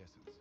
essence.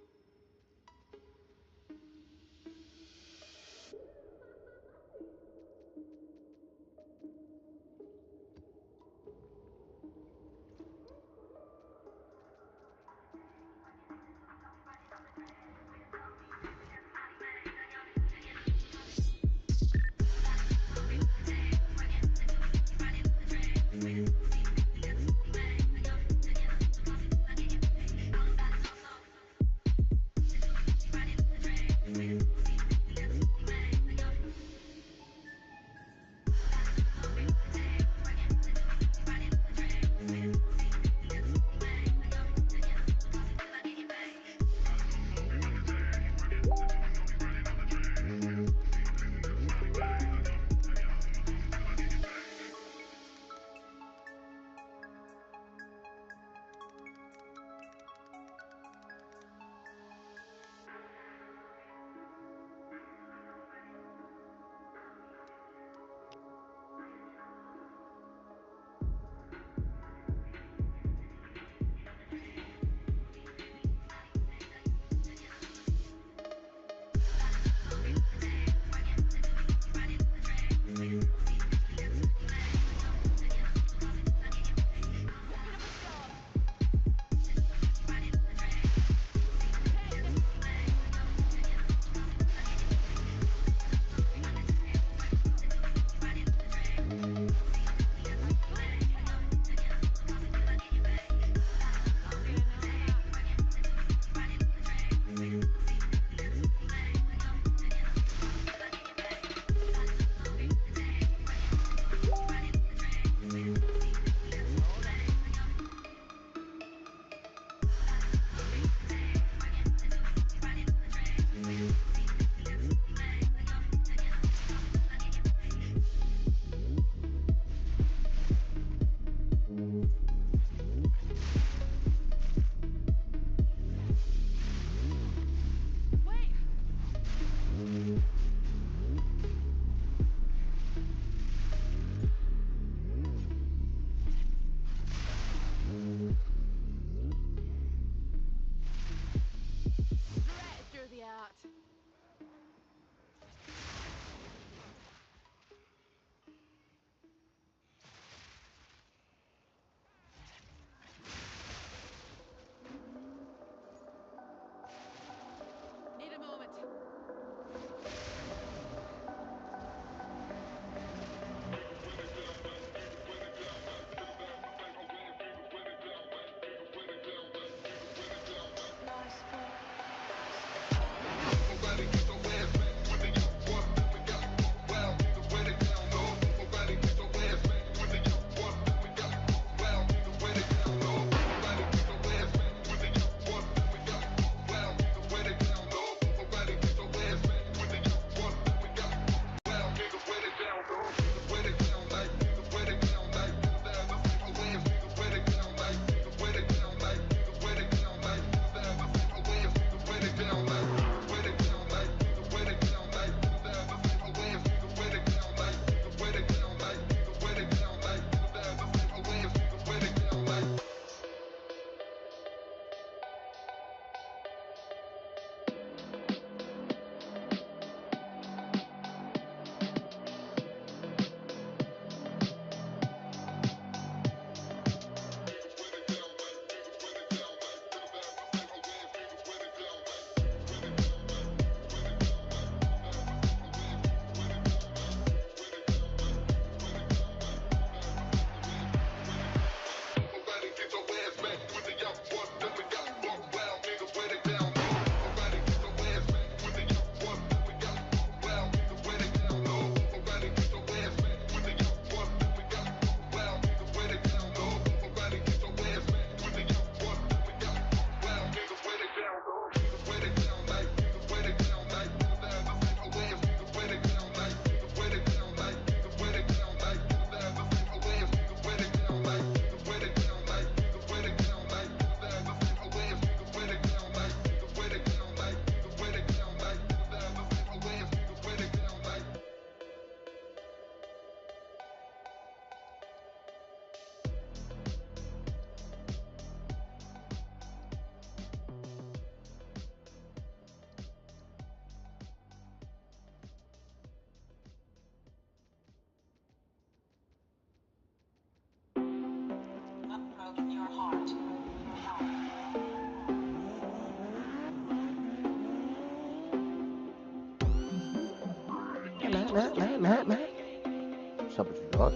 What's up with you, dog?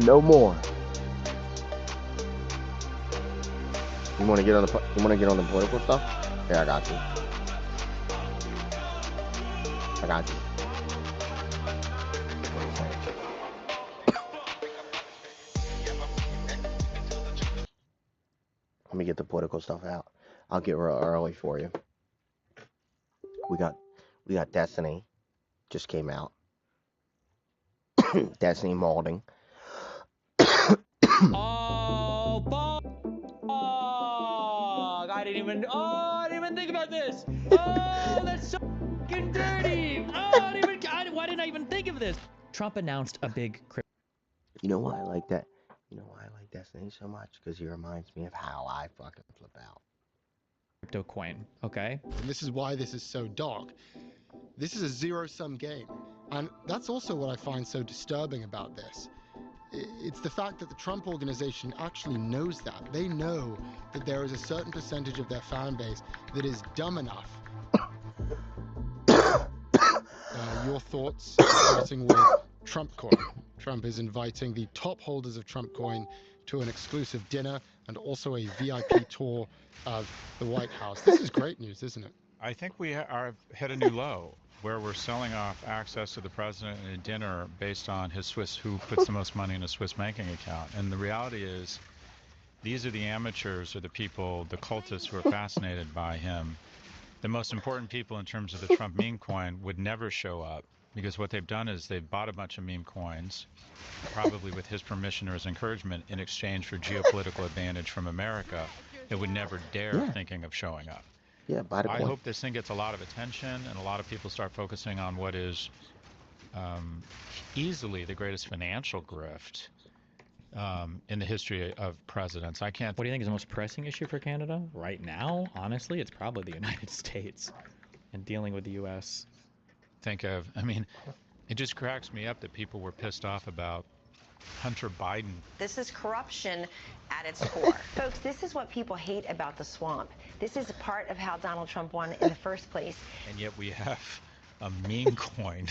No more. You want to get on the political stuff? Yeah, I got you. I got you. Let me get the political stuff out. I'll get real early for you. We got Destiny. Just came out. Destiny molding. Oh, fuck! I didn't even think about this. Oh, that's so fucking dirty. Oh, why didn't I even think of this? Trump announced a big crypto. You know why I like that? You know why I like Destiny so much? Because he reminds me of how I fucking flip out. Crypto coin, okay? And this is why this is so dark. This is a zero-sum game. And that's also what I find so disturbing about this. It's the fact that the Trump organization actually knows that. They know that there is a certain percentage of their fan base that is dumb enough. Your thoughts, starting with Trump coin. Trump is inviting the top holders of Trump coin to an exclusive dinner and also a VIP tour of the White House. This is great news, isn't it? I think we are hit a new low where we're selling off access to the president in a dinner based on who puts the most money in a Swiss banking account. And the reality is, these are the amateurs or the people, the cultists who are fascinated by him. The most important people in terms of the Trump meme coin would never show up, because what they've done is they've bought a bunch of meme coins, probably with his permission or his encouragement, in exchange for geopolitical advantage from America that would never dare thinking of showing up. Yeah, buy the coin. I hope this thing gets a lot of attention and a lot of people start focusing on what is easily the greatest financial grift in the history of presidents. What do you think is the most pressing issue for Canada right now? Honestly, it's probably the United States and dealing with the U.S. I mean, it just cracks me up that people were pissed off about Hunter Biden. This is corruption at its core. Folks, this is what people hate about the swamp. This is part of how Donald Trump won in the first place. And yet we have a meme coin,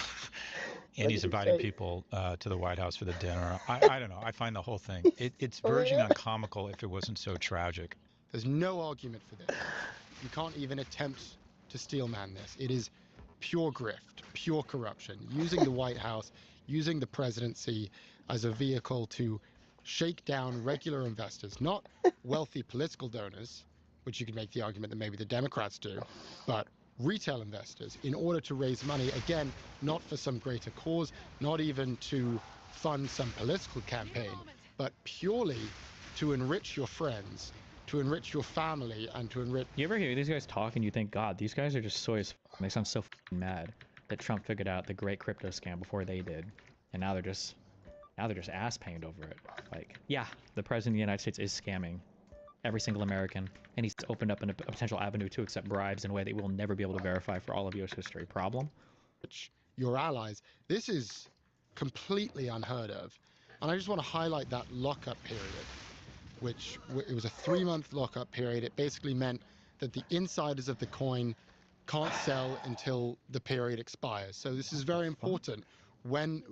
and he's inviting people to the White House for the dinner. I don't know. I find the whole thing, it's verging on comical if it wasn't so tragic. There's no argument for this. You can't even attempt to steelman this. It is pure grift, pure corruption, using the White House, using the presidency as a vehicle to shake down regular investors, not wealthy political donors, which you could make the argument that maybe the Democrats do, but retail investors, in order to raise money, again, not for some greater cause, not even to fund some political campaign, but purely to enrich your friends, to enrich your family, and to enrich... You ever hear these guys talk and you think, God, these guys are just soy as f***. They sound so f***ing mad that Trump figured out the great crypto scam before they did, and now they're just ass pained over it. Like, yeah, the president of the United States is scamming every single American, and he's opened up a potential avenue to accept bribes in a way that we'll never be able to verify for all of U.S. history. Problem? Your allies. This is completely unheard of. And I just want to highlight that lockup period, which it was a 3-month lockup period. It basically meant that the insiders of the coin can't sell until the period expires. So this is very important. When,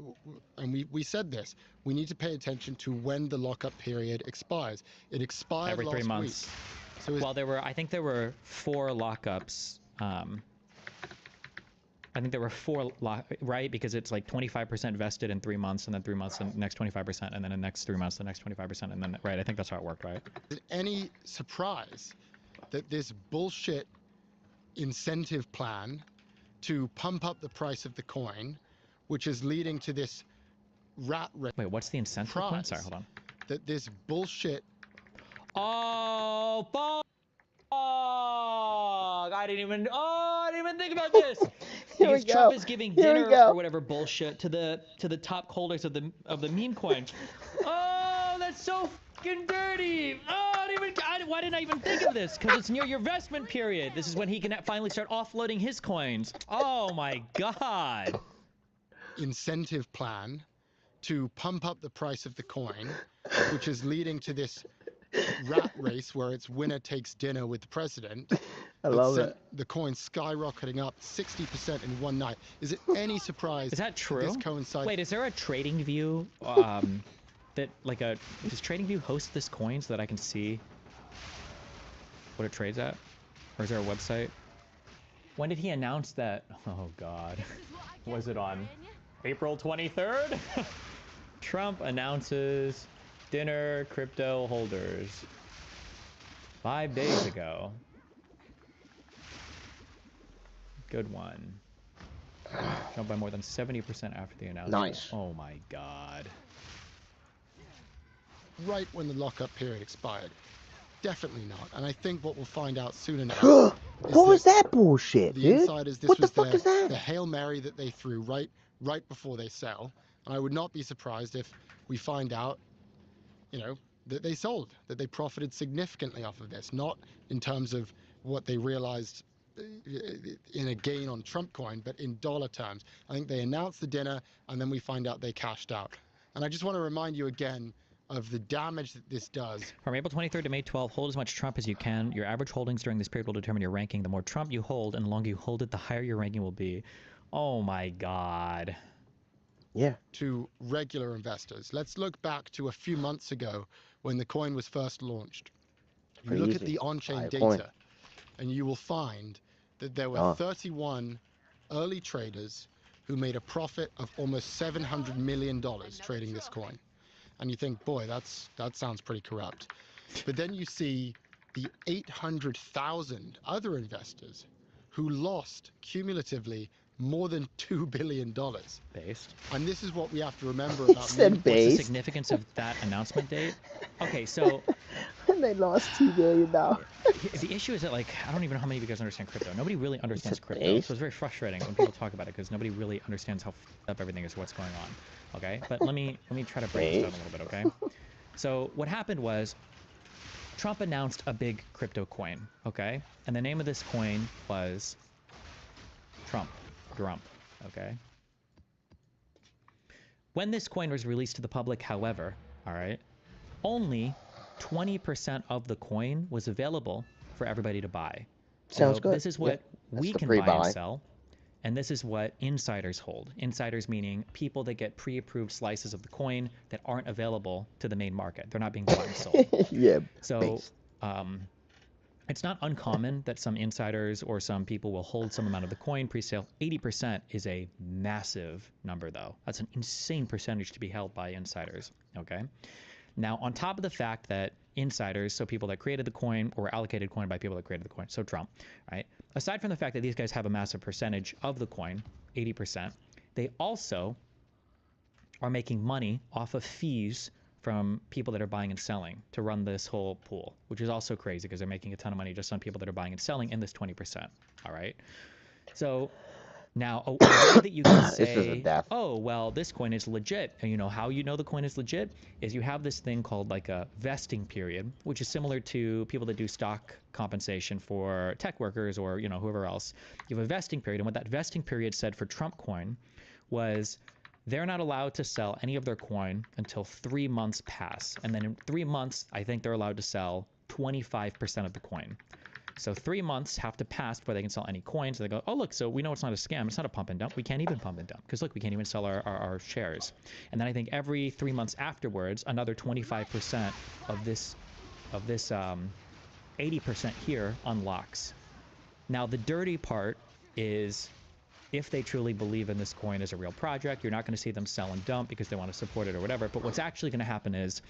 and we said this, we need to pay attention to when the lockup period expires. It expired Every 3 last months. week. So Well, I think there were 4 lockups. I think there were 4, right? Because it's like 25% vested in 3 months, and then 3 months, and the next 25%, and then the next 3 months, the next 25%, and then, right? I think that's how it worked, right? is it any surprise that this bullshit incentive plan to pump up the price of the coin, which is leading to this rat race, Wait, what's the incentive plan? Sorry, hold on. that this bullshit Oh, fuck! I didn't even think about this. Here we Because Trump go. is giving Here we dinner go. or whatever bullshit to the top holders of the meme coin. Oh, that's so fucking dirty. Oh, why didn't I even think of this? Because it's near your vestment period. This is when he can finally start offloading his coins. Oh my god. incentive plan to pump up the price of the coin, which is leading to this rat race where it's winner takes dinner with the president. I that love sent it. the coin skyrocketing up 60% in one night. Is it any surprise Is that true? this coincides? Wait, is there a Trading View that does Trading View host this coin so that I can see what it trades at? Or is there a website? When did he announce that? Oh god. Was it on April 23rd? Trump announces dinner crypto holders 5 days ago. Good one. Jumped by more than 70% after the announcement. Nice. Oh my god. Right when the lockup period expired? Definitely not. And I think what we'll find out soon enough is What was that bullshit, the dude? insiders, this What the was fuck is that? the Hail Mary that they threw right before they sell. And I would not be surprised if we find out, that they sold, that they profited significantly off of this, not in terms of what they realized in a gain on Trump coin, but in dollar terms. I think they announced the dinner and then we find out they cashed out. And I just want to remind you again of the damage that this does. From April 23rd to May 12th, hold as much Trump as you can. Your average holdings during this period will determine your ranking. The more Trump you hold and the longer you hold it, the higher your ranking will be. Oh my god. Yeah. To regular investors. Let's look back to a few months ago when the coin was first launched. You Pretty look easy. at the on-chain Buy a data, coin. and you will find that there were 31 early traders who made a profit of almost $700 million trading this coin. And you think, boy, that sounds pretty corrupt. But then you see the 800,000 other investors who lost cumulatively more than $2 billion. Based. And this is what we have to remember about said meme- What's the Based. significance of that announcement date? Okay, so And they lost $2 billion. the issue is that, like, I don't even know how many of you guys understand crypto. Nobody really understands It's crypto, based. so it's very frustrating when people talk about it because nobody really understands how f***ed up everything is, what's going on. Okay, but let me try to break this down a little bit. Okay, so what happened was Trump announced a big crypto coin. Okay, and the name of this coin was Trump. Okay. When this coin was released to the public, however, all right, only 20% of the coin was available for everybody to buy. Sounds So good. this is what That's we the can buy pre-buy. and sell, and this is what insiders hold. Insiders meaning people that get pre-approved slices of the coin that aren't available to the main market. They're not being bought and sold. Yeah. So Based. it's not uncommon that some insiders or some people will hold some amount of the coin pre-sale. 80% is a massive number, though. That's an insane percentage to be held by insiders. Okay. Now, on top of the fact that insiders, so people that created the coin or were allocated coin by people that created the coin, so Trump, right? Aside from the fact that these guys have a massive percentage of the coin, 80%, they also are making money off of fees from people that are buying and selling to run this whole pool, which is also crazy because they're making a ton of money just on people that are buying and selling in this 20%. All right. So now a way that you can This is a say, death. oh, well, this coin is legit. And you know how you know the coin is legit is you have this thing called like a vesting period, which is similar to people that do stock compensation for tech workers or, whoever else. You have a vesting period. And what that vesting period said for Trump coin was they're not allowed to sell any of their coin until 3 months pass. And then in 3 months, I think they're allowed to sell 25% of the coin. So 3 months have to pass before they can sell any coins. They go, oh, look, so we know it's not a scam. It's not a pump and dump. We can't even pump and dump because, look, we can't even sell our shares. And then I think every 3 months afterwards, another 25% of this 80% here unlocks. Now, the dirty part is if they truly believe in this coin as a real project, you're not going to see them sell and dump because they want to support it or whatever. But what's actually going to happen is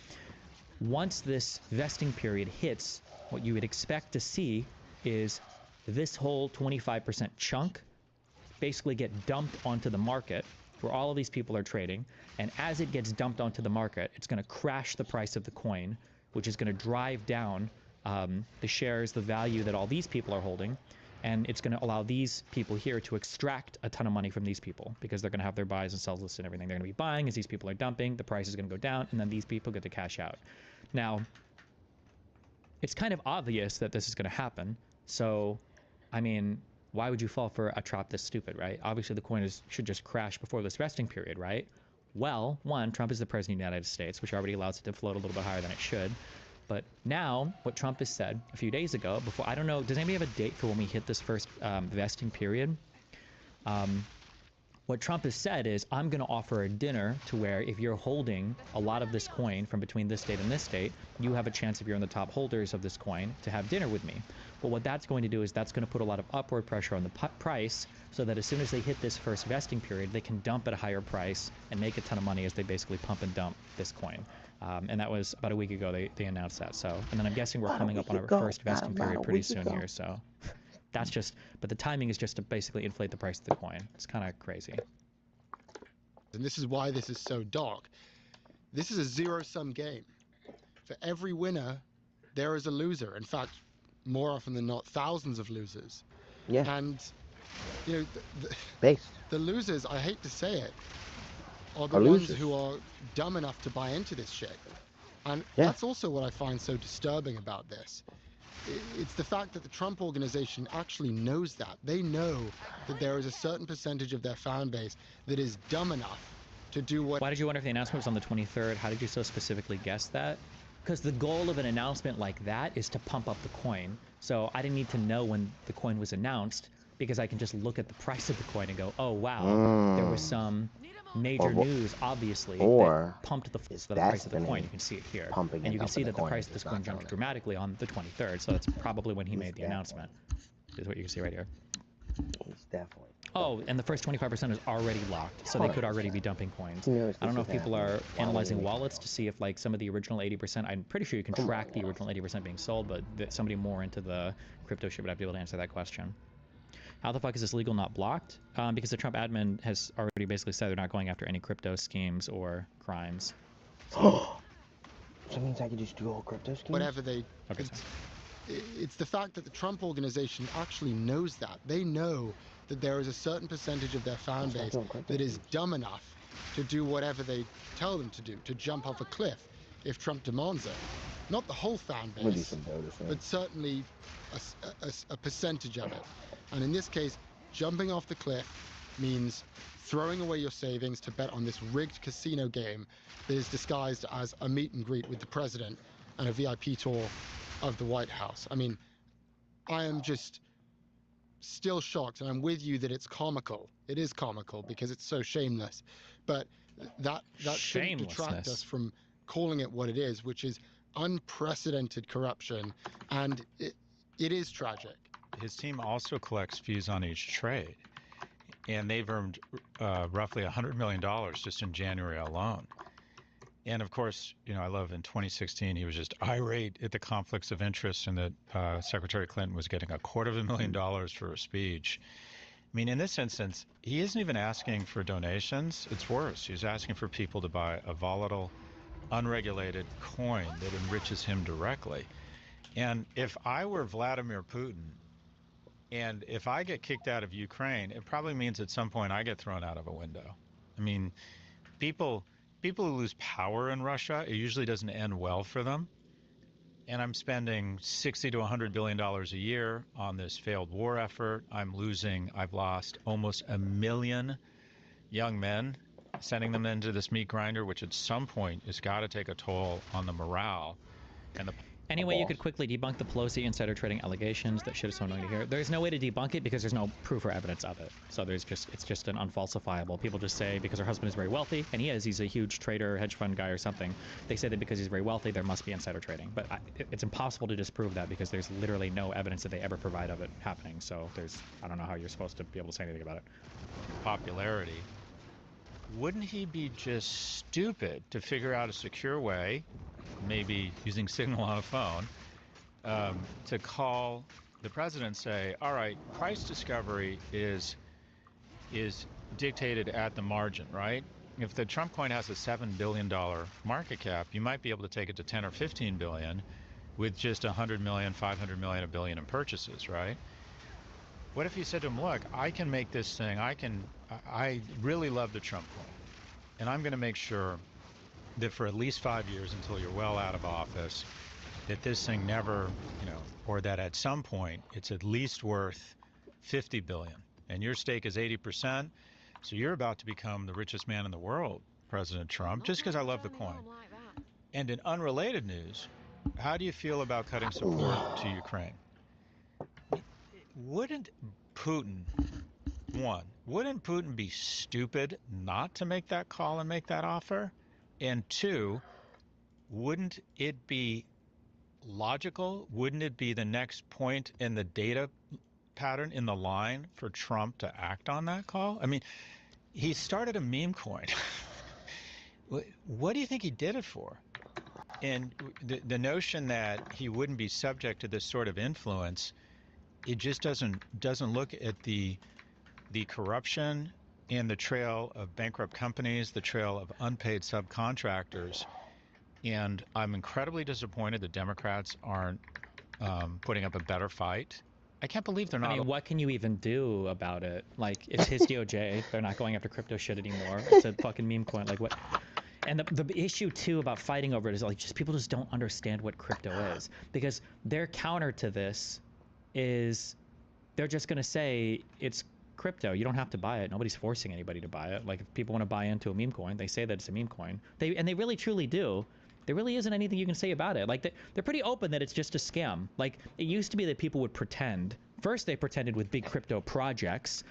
once this vesting period hits, what you would expect to see is this whole 25% chunk basically get dumped onto the market where all of these people are trading. And as it gets dumped onto the market, it's going to crash the price of the coin, which is going to drive down the shares, the value that all these people are holding. And it's going to allow these people here to extract a ton of money from these people because they're going to have their buys and sells lists and everything. They're going to be buying as these people are dumping. The price is going to go down, and then these people get to cash out. Now, it's kind of obvious that this is going to happen. So, I mean, why would you fall for a trap this stupid, right? Obviously, the coin should just crash before this vesting period, right? Well, one, Trump is the president of the United States, which already allows it to float a little bit higher than it should. But now, what Trump has said a few days ago, before, I don't know, does anybody have a date for when we hit this first vesting period? What Trump has said is, I'm going to offer a dinner to where if you're holding a lot of this coin from between this date and this date, you have a chance, if you're in the top holders of this coin, to have dinner with me. But what that's going to do is that's going to put a lot of upward pressure on the price so that as soon as they hit this first vesting period, they can dump at a higher price and make a ton of money as they basically pump and dump this coin. And that was about a week ago they announced that. So, and then I'm guessing we're coming up on our first vesting period pretty soon here. So that's just, but the timing is just to basically inflate the price of the coin. It's kind of crazy. And this is why this is so dark. This is a zero-sum game. For every winner, there is a loser. In fact, more often than not, thousands of losers. Yeah. And, you know, Based. the losers, I hate to say it, are the Are ones losers. who are dumb enough to buy into this shit. And Yeah. that's also what I find so disturbing about this. It's the fact that the Trump organization actually knows that. They know that there is a certain percentage of their fan base that is dumb enough to do what... Why did you wonder if the announcement was on the 23rd? How did you so specifically guess that? Because the goal of an announcement like that is to pump up the coin. So I didn't need to know when the coin was announced because I can just look at the price of the coin and go, oh, wow, there was some major news, obviously, that pumped the price of the coin. You can see it here. And you can see that the price of this coin jumped dramatically on the 23rd. So that's probably when he made the announcement, is what you can see right here. He's definitely. Oh, and the first 25% is already locked, so they could already be dumping coins. I don't know if people are analyzing wallets to see if, like, some of the original 80%, I'm pretty sure you can track the original 80% being sold, but somebody more into the crypto shit would have to be able to answer that question. How the fuck is this legal not blocked? Because the Trump admin has already basically said they're not going after any crypto schemes or crimes. So that means I can just do all crypto schemes? Whatever they... Okay, it's the fact that the Trump organization actually knows that. They know that there is a certain percentage of their fan base that is dumb enough to do whatever they tell them to do, to jump off a cliff if Trump demands it. Not the whole fan base, but certainly a percentage of it. And in this case, jumping off the cliff means throwing away your savings to bet on this rigged casino game that is disguised as a meet and greet with the president and a VIP tour of the White House. I mean, I am just still shocked, and I'm with you that it's comical. It is comical because it's so shameless. But that shouldn't detract us from calling it what it is, which is unprecedented corruption, and it is tragic. His team also collects fees on each trade, and they've earned roughly $100 million just in January alone. And of course, you know, I love in 2016, he was just irate at the conflicts of interest and that Secretary Clinton was getting $250,000 for a speech. I mean, in this instance, he isn't even asking for donations. It's worse. He's asking for people to buy a volatile, unregulated coin that enriches him directly. And if I were Vladimir Putin, and if I get kicked out of Ukraine, it probably means at some point I get thrown out of a window. I mean, people who lose power in Russia, it usually doesn't end well for them. And I'm spending $60 to $100 billion a year on this failed war effort. I've lost almost 1 million young men, sending them into this meat grinder, which at some point has got to take a toll on the morale. And Any way you could quickly debunk the Pelosi insider trading allegations? That shit is so annoying to hear. There's no way to debunk it because there's no proof or evidence of it. So it's just an unfalsifiable. People just say because her husband is very wealthy, and he's a huge trader, hedge fund guy or something. They say that because he's very wealthy, there must be insider trading. But it's impossible to disprove that because there's literally no evidence that they ever provide of it happening. So I don't know how you're supposed to be able to say anything about it. Popularity. Wouldn't he be just stupid to figure out a secure way, maybe using Signal on a phone, to call the president and say, all right, price discovery is dictated at the margin, right? If the Trump coin has a $7 billion market cap, you might be able to take it to 10 or 15 billion with just 100 million, 500 million, a billion in purchases, right? What if you said to him, look, I can make this thing, I really love the Trump coin, and I'm going to make sure that for at least 5 years until you're well out of office, that this thing never, or that at some point it's at least worth 50 billion, and your stake is 80%, so you're about to become the richest man in the world, President Trump, just because I love the coin. And in unrelated news, how do you feel about cutting support to Ukraine? Wouldn't Putin be stupid not to make that call and make that offer? And two, wouldn't it be logical? Wouldn't it be the next point in the data pattern in the line for Trump to act on that call? I mean, he started a meme coin. What do you think he did it for? And the notion that he wouldn't be subject to this sort of influence, it just doesn't look at the corruption and the trail of bankrupt companies, the trail of unpaid subcontractors. And I'm incredibly disappointed the Democrats aren't putting up a better fight. I can't believe they're not. I mean, what can you even do about it? Like, it's his DOJ. They're not going after crypto shit anymore. It's a fucking meme coin. Like, what? And the issue, too, about fighting over it is, like, just people just don't understand what crypto is. Because their counter to this is they're just going to say it's crypto. You don't have to buy it. Nobody's forcing anybody to buy it. Like, if people want to buy into a meme coin, they say that it's a meme coin. And they really, truly do. There really isn't anything you can say about it. Like, they're pretty open that it's just a scam. Like, it used to be that people would pretend. First, they pretended with big crypto projects.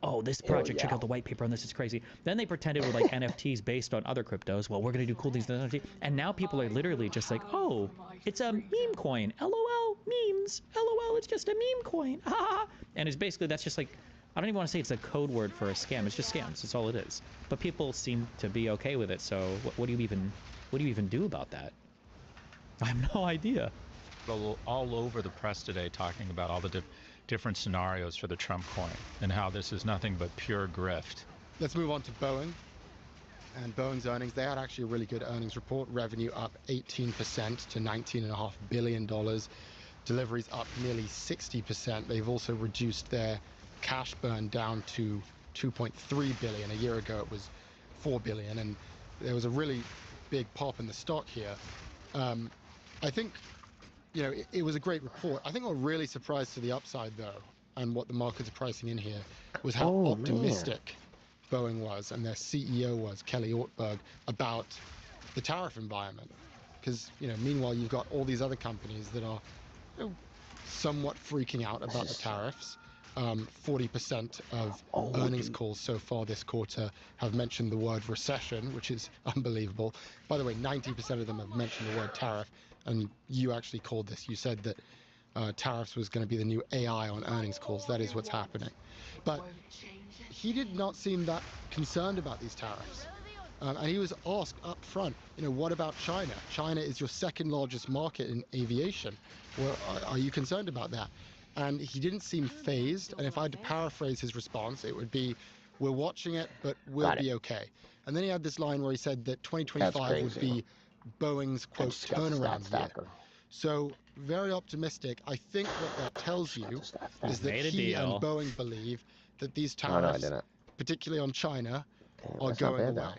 Oh, this project, check out the white paper on this, it's crazy. Then they pretended with, like, NFTs based on other cryptos. Well, we're going to do cool things with NFT. And now people are literally just like, oh, it's a meme coin. LOL, memes. LOL, it's just a meme coin. Ha! And it's basically, that's just like, I don't even want to say it's a code word for a scam. It's just scams. That's all it is. But people seem to be okay with it. So what do you even do about that? I have no idea. All over the press today talking about all the different scenarios for the Trump coin and how this is nothing but pure grift. Let's move on to Boeing. And Boeing's earnings, they had actually a really good earnings report. Revenue up 18% to $19.5 billion. Deliveries up nearly 60%. They've also reduced their cash burn down to $2.3 billion. A year ago it was $4 billion, and there was a really big pop in the stock here. I think, it was a great report. I think what really surprised to the upside, though, and what the markets are pricing in here, was how optimistic Boeing was and their CEO was, Kelly Ortberg, about the tariff environment. Because, meanwhile, you've got all these other companies that are somewhat freaking out about the tariffs. 40% of earnings calls so far this quarter have mentioned the word recession, which is unbelievable. By the way, 90% of them have mentioned the word tariff, and you actually called this. You said that tariffs was going to be the new AI on earnings calls. That is what's happening. But he did not seem that concerned about these tariffs. And he was asked up front, what about China? China is your second largest market in aviation. Well, are you concerned about that? And he didn't seem phased. And if I had to paraphrase his response, it would be, we're watching it, but we'll be okay. And then he had this line where he said that 2025 would be Boeing's, quote, turnaround year. So very optimistic. I think what that tells you is that he and Boeing believe that these tariffs, particularly on China, are going away.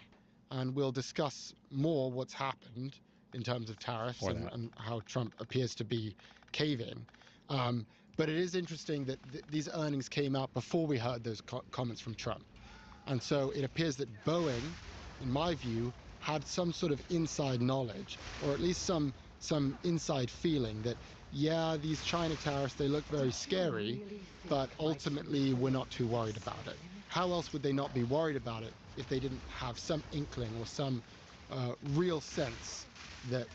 And we'll discuss more what's happened in terms of tariffs and how Trump appears to be caving. But it is interesting that these earnings came out before we heard those comments from Trump. And so it appears that Boeing, in my view, had some sort of inside knowledge, or at least some some inside feeling that, yeah, these China tariffs, they look very scary, but ultimately we're not too worried about it. How else would they not be worried about it if they didn't have some inkling or some real sense that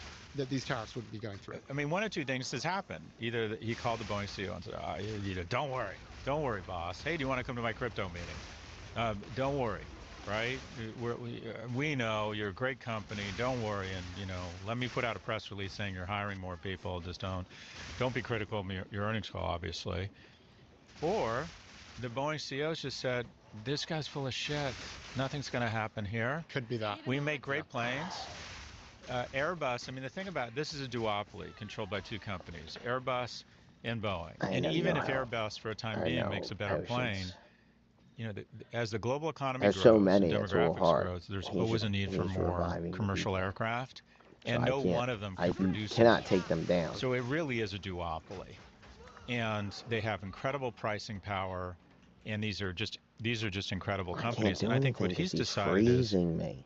these tariffs wouldn't be going through? I mean, one or two things has happened. Either he called the Boeing CEO and said, don't worry, boss. Hey, do you want to come to my crypto meeting? Don't worry, right? We know you're a great company. Don't worry, and let me put out a press release saying you're hiring more people. Just don't be critical of your earnings call, obviously. Or the Boeing CEO just said, this guy's full of shit. Nothing's going to happen here. Could be that. We make great planes. Airbus, I mean, the thing about this is a duopoly controlled by two companies, Airbus and Boeing. And even if Airbus, for a time being, makes a better plane, as the global economy grows so many, and it's real demographics hard. grows, there's always a need for more commercial aircraft, and no one of them can produce. Cannot take them down. So it really is a duopoly, and they have incredible pricing power, and these are just incredible companies. And I think what he's decided is, me.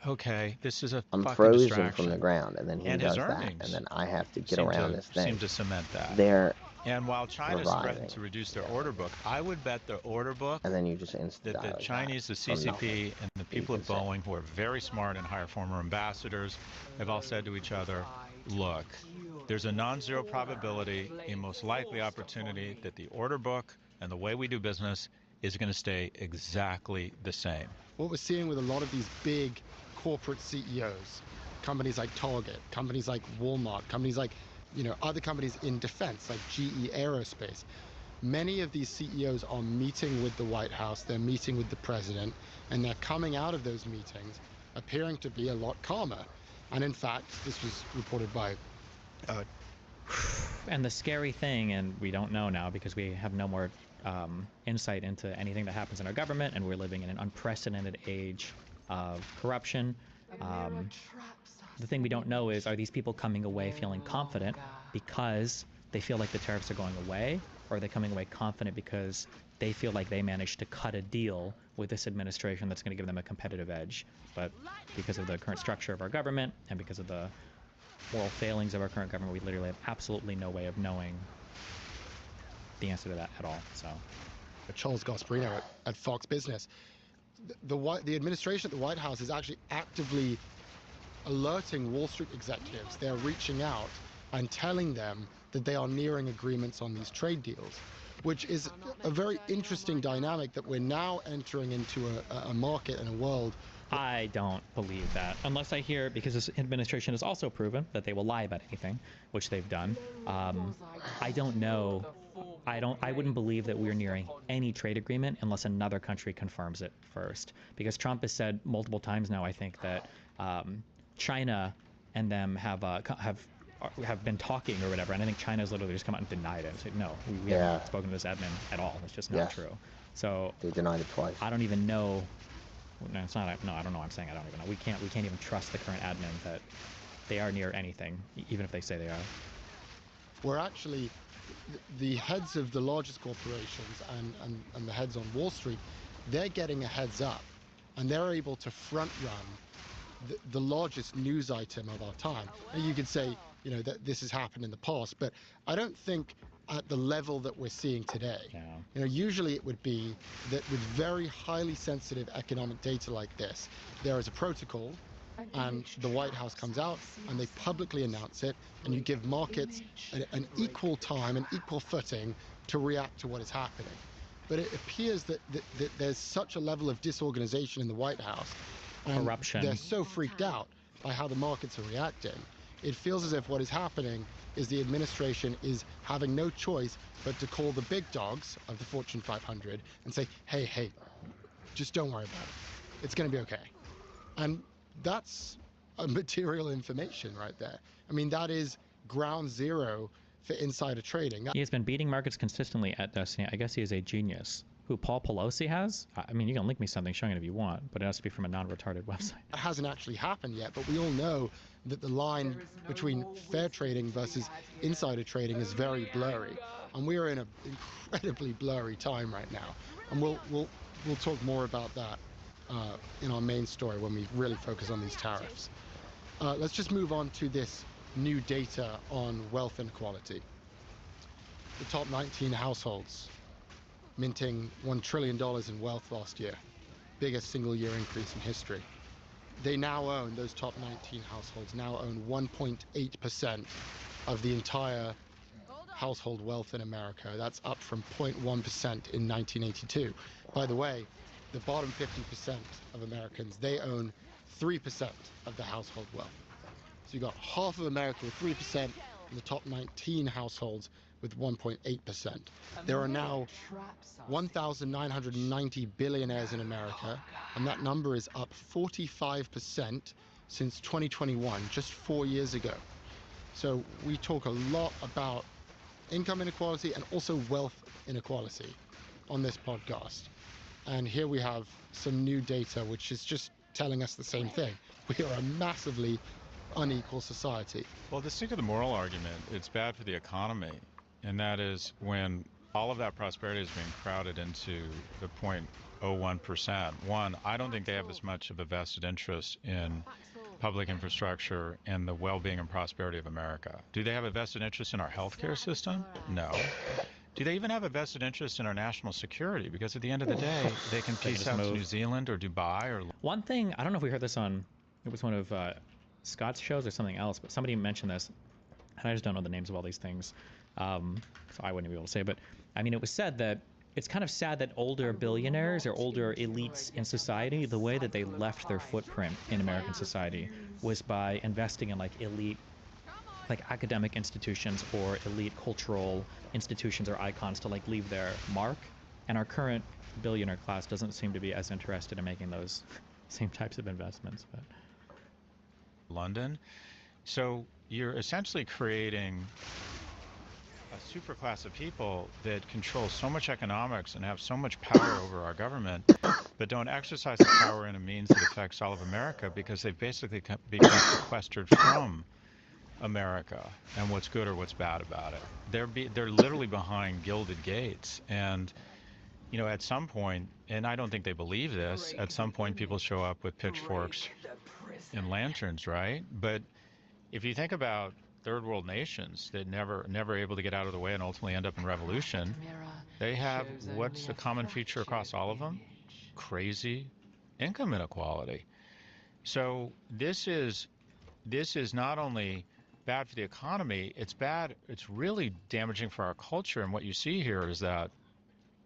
Okay, this is a I'm fucking frozen distraction. from the ground, and then he And does his that, earnings and then I have to get around this thing. Seem to cement that. And while China's threatened to reduce their order book, I would bet the order book and then you just that the Chinese, the CCP, and the people at Boeing, who are very smart and hire former ambassadors, have all said to each other, look, there's a non-zero probability, a most likely opportunity that the order book and the way we do business is going to stay exactly the same. What we're seeing with a lot of these big corporate CEOs, companies like Target, companies like Walmart, companies like, other companies in defense, like GE Aerospace, many of these CEOs are meeting with the White House, they're meeting with the president, and they're coming out of those meetings appearing to be a lot calmer. And in fact, this was reported by... And the scary thing, and we don't know now because we have no more insight into anything that happens in our government, and we're living in an unprecedented age of corruption. The thing we don't know is, are these people coming away feeling confident because they feel like the tariffs are going away, or are they coming away confident because they feel like they managed to cut a deal with this administration that's going to give them a competitive edge? But because of the current structure of our government and because of the moral failings of our current government, we literally have absolutely no way of knowing the answer to that at all. So, Charles Gasparino at Fox Business, the administration at the White House is actually actively alerting Wall Street executives. They're reaching out and telling them that they are nearing agreements on these trade deals, which is a very interesting dynamic that we're now entering into a market and a world. I don't believe that, unless I hear, because this administration has also proven that they will lie about anything, which they've done. I don't know. I wouldn't believe that we're nearing any trade agreement unless another country confirms it first. Because Trump has said multiple times now, I think, that China and them have been talking or whatever, and I think China's literally just come out and denied it and said, no, we haven't spoken to this admin at all. It's just not true. So they denied it twice. I don't even know. No, it's not. No, I don't know what I'm saying. I don't even know. We can't even trust the current admin that they are near anything, even if they say they are. We're actually, the heads of the largest corporations and the heads on Wall Street, they're getting a heads up, and they're able to front run the largest news item of our time. And you could say, that this has happened in the past, but I don't think at the level that we're seeing today. Yeah. Usually it would be that with very highly sensitive economic data like this, there is a protocol, and the White House comes out and they publicly announce it, and you give markets an equal time, an equal footing to react to what is happening. But it appears that there's such a level of disorganization in the White House, and corruption. They're so freaked out by how the markets are reacting. It feels as if what is happening is the administration is having no choice but to call the big dogs of the Fortune 500 and say, hey, just don't worry about it. It's going to be okay. And that's a material information right there. I mean, that is ground zero for insider trading. He has been beating markets consistently at Destiny. I guess he is a genius. Who Paul Pelosi has? I mean, you can link me something showing it if you want, but it has to be from a non-retarded website. It hasn't actually happened yet, but we all know that the line between fair trading versus insider trading is very blurry, and we are in an incredibly blurry time right now. And we'll talk more about that in our main story when we really focus on these tariffs. Let's just move on to this new data on wealth inequality. The top 19 households minting $1 trillion in wealth last year, biggest single year increase in history. They now own, those top 19 households now own 1.8% of the entire household wealth in America. That's up from 0.1% in 1982. By the way, the bottom 50% of Americans, they own 3% of the household wealth. So you've got half of America with 3% and the top 19 households with 1.8%. There are now 1,990 billionaires in America, and that number is up 45% since 2021, just 4 years ago. So we talk a lot about income inequality and also wealth inequality on this podcast. And here we have some new data which is just telling us the same thing. We are a massively unequal society. Well, to stick to the moral argument, it's bad for the economy. And that is when all of that prosperity is being crowded into the 0.01%. One, I don't think they have as much of a vested interest in public infrastructure and the well-being and prosperity of America. Do they have a vested interest in our healthcare system? No. Do they even have a vested interest in our national security? Because at the end of the day, they can piece out to New Zealand or Dubai or... One thing, I don't know if we heard this on, it was one of Scott's shows or something else, but somebody mentioned this, and I just don't know the names of all these things, so I wouldn't be able to say, but I mean, it was said that it's kind of sad that older billionaires or older elites in society, the way that they left their footprint in American society was by investing in like elite, like academic institutions or elite cultural institutions or icons to like leave their mark. And our current billionaire class doesn't seem to be as interested in making those same types of investments. But London. So you're essentially creating a super class of people that control so much economics and have so much power over our government, but don't exercise the power in a means that affects all of America because they've basically become sequestered from America and what's good or what's bad about it. They're literally behind gilded gates, and you know, at some point, and I don't think they believe this, at some point people show up with pitchforks and lanterns, right? But if you think about third world nations that never able to get out of the way and ultimately end up in revolution, they have what's the common feature across all of them? Crazy income inequality. So this is not only bad for the economy, it's really damaging for our culture. And what you see here is that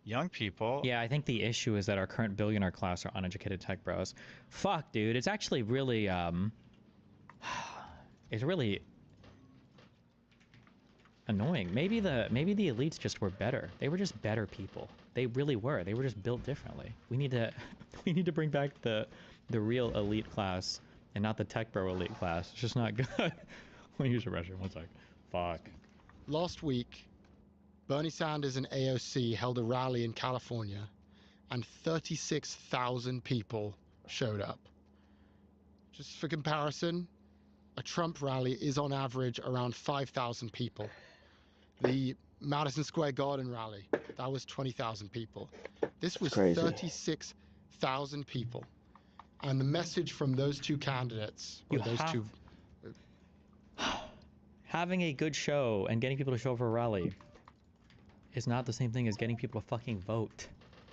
young people... Yeah, I think the issue is that our current billionaire class are uneducated tech bros. Fuck, dude, it's actually really, it's really annoying. Maybe the elites just were better. They were just better people. They really were. They were just built differently. We need to bring back the real elite class and not the tech bro elite class. It's just not good. Let me use your restroom. One sec. Fuck. Last week, Bernie Sanders and AOC held a rally in California, and 36,000 people showed up. Just for comparison, a Trump rally is on average around 5,000 people. The Madison Square Garden rally, that was 20,000 people. This was 36,000 people. And the message from those two candidates, or having a good show and getting people to show up for a rally is not the same thing as getting people to fucking vote.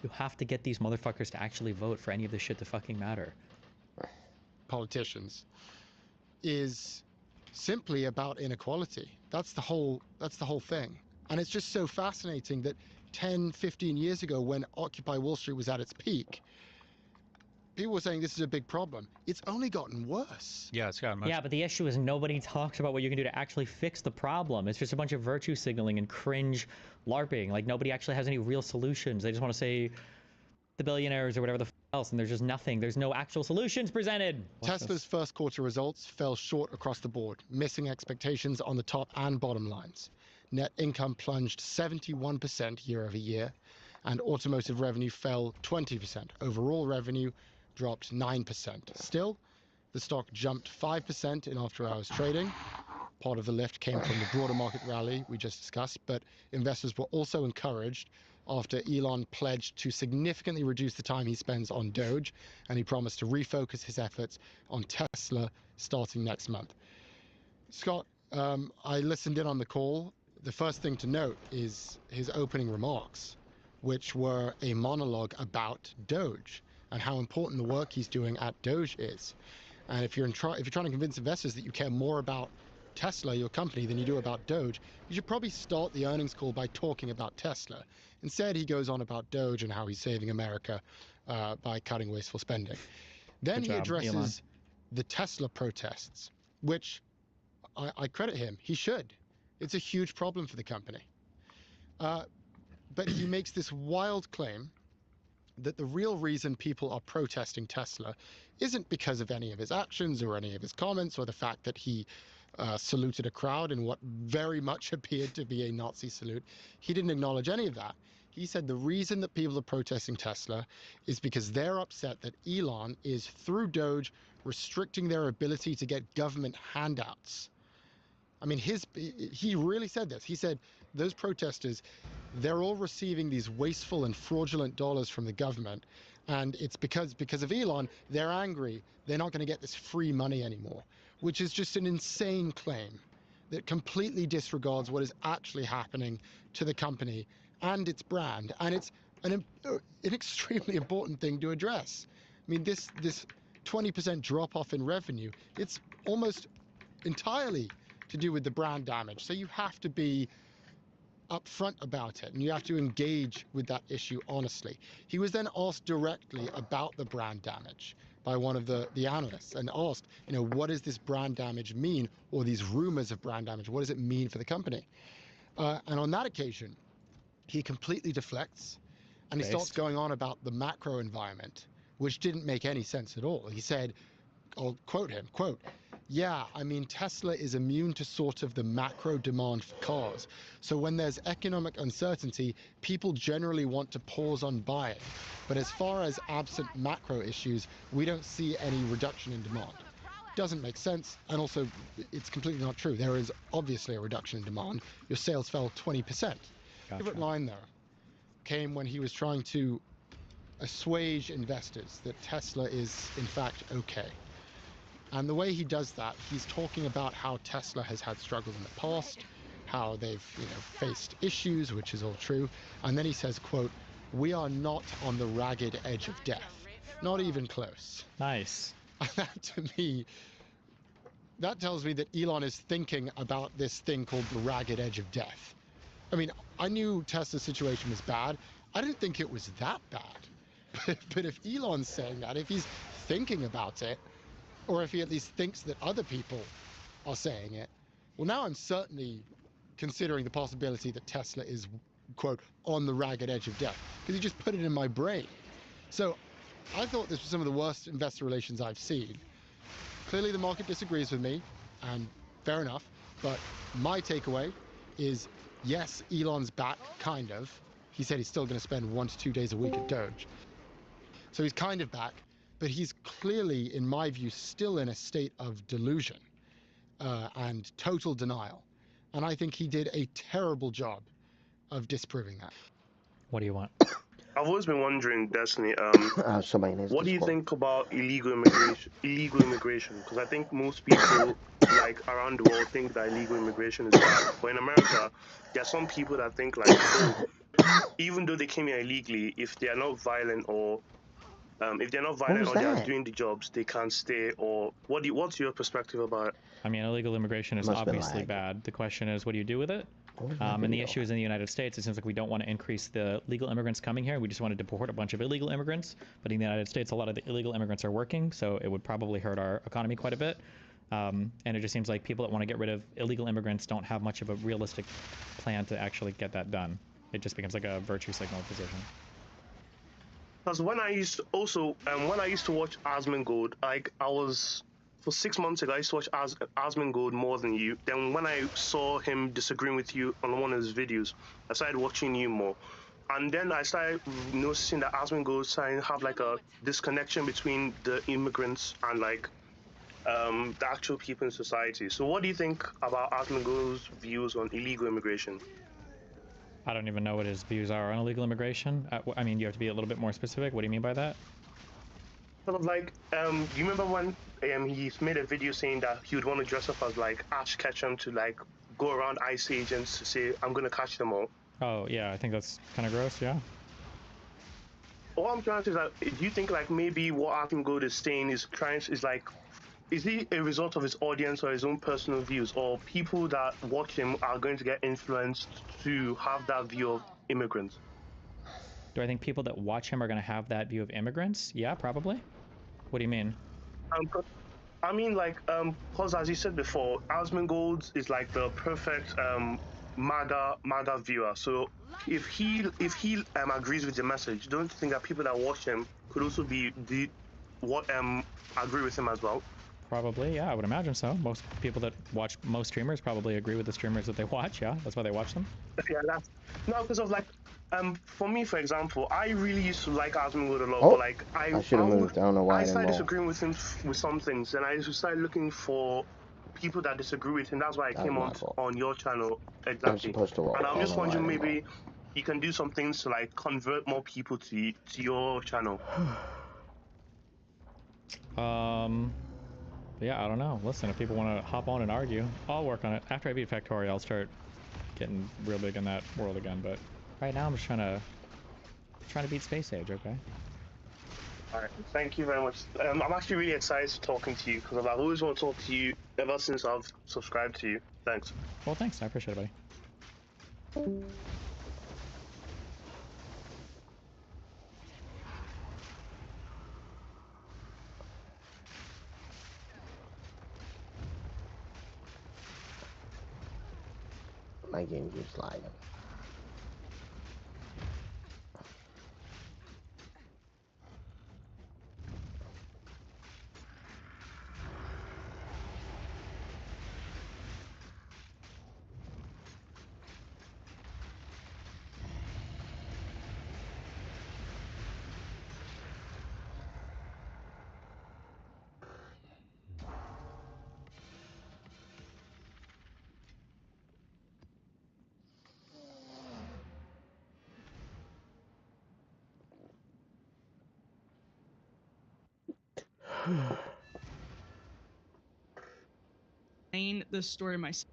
You have to get these motherfuckers to actually vote for any of this shit to fucking matter. Politicians is simply about inequality. That's the whole thing. And it's just so fascinating that 10, 15 years ago, when Occupy Wall Street was at its peak, people were saying this is a big problem. It's only gotten worse. Yeah, it's gotten much. Yeah, but the issue is nobody talks about what you can do to actually fix the problem. It's just a bunch of virtue signaling and cringe LARPing. Like, nobody actually has any real solutions. They just want to say the billionaires or whatever the else, and there's just nothing. There's no actual solutions presented. Tesla's first quarter results fell short across the board, missing expectations on the top and bottom lines. Net income plunged 71% year over year, and automotive revenue fell 20%. Overall revenue dropped 9%. Still, the stock jumped 5% in after-hours trading. Part of the lift came from the broader market rally we just discussed, but investors were also encouraged after Elon pledged to significantly reduce the time he spends on Doge, and he promised to refocus his efforts on Tesla starting next month. Scott, I listened in on the call. The first thing to note is his opening remarks, which were a monologue about Doge and how important the work he's doing at Doge is. And if you're trying to convince investors that you care more about Tesla, your company, than you do about Doge, you should probably start the earnings call by talking about Tesla. Instead, he goes on about Doge and how he's saving America by cutting wasteful spending. Then Good he job, addresses Elon. the Tesla protests, which I credit him. He should. It's a huge problem for the company. But he makes this wild claim that the real reason people are protesting Tesla isn't because of any of his actions or any of his comments or the fact that he saluted a crowd in what very much appeared to be a Nazi salute. He didn't acknowledge any of that. He said the reason that people are protesting Tesla is because they're upset that Elon is, through Doge, restricting their ability to get government handouts. I mean, he really said this. He said those protesters, they're all receiving these wasteful and fraudulent dollars from the government, and it's because of Elon, they're angry. They're not going to get this free money anymore, which is just an insane claim that completely disregards what is actually happening to the company and its brand. And it's an extremely important thing to address. I mean, this 20% drop off in revenue, it's almost entirely to do with the brand damage. So you have to be upfront about it, and you have to engage with that issue honestly. He was then asked directly about the brand damage by one of the analysts, and asked, what does this brand damage mean, or these rumors of brand damage, what does it mean for the company? And on that occasion, he completely deflects, and he starts going on about the macro environment, which didn't make any sense at all. He said, I'll quote him, quote, "Yeah, I mean, Tesla is immune to sort of the macro demand for cars. So when there's economic uncertainty, people generally want to pause on buying. But as far as absent macro issues, we don't see any reduction in demand." Doesn't make sense, and also it's completely not true. There is obviously a reduction in demand. Your sales fell 20%. Gotcha. Favorite line there came when he was trying to assuage investors that Tesla is in fact okay. And the way he does that, he's talking about how Tesla has had struggles in the past, how they've faced issues, which is all true. And then he says, quote, "We are not on the ragged edge of death. Not even close." Nice. And that, to me, that tells me that Elon is thinking about this thing called the ragged edge of death. I mean, I knew Tesla's situation was bad. I didn't think it was that bad. But if Elon's saying that, if he's thinking about it, or if he at least thinks that other people are saying it, well, now I'm certainly considering the possibility that Tesla is, quote, on the ragged edge of death, because he just put it in my brain. So I thought this was some of the worst investor relations I've seen. Clearly the market disagrees with me, and fair enough, but my takeaway is, yes, Elon's back, kind of. He said he's still going to spend 1 to 2 days a week at Doge. So he's kind of back, but he's clearly, in my view, still in a state of delusion and total denial. And I think he did a terrible job of disproving that. What do you want? I've always been wondering, Destiny, Somebody in his what do you Discord. think about illegal immigration? Because I think most people, like, around the world think that illegal immigration is bad. But in America, there are some people that think, like, even though they came here illegally, if they are not violent or if they're not violent was or they are that? doing the jobs, they can't stay. Or what's your perspective about it? I mean, illegal immigration is Must've been obviously lag. bad. The question is, what do you do with it? What was that And the video? issue is, in the United States, it seems like we don't want to increase the legal immigrants coming here. We just want to deport a bunch of illegal immigrants. But in the United States, a lot of the illegal immigrants are working, so it would probably hurt our economy quite a bit. And it just seems like people that want to get rid of illegal immigrants don't have much of a realistic plan to actually get that done. It just becomes like a virtue signal position. Because when I used to watch Asmongold, like for 6 months ago, I used to watch Asmongold more than you. Then when I saw him disagreeing with you on one of his videos, I started watching you more. And then I started noticing that Asmongold started to have like a disconnection between the immigrants and like the actual people in society. So what do you think about Asmongold's views on illegal immigration? I don't even know what his views are on illegal immigration. I mean, you have to be a little bit more specific. What do you mean by that? Sort of like, you remember when he's made a video saying that he would want to dress up as like Ash Ketchum to like go around ICE agents to say, I'm gonna catch them all. Oh yeah, I think that's kind of gross. Yeah. All I'm trying to say is that, do you think like maybe what Arkham Gold is saying is like, is he a result of his audience or his own personal views, or people that watch him are going to get influenced to have that view of immigrants? Do I think people that watch him are going to have that view of immigrants? Yeah, probably. What do you mean? I mean, like, because as you said before, Asmongold is like the perfect MAGA viewer. So if he agrees with the message, don't you think that people that watch him could also be agree with him as well? Probably, yeah, I would imagine so. Most people that watch most streamers probably agree with the streamers that they watch. Yeah, that's why they watch them. Yeah, that's no, because of like, for me, for example, I really used to like Asmongold a lot, Oh, but like I should have moved. I don't know why I didn't started roll. disagreeing with him with some things, and I started looking for people that disagree with him. That's why I That came was my fault. on your channel. I'm Exactly. supposed to roll. And I I'm don't just know why I wondering, didn't maybe you can do some things to like convert more people to your channel. Yeah, I don't know. Listen, if people want to hop on and argue, I'll work on it. After I beat Factoria, I'll start getting real big in that world again. But right now, I'm just trying to beat Space Age. Okay. All right, thank you very much. I'm actually really excited to talking to you because I've always wanted to talk to you ever since I've subscribed to you. Thanks. Well, thanks. I appreciate it, buddy. My game keeps lagging. The story myself.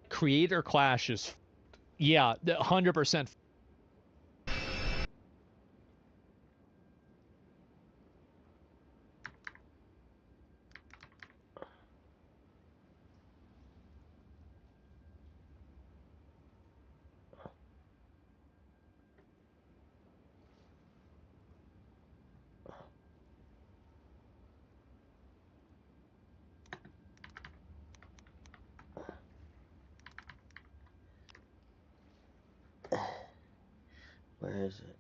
Creator Clash is, yeah, 100%. Where is it?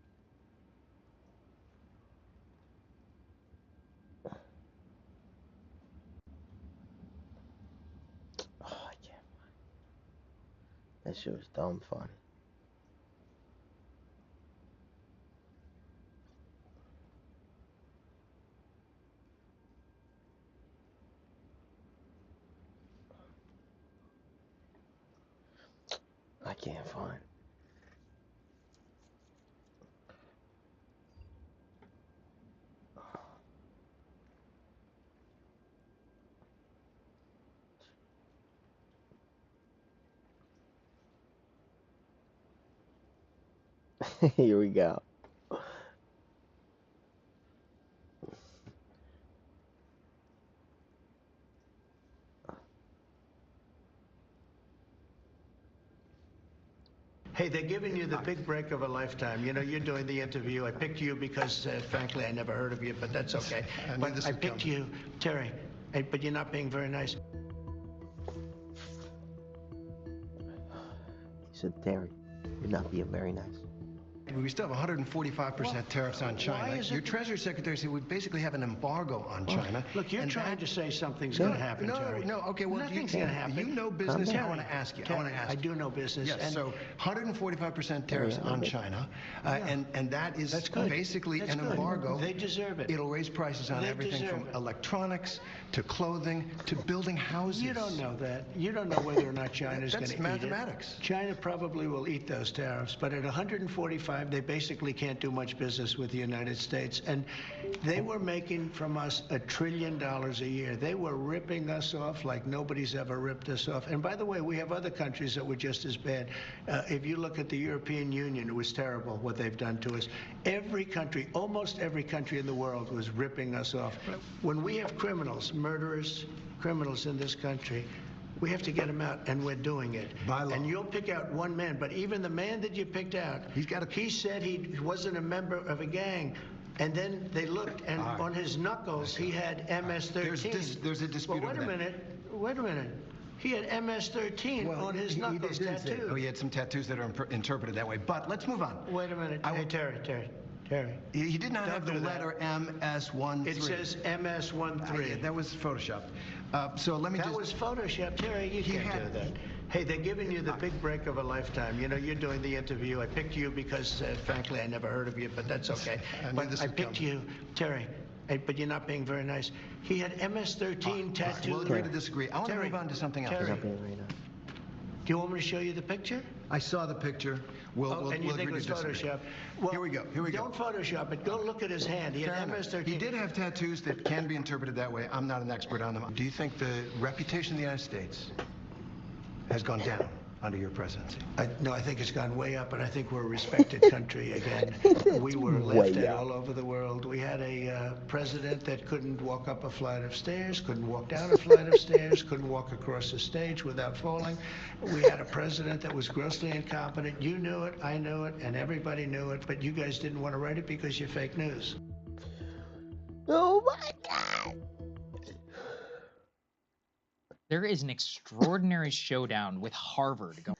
Oh, I can't find it. That shit was dumb fun. I can't find it. Here we go. Hey, they're giving you the big break of a lifetime. You know, you're doing the interview. I picked you because, frankly, I never heard of you, but that's okay. But I picked you, Terry, but you're not being very nice. He said, Terry, you're not being very nice. We still have 145% tariffs on China. Your Treasury Secretary said we basically have an embargo on China. Look, you're trying to say something's going to happen, Terry. No, okay, well, nothing's going to happen. You know business. I want to ask you. I do know business. Yes, and so 145% tariffs on China, and that is basically an embargo. They deserve it. It'll raise prices on everything from electronics to clothing to building houses. You don't know that. You don't know whether or not China's going to eat it. That's mathematics. China probably will eat those tariffs, but at 145, they basically can't do much business with the United States. And they were making from us $1 trillion a year. They were ripping us off like nobody's ever ripped us off. And by the way, we have other countries that were just as bad. If you look at the European Union, it was terrible what they've done to us. Every country, almost every country in the world was ripping us off. When we have criminals, murderers, criminals in this country, we have to get them out, and we're doing it. By law. And you'll pick out one man, but even the man that you picked out, he said he wasn't a member of a gang. And then they looked, and on his knuckles, he had MS-13. There's a dispute over that. Wait a minute. He had MS-13 on his knuckles tattooed. Oh, he had some tattoos that are interpreted that way. But let's move on. Wait a minute. Hey, Terry. He did not have the letter MS-13. It says MS-13. That was photoshopped. So let me That was photoshopped. Terry, you can't do that. Hey, they're giving you the big break of a lifetime. You know, you're doing the interview. I picked you because, frankly, I never heard of you, but that's okay. I picked you, Terry. But you're not being very nice. He had MS-13 tattooed. We'll agree to disagree. I want to move on to something else. Terry, do you want me to show you the picture? I saw the picture. And you think it was Photoshop? Well, here we go. Don't Photoshop it. Go look at his hand. He had MS-13. He did have tattoos that can be interpreted that way. I'm not an expert on them. Do you think the reputation of the United States has gone down under your presidency? No, I think it's gone way up, and I think we're a respected country again. We were laughed at all over the world. We had a president that couldn't walk up a flight of stairs, couldn't walk down a flight of stairs, couldn't walk across the stage without falling. We had a president that was grossly incompetent. You knew it, I knew it, and everybody knew it, but you guys didn't want to write it because you're fake news. Oh my God. There is an extraordinary showdown with Harvard going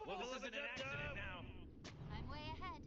Well, this isn't an accident now. I'm way ahead.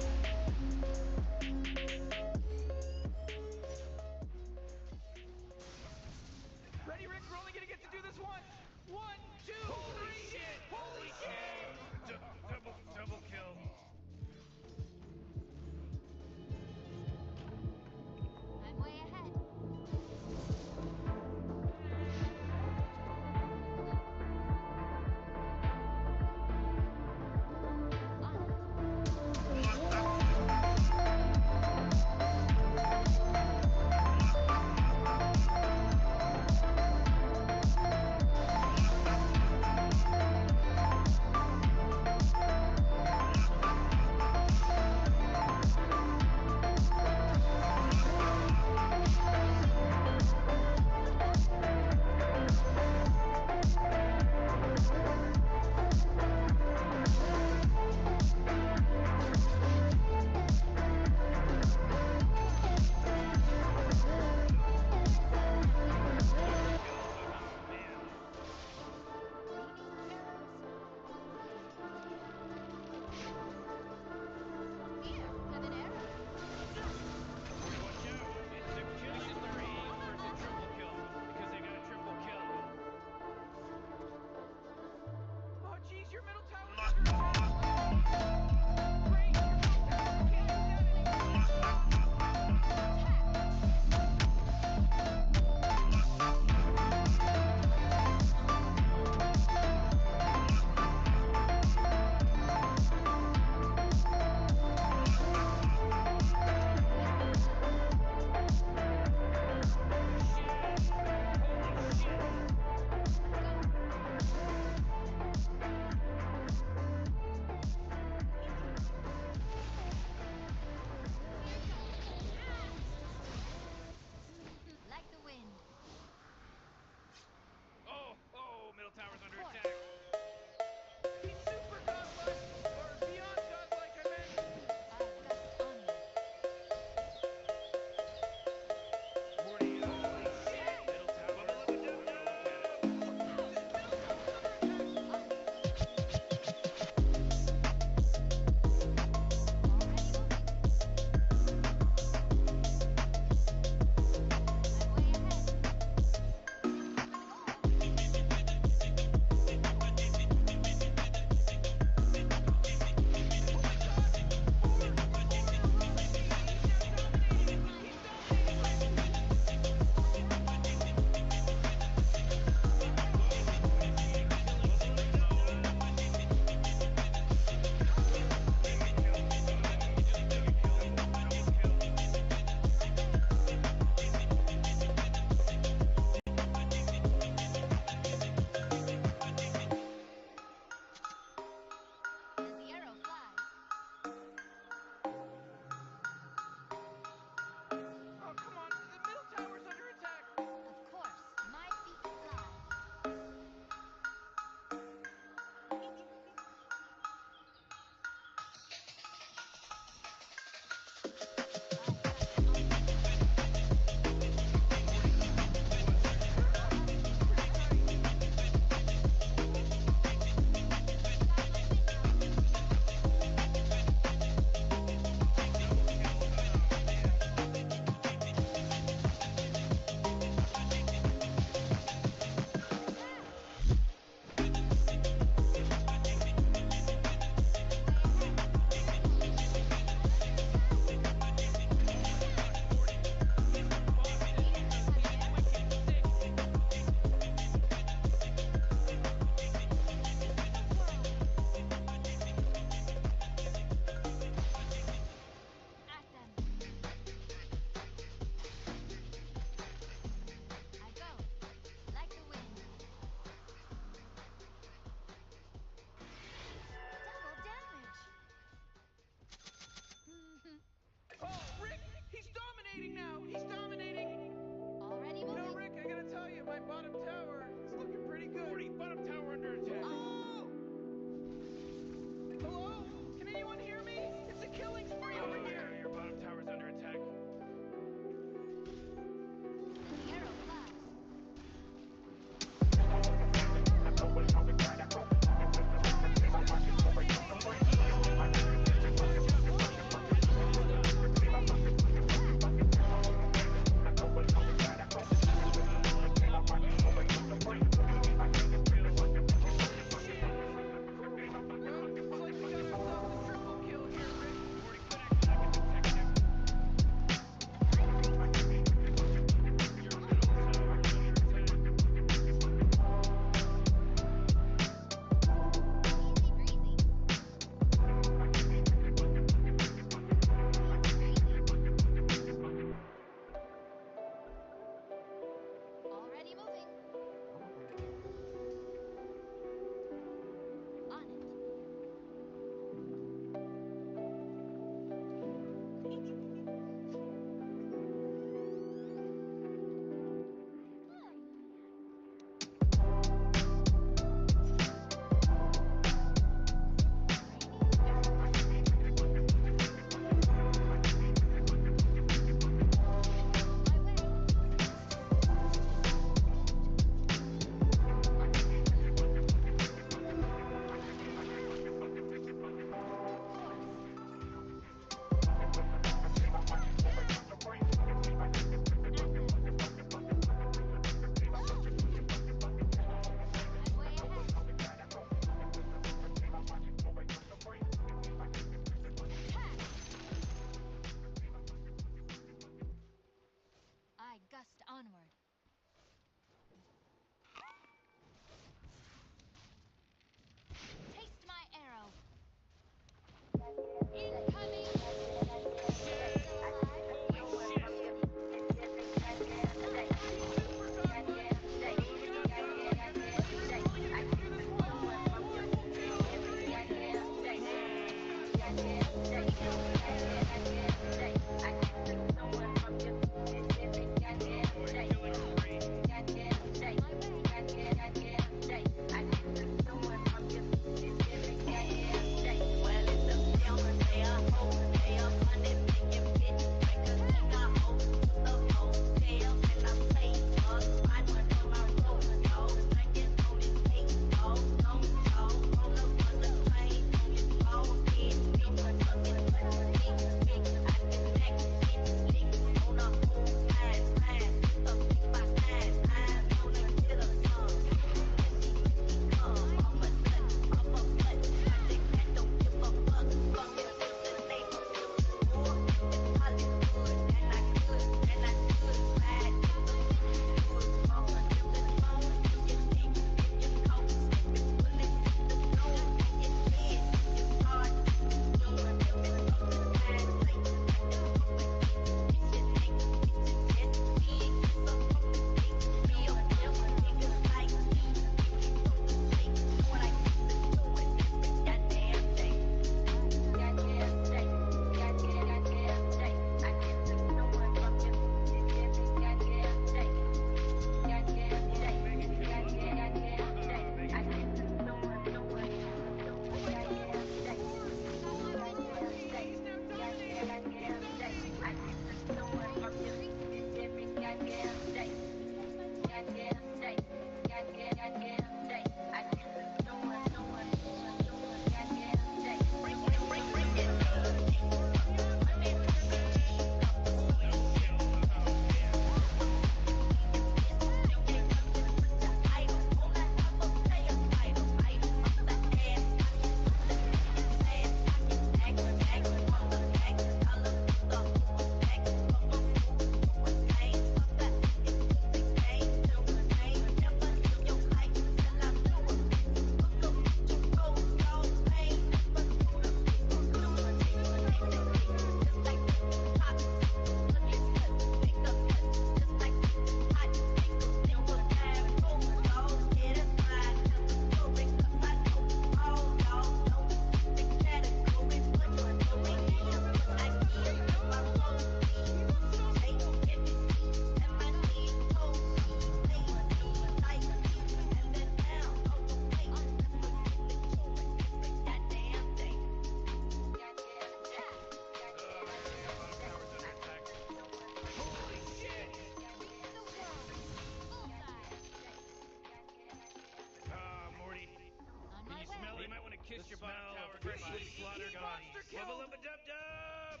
kiss your smell of freshly slaughtered bodies. Wubba lubba dub dub!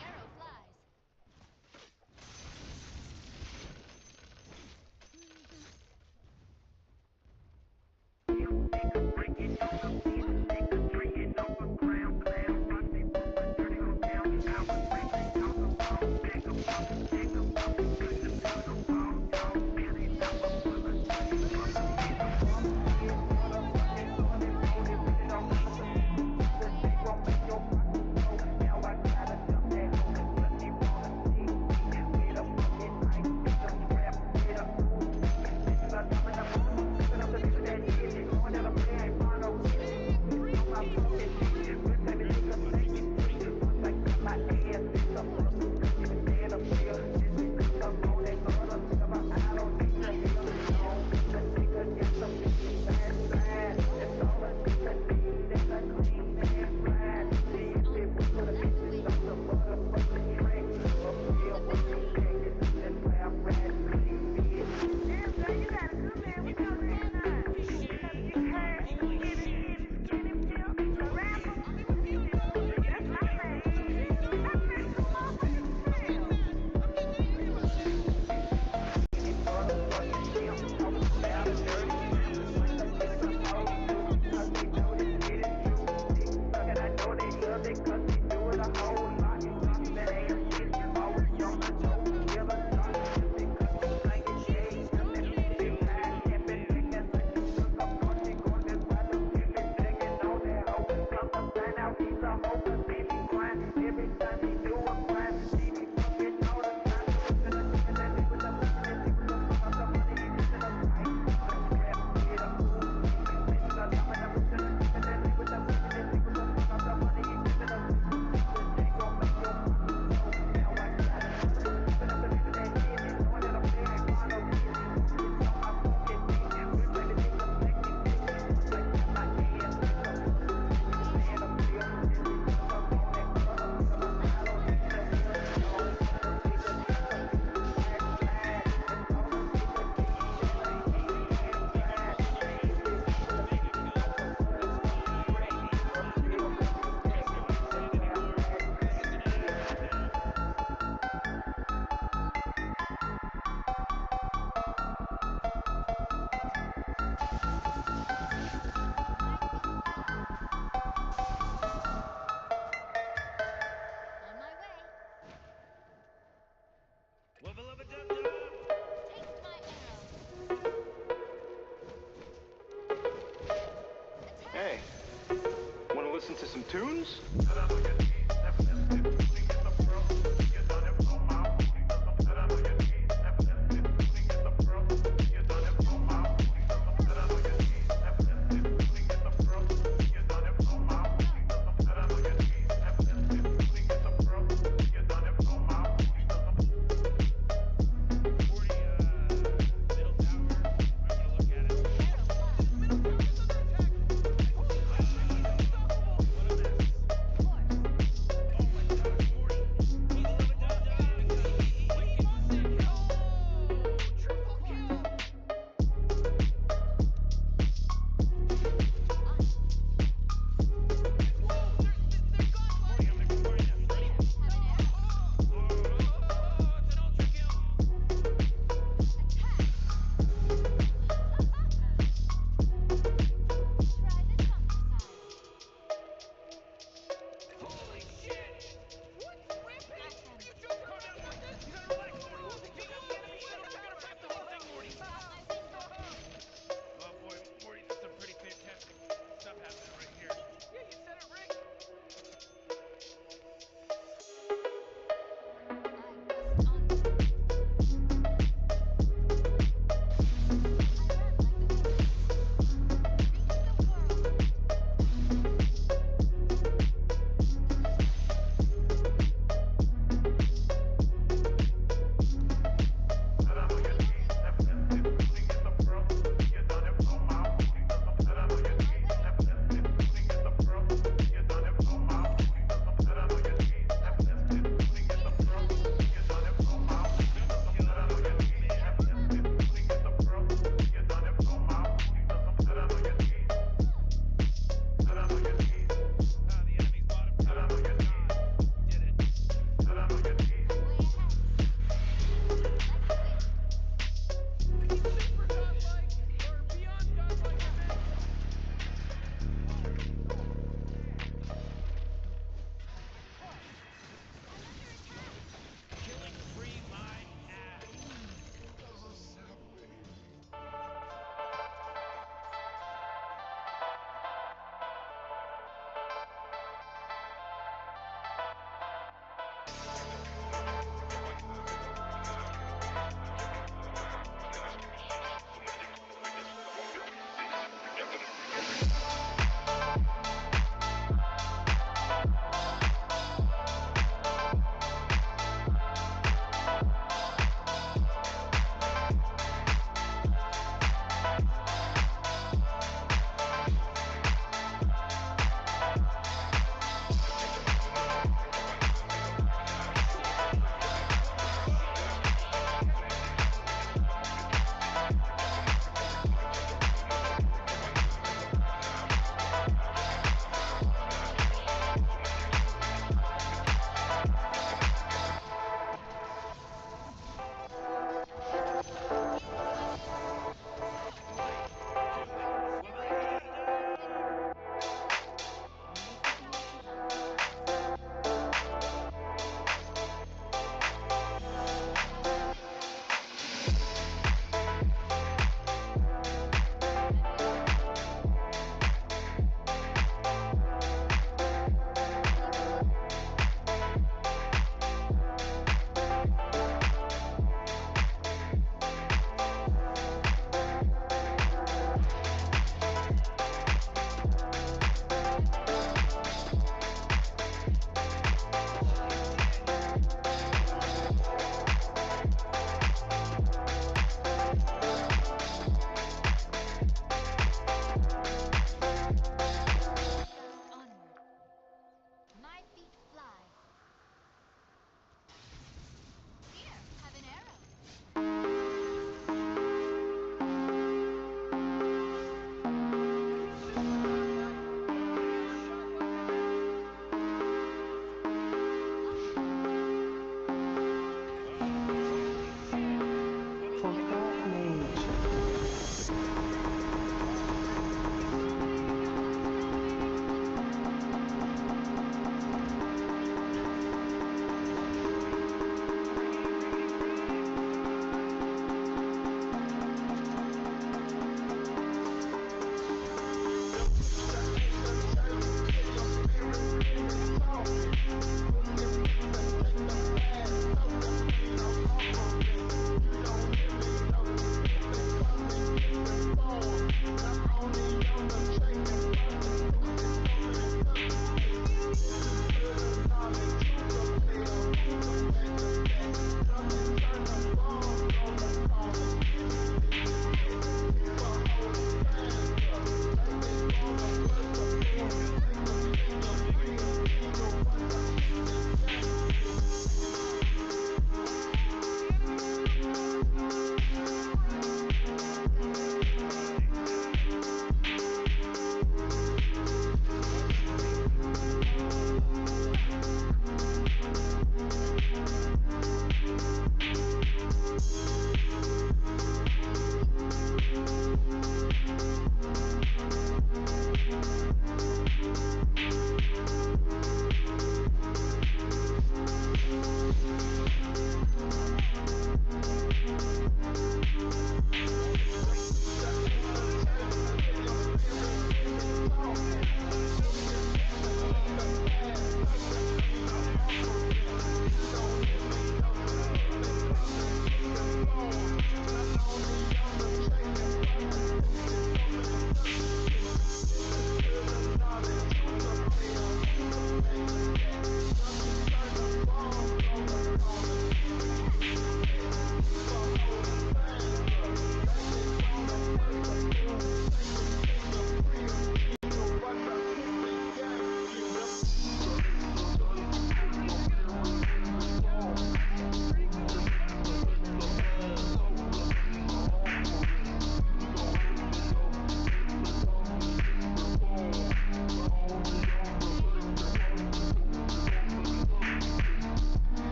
Arrow flies. tunes?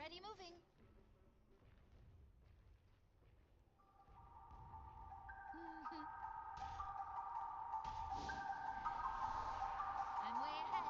Already moving. I'm way ahead.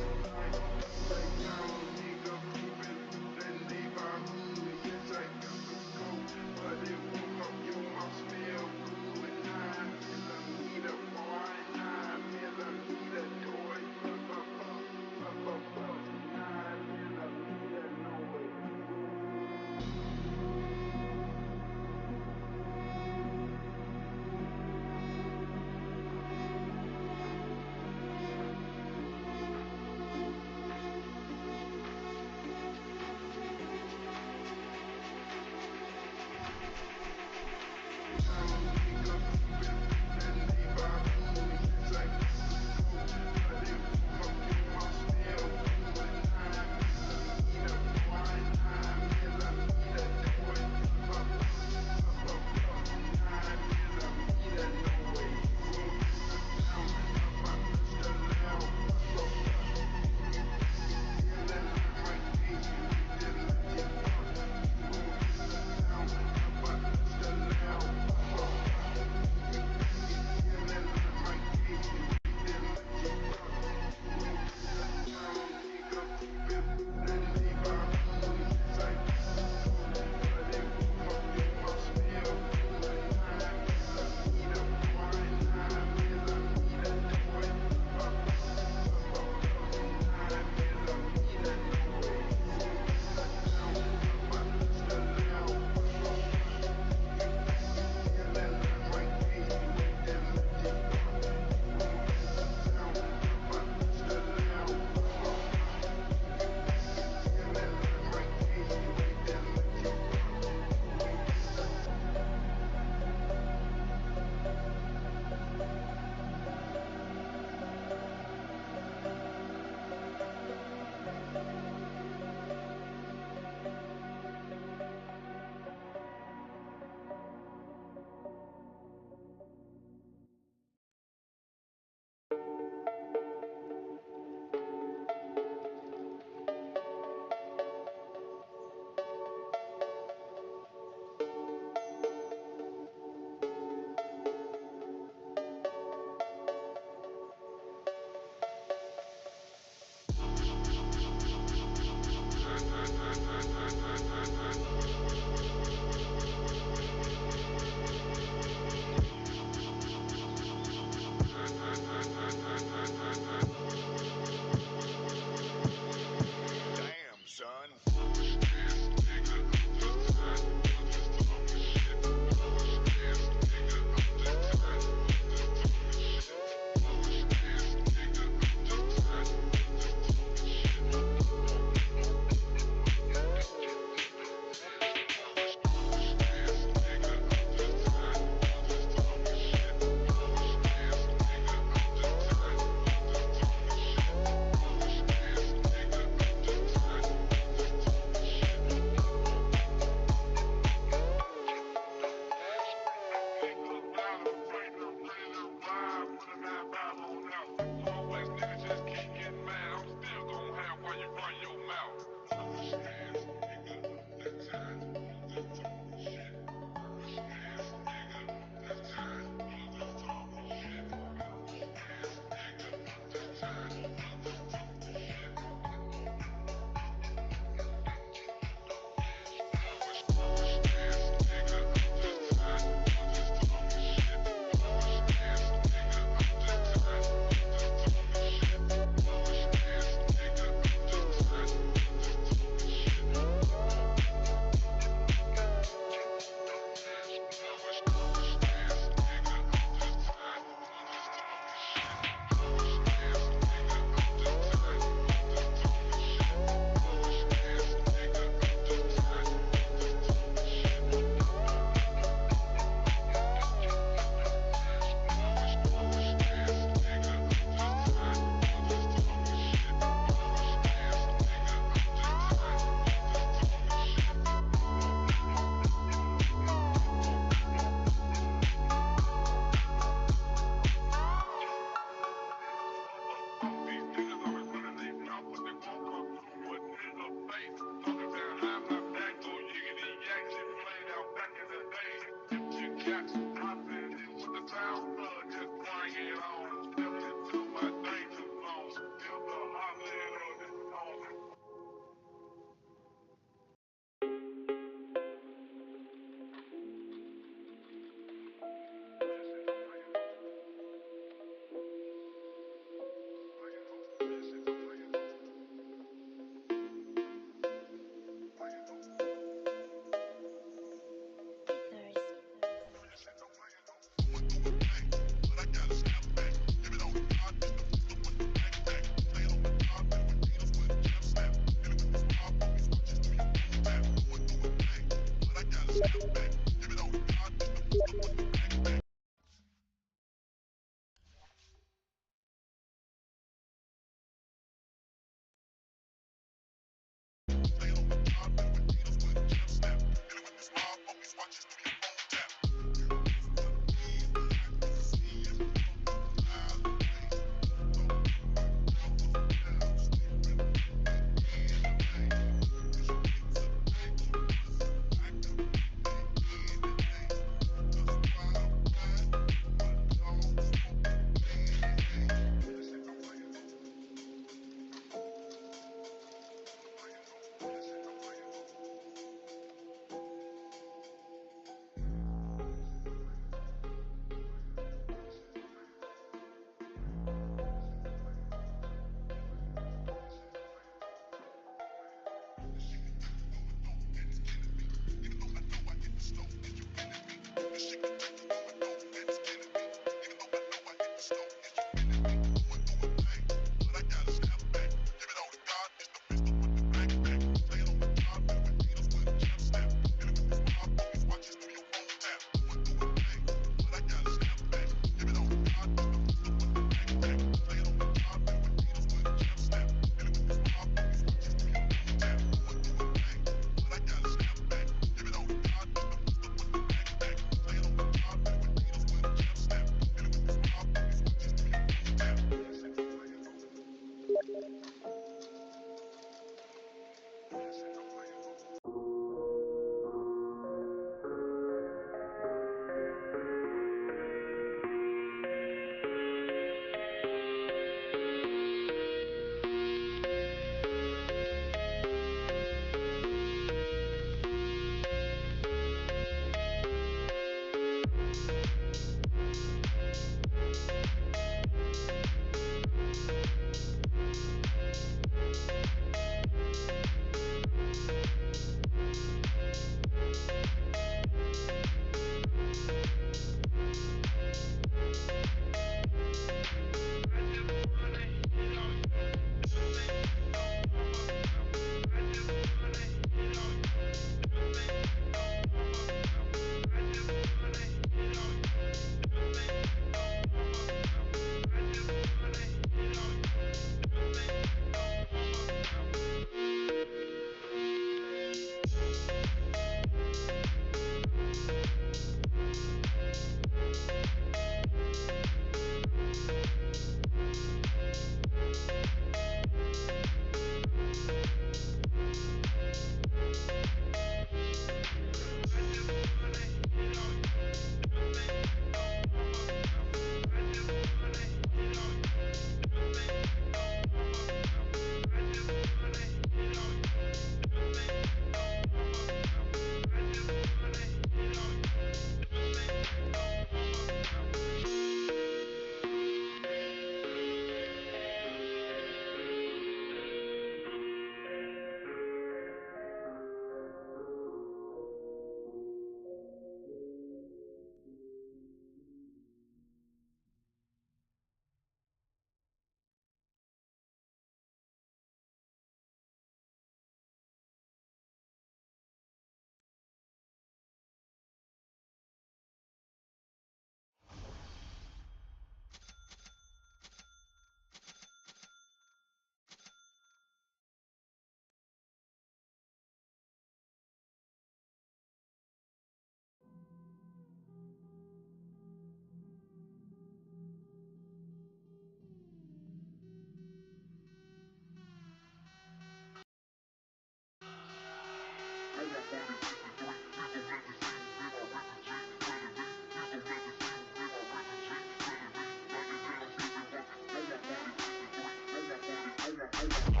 Reputation,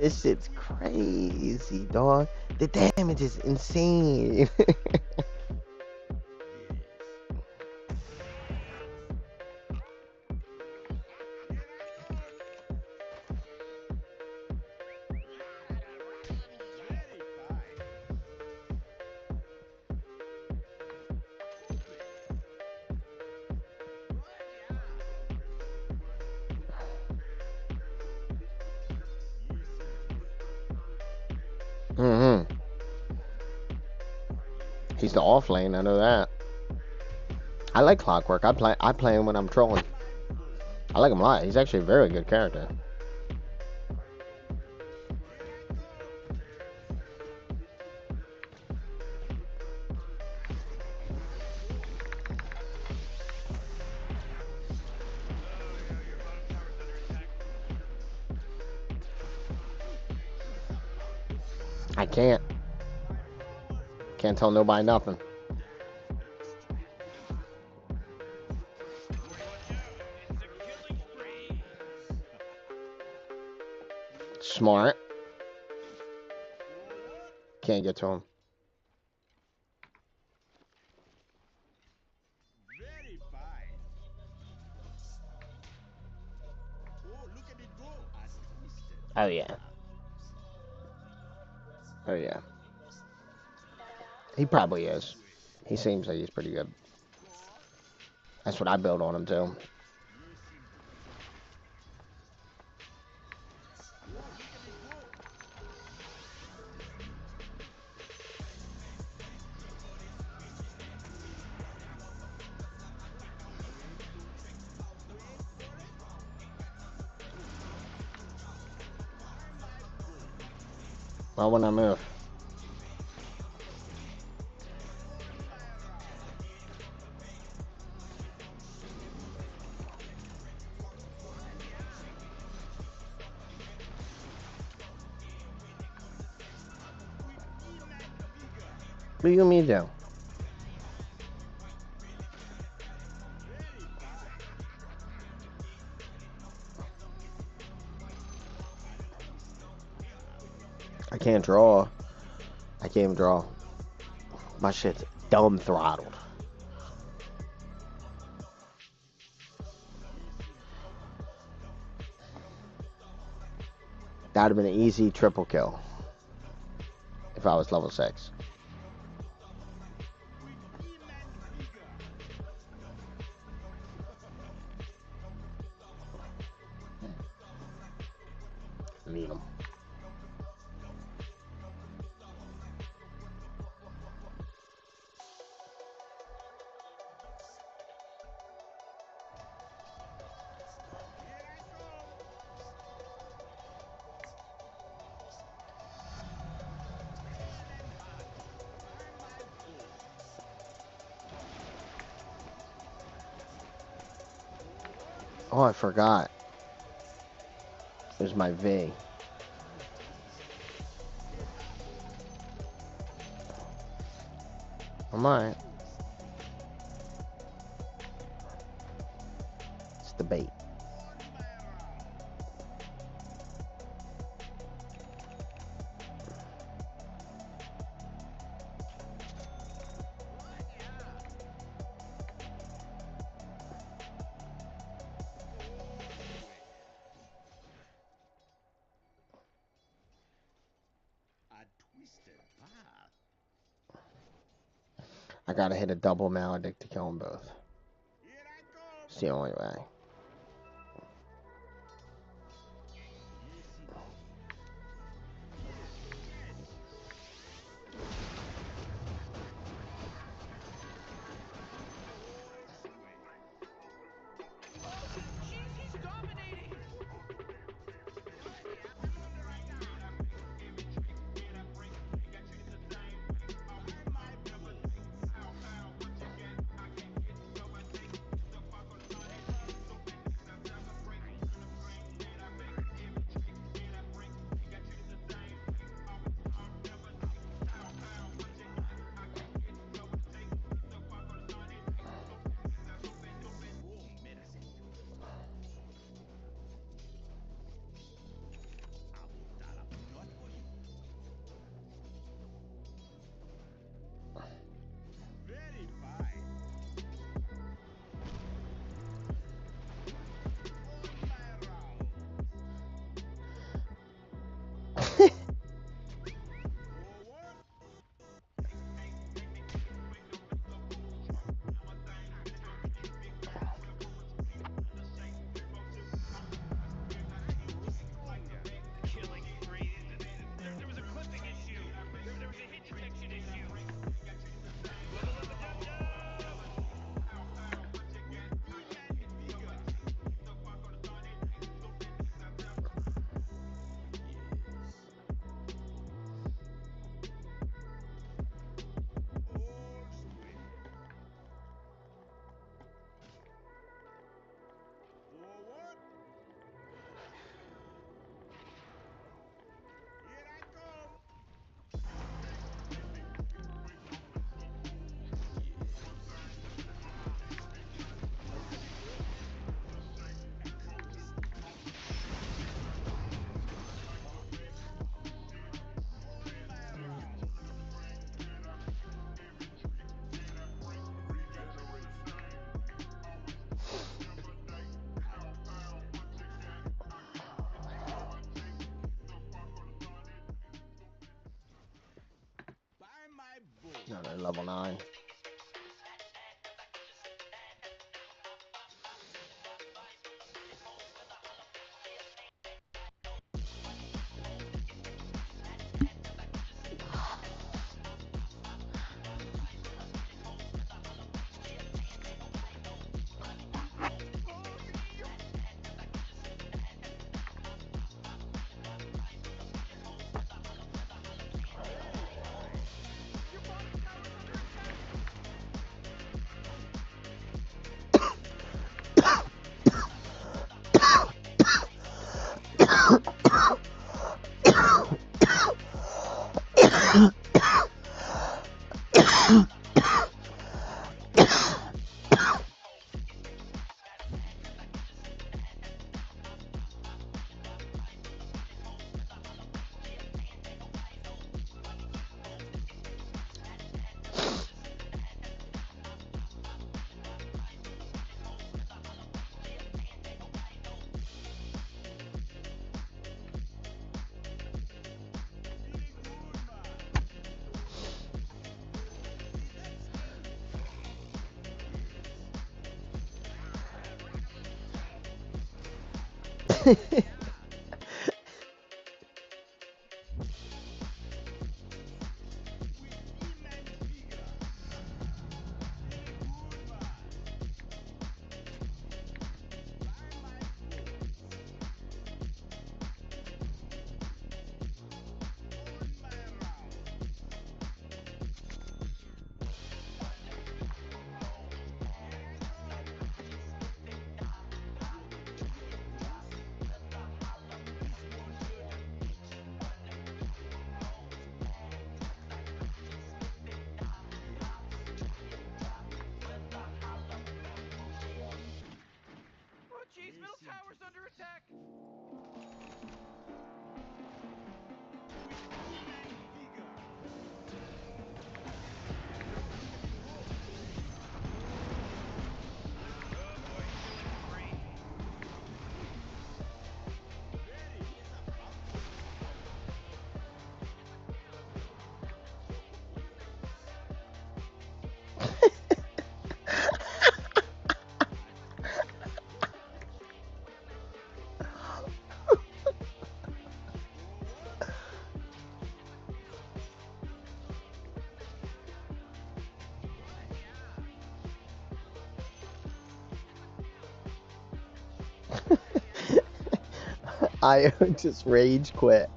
This shit's crazy, dog. The damage is insane. Mm-hmm. He's the off lane, I know that. I like Clockwork. I play him when I'm trolling. I like him a lot. He's actually a very good character. I can't. Can't tell nobody nothing. Smart. Can't get to him. Oh yeah. Oh yeah. He probably is. He seems like he's pretty good. That's what I build on him too. Well, when I move. What do you mean do? I can't draw. I can't even draw. My shit's dumb throttled. That would have been an easy triple kill if I was level 6. Need him. Oh, I forgot. There's my V. I'm alright. It's the bait. I gotta hit a double maledict to kill them both. It's the only way. they're level 9. I just rage quit.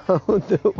Oh, no.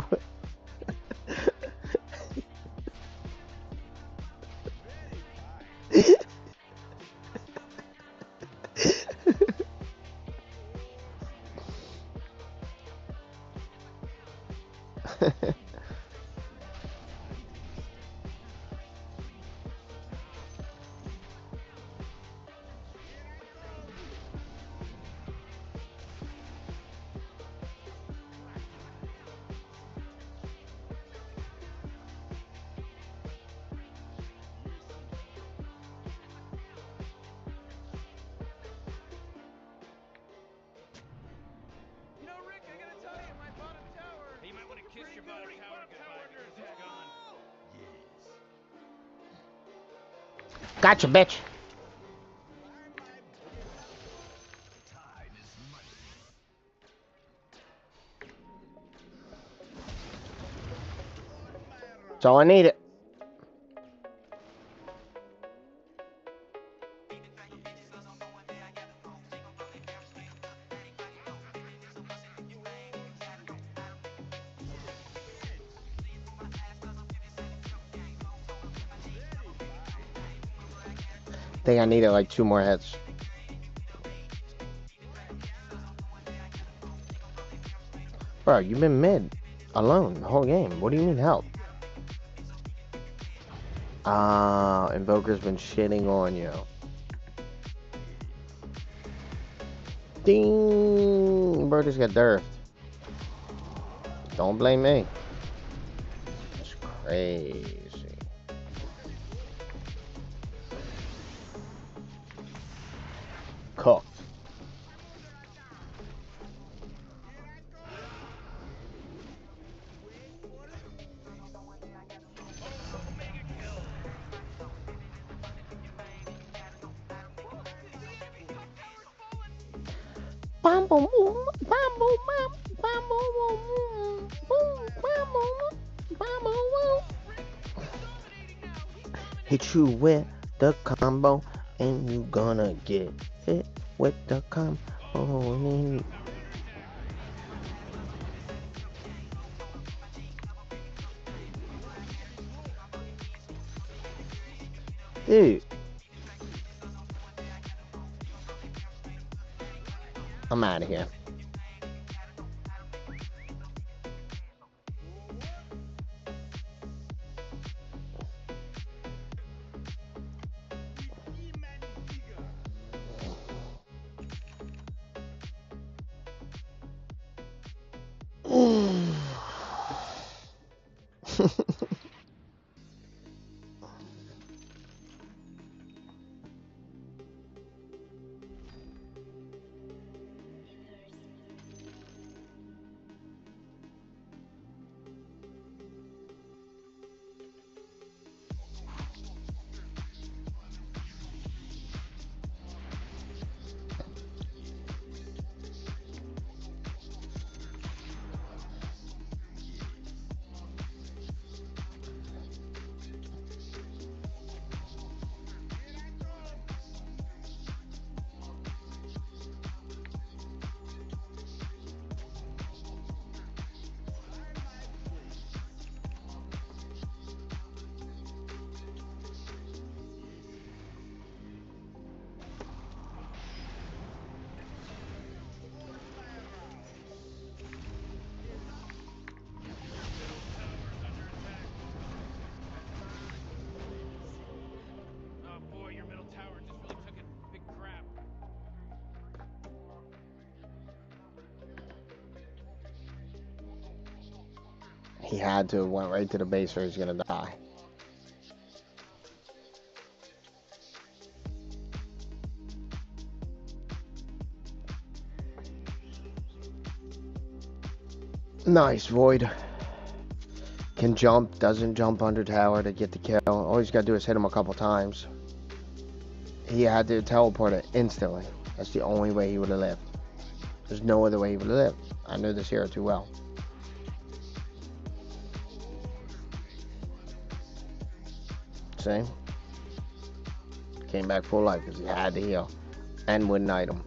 Gotcha, bitch. That's all I needed. I think I needed like 2 more hits. Bro, you've been mid alone the whole game. What do you mean help? Invoker's been shitting on you. Ding! Bro just got durfed. Don't blame me. It's crazy. Cooked. Bam boom boom, bam boom bam, bam boom boom, boom bam boom, bam boom boom. Hit you with the combo, and you gonna get hit with the combo. Dude, I'm out of here. Oh boy, your middle tower just really took a big crap. He had to, went right to the base or he's gonna die. Nice, Void. Can jump, doesn't jump under tower to get the kill. All he's gotta do is hit him a couple times. He had to teleport it instantly. That's the only way he would have lived. There's no other way he would have lived. I knew this hero too well. See? Came back full life because he had to heal. And wouldn't item.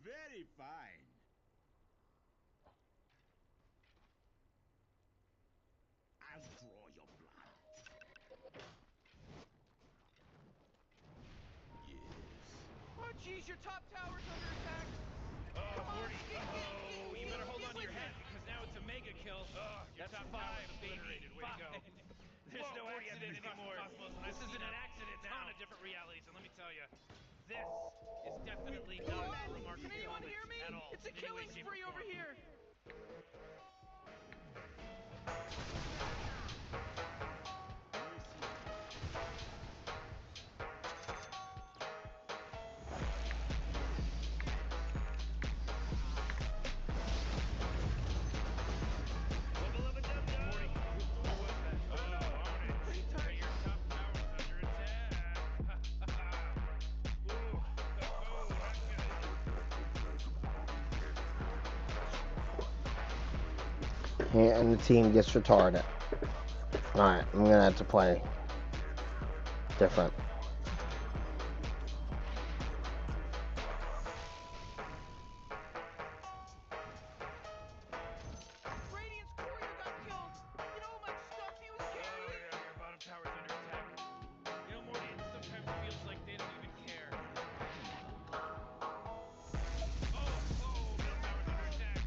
Very fine. I'll draw your blood. Yes. Oh, jeez, your top tower's under attack. Oh, Morty. Oh, you better hold on to your hat because now it's a mega kill. Oh, that's top 5, obliterated. Way to go. There's no accident anymore. This isn't an accident now. A ton of different realities, and let me tell you, this is definitely not a remarkable Can anyone moment hear me? at all. It's a killing spree over here. And the team gets retarded. Alright, I'm gonna have to play different. Radiant's courier got killed. You know how much stuff he was carrying? Yeah, your bottom tower's under attack. You know, Morty, it sometimes feels like they don't even care. Oh, middle tower's under attack.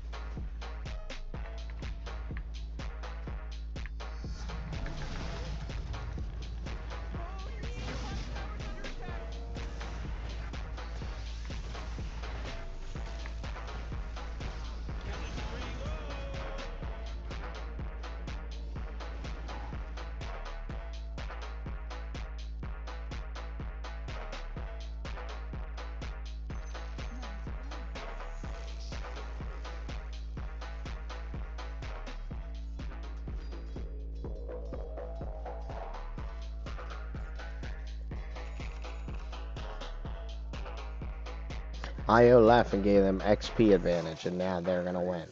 IO left and gave them XP advantage, and now they're gonna win.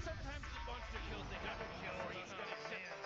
Sometimes the monster kills they never kill are just gonna stand.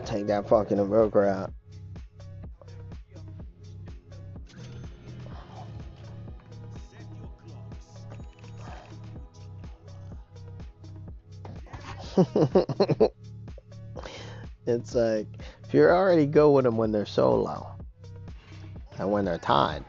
Take that fucking Evoker out. It's like, if you already go with them when they're solo and when they're tied.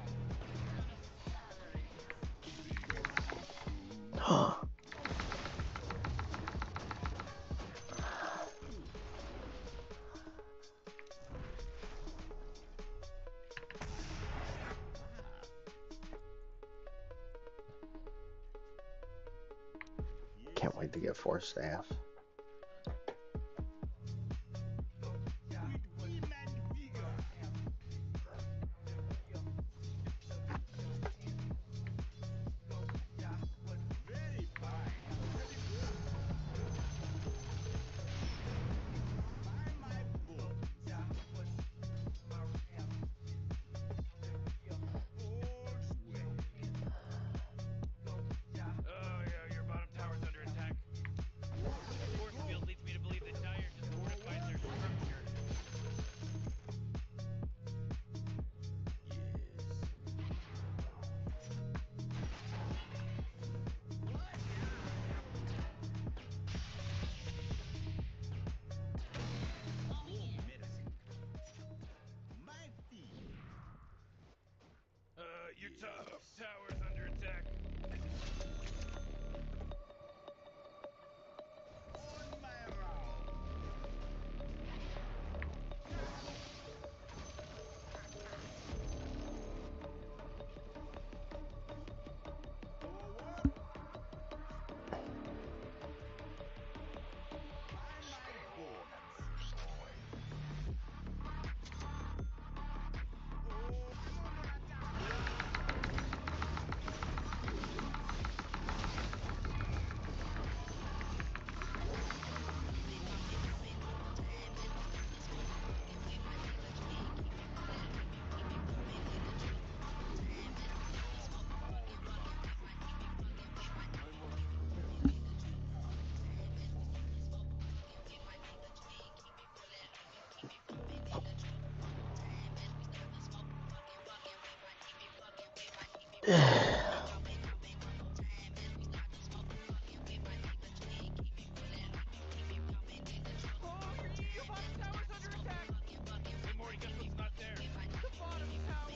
can't wait to get 4 staff. Oh yeah, your bottom tower's under attack. Force field leads me to believe that Dyer just fortified their structure. Your top tower's under attack. Your bottom tower's under attack. Hey Morty, guess what's not there? The bottom tower.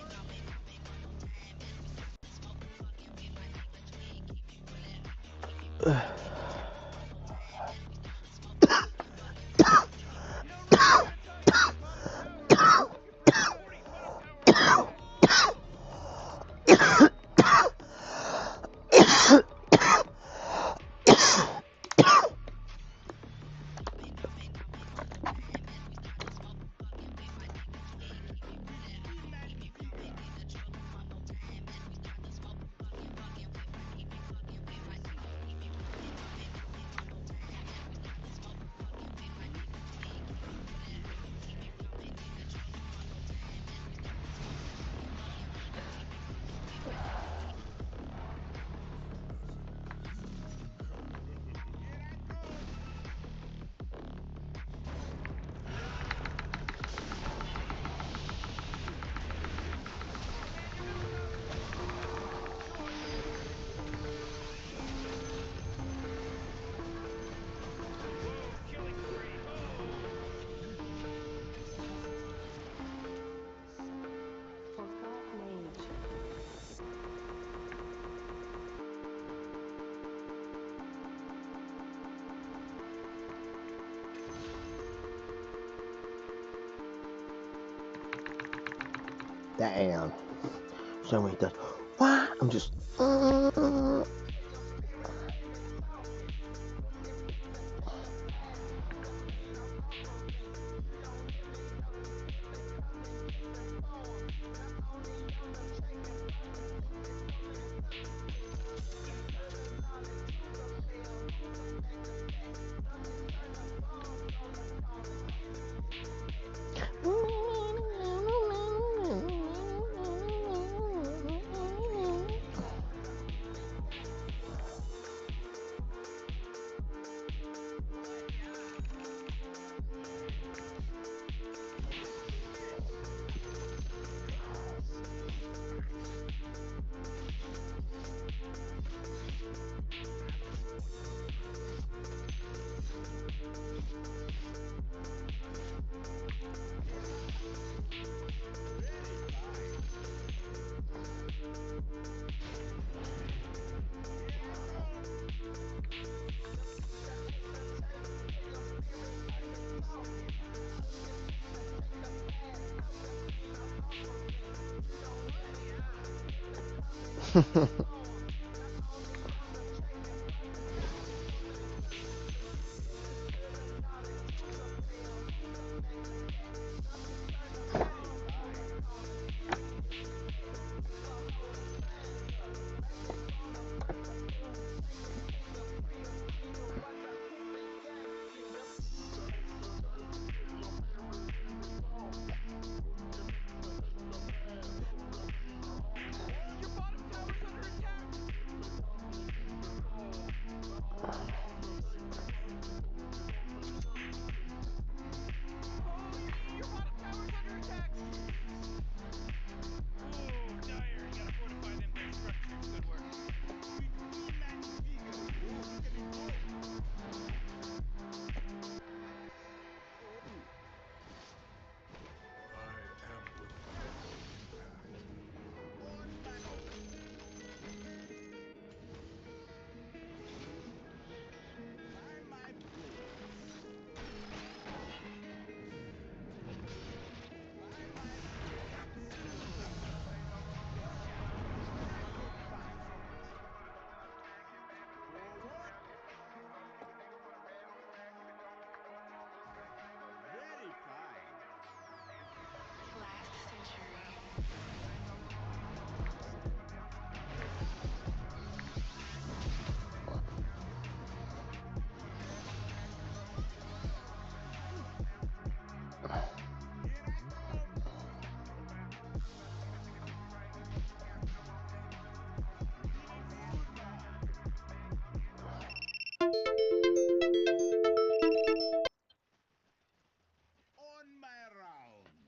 Damn. Somebody does. What? I'm just.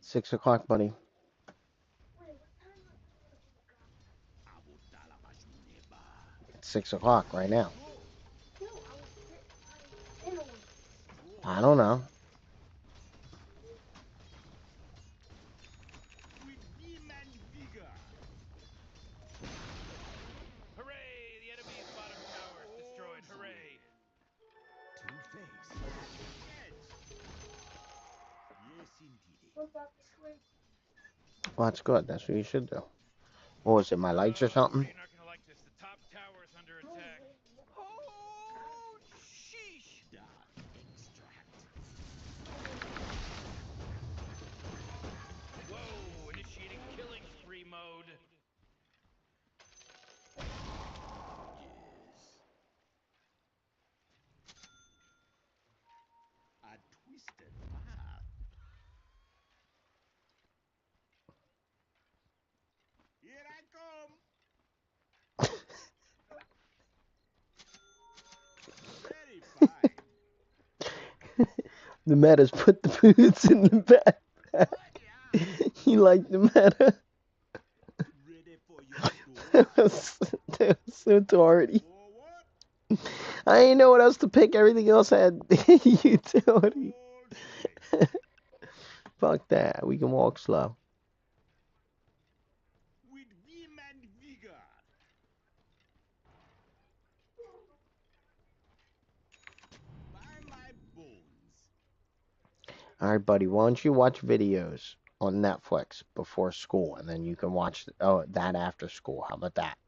6 o'clock, buddy. It's 6 o'clock right now. I don't know. Hooray! The enemy's bottom tower is destroyed. Hooray! Well, that's good. That's what you should do. What was it, my lights or something? You're not gonna like this. The top tower is under attack. Oh, sheesh. Whoa! Initiating killing spree mode. The meta's put the boots in the backpack. You like the meta? That was so tardy. I didn't know what else to pick. Everything else had utility. Fuck that. We can walk slow. Alright, buddy. Why don't you watch videos on Netflix before school, and then you can watch that after school. How about that?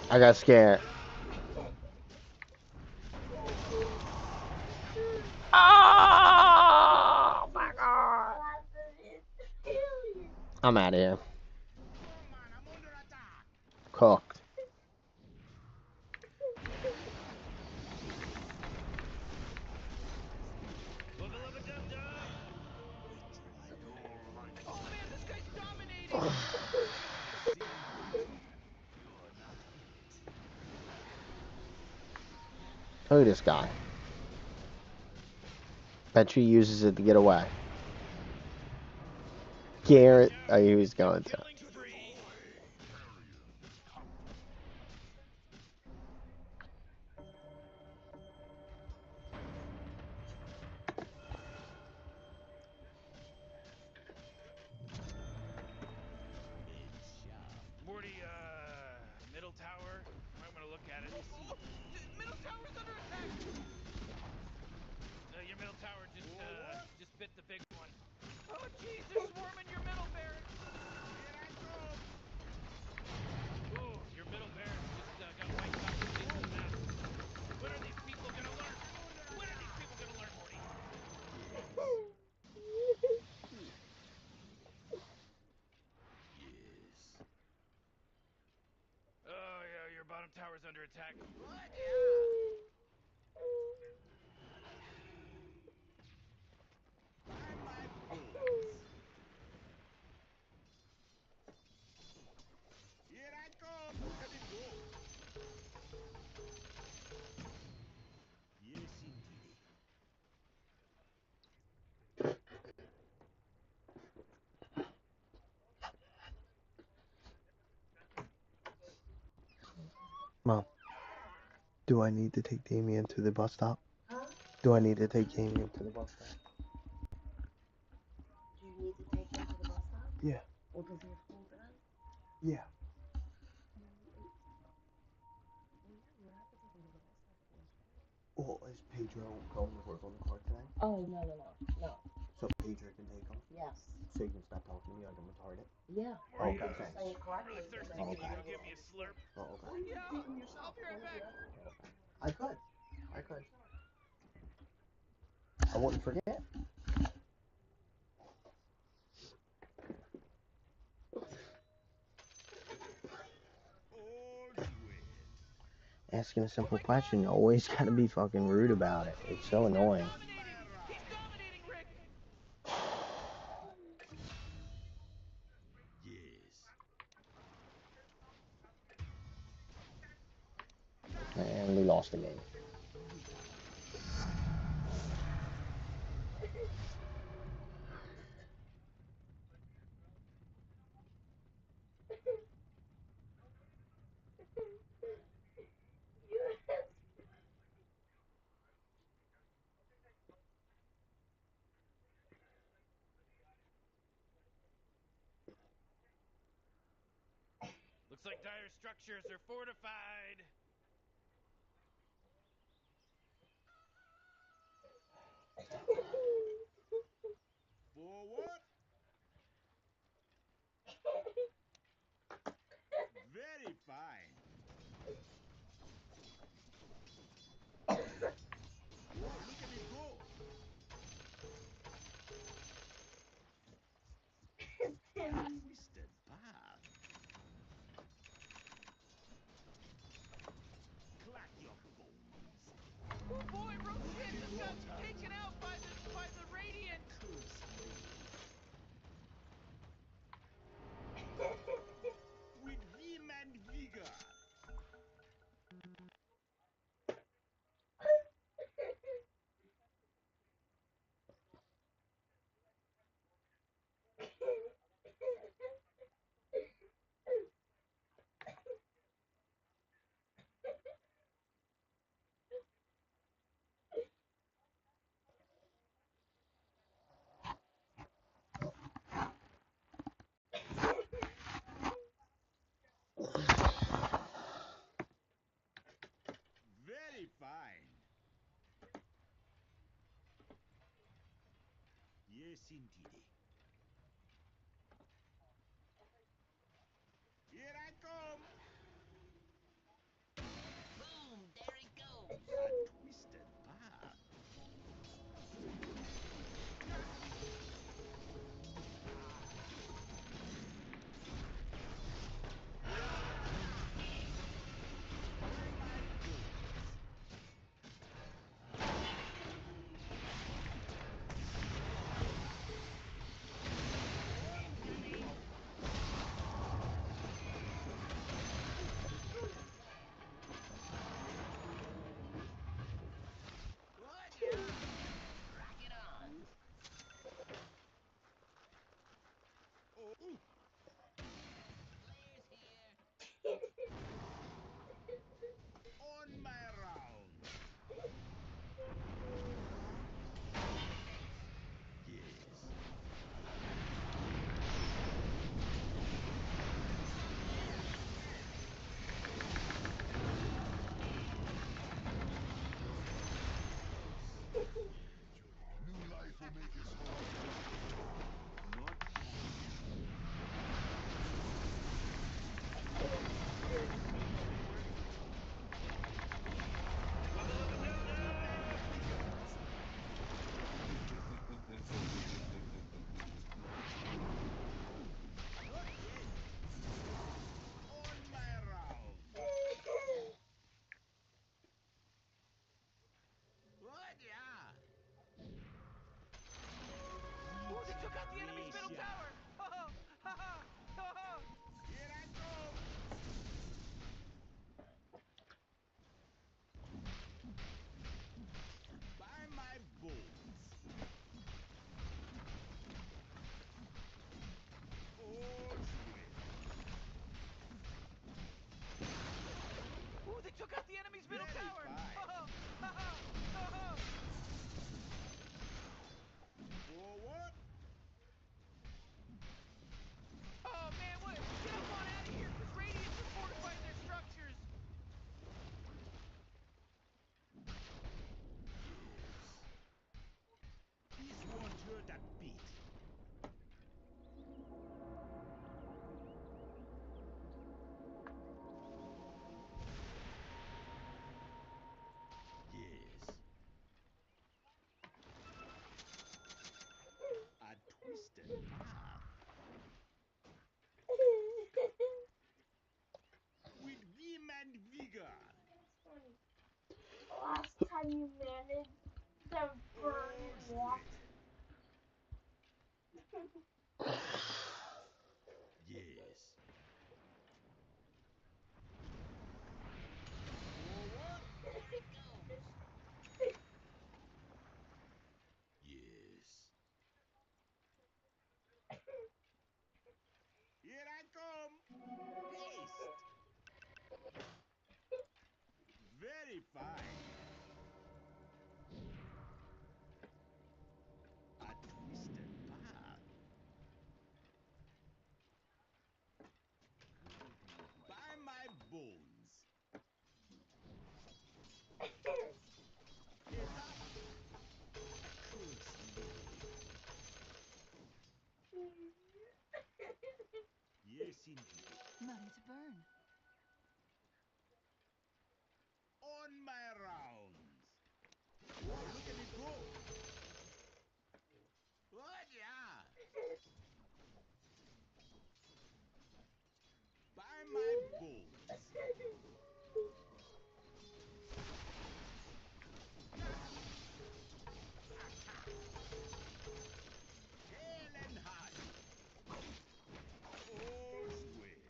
I got scared. Oh my god. I'm out of here. Cooked. Oh man, this guy's dominating. Look at this guy. Bet you uses it to get away. Garrett. Oh, he was going to. Morty, middle tower. Might want to look at it. Middle tower's under attack. Your middle tower just bit the big one. Oh jeez, they're swarming your middle barracks. Ooh, your middle barracks just got wiped out the face of the map. When are these people gonna learn? When are these people gonna learn, Morty? Oh yeah, your bottom tower's under attack. Mom, do I need to take Damien to the bus stop? Huh? Do I need to take Damien to the bus stop? Do you need to take him to the bus stop? Yeah. Or does he have school today? Yeah. Well, yeah, you would have to take him to the bus stop at lunchtime. Well, is Pedro going to work on the car today? Oh, no. So Pedro can take them? Yes. So you can stop talking to me like I'm retarded? Yeah. Oh, You okay, just thanks. say it correctly. Really thirsty. Oh, Can you okay. go give me a slurp? Oh, okay. Yeah, I'll be right back. I could. I wouldn't forget. Asking a simple question, you always gotta be fucking rude about it. It's so annoying. He's dominating, Rick. And we lost the game. Looks like dire structures are fortified. Forward. Very fine. Oh, look at him go. Twisted path. Clack your bones. Oh boy, Roseanne just got taken out by the radiant. With vim and vigor. Very fine. Yes, indeed. Here I come. Boom, there it goes. A twisted path. you managed to burn him off. Yes. Forward. There it goes. Yes. Here I come. Paste. Very fine. A twisted path. By my bones. Heads up. A cursed lady. Yes, indeed. Money to burn. On my rounds. Oh, look at me go. Oh, yeah. By my bones. Hail and hearty. All's well.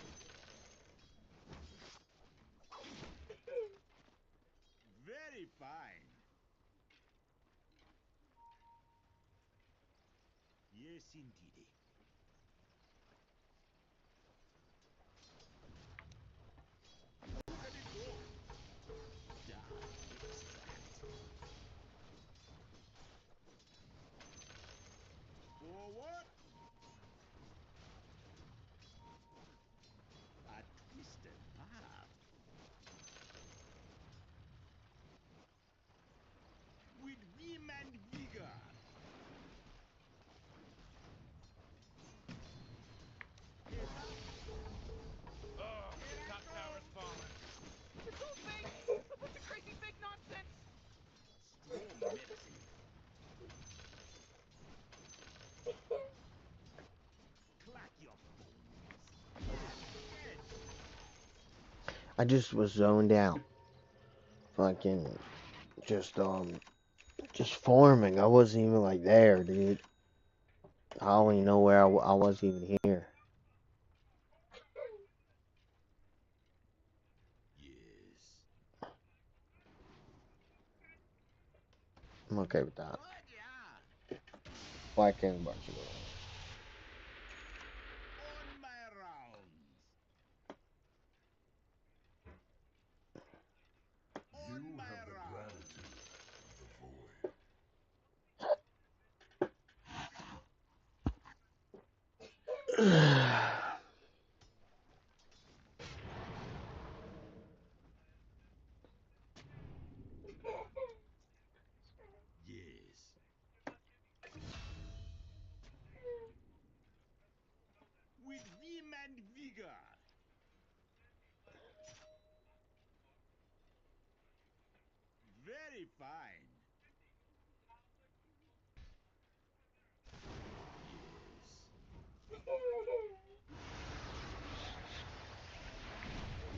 Very fine. Yes, indeed. Look at it go. Die, extract. Forward. A twisted path. With vim and vigor. Heads up. Oh, Here I top come. tower's falling. It's all fake! What's the crazy fake nonsense? Strong medicine. Clack your bones. Yes, yes. I just was zoned out. Fucking just farming. I wasn't even like there, dude. I don't even know where I was even here. Yes. I'm okay with that. Oh, yeah. Black and Barcelona. On my rounds. On my rounds. Yes. With vim and vigor. Very fine. Yes. Oh,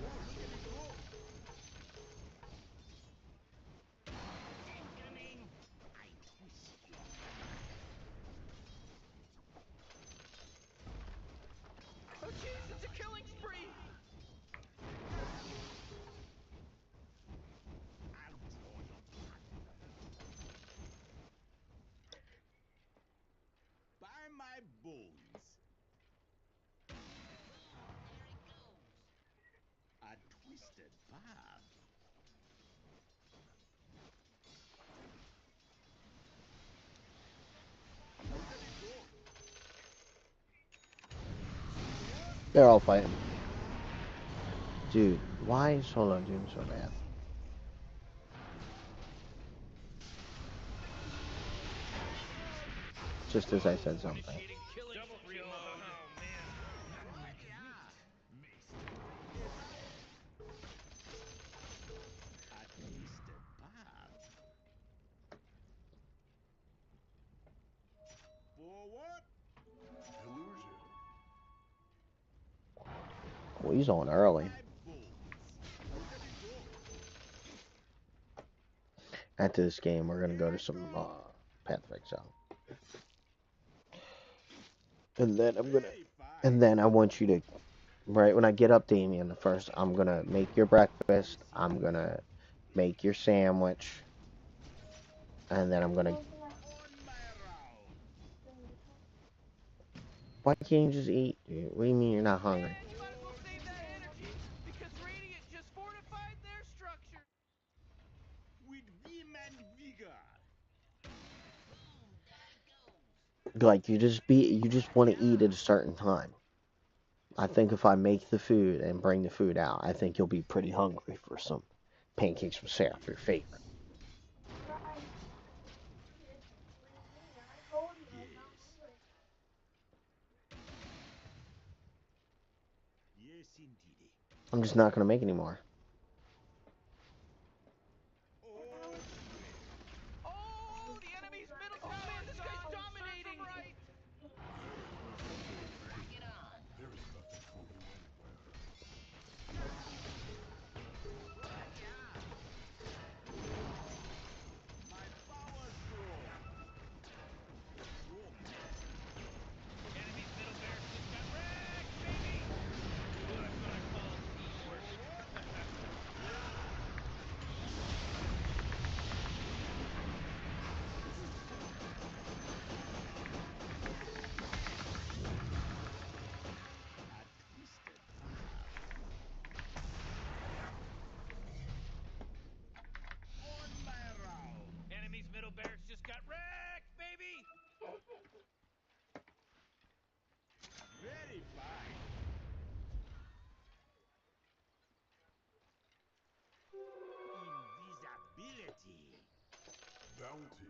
look at it go. Incoming. I twist your path. Oh jeez, it's a killing spree! I'll draw your blood. By my bones. Boom, there it goes. A twisted path. Look at it go. They're all fighting. Dude, why is Solo doing so bad? Just as I said something. Initiating killing spree mode. Oh, man. Oh, yeah. Heads up. A twisted path. Forward. Illusion. Oh, he's on early. My bones. Look at it go. After this game, we're gonna go to some Path of Exile. And then I want you to, right when I get up, Damien, first I'm gonna make your breakfast. I'm gonna make your sandwich, and then I'm gonna. Why can't you just eat, dude? What do you mean you're not hungry? You might as well save that energy because Radiant just fortified their structure. With vim and vigor. Like you just want to eat at a certain time. I think if I make the food and bring the food out, I think you'll be pretty hungry for some pancakes with syrup, your favorite. Yes, indeed. I'm just not gonna make any more. Oh, the enemy's middle tower. Man, this guy's dominating. Right. There is nothing for you anywhere. My power source. Oh man. Enemy's middle barracks just got wrecked, baby! Oh, that's what I call teamwork. A twisted path. On my round. Enemy's middle barracks just got wrecked, baby! Very fine. Invisibility. Bounty.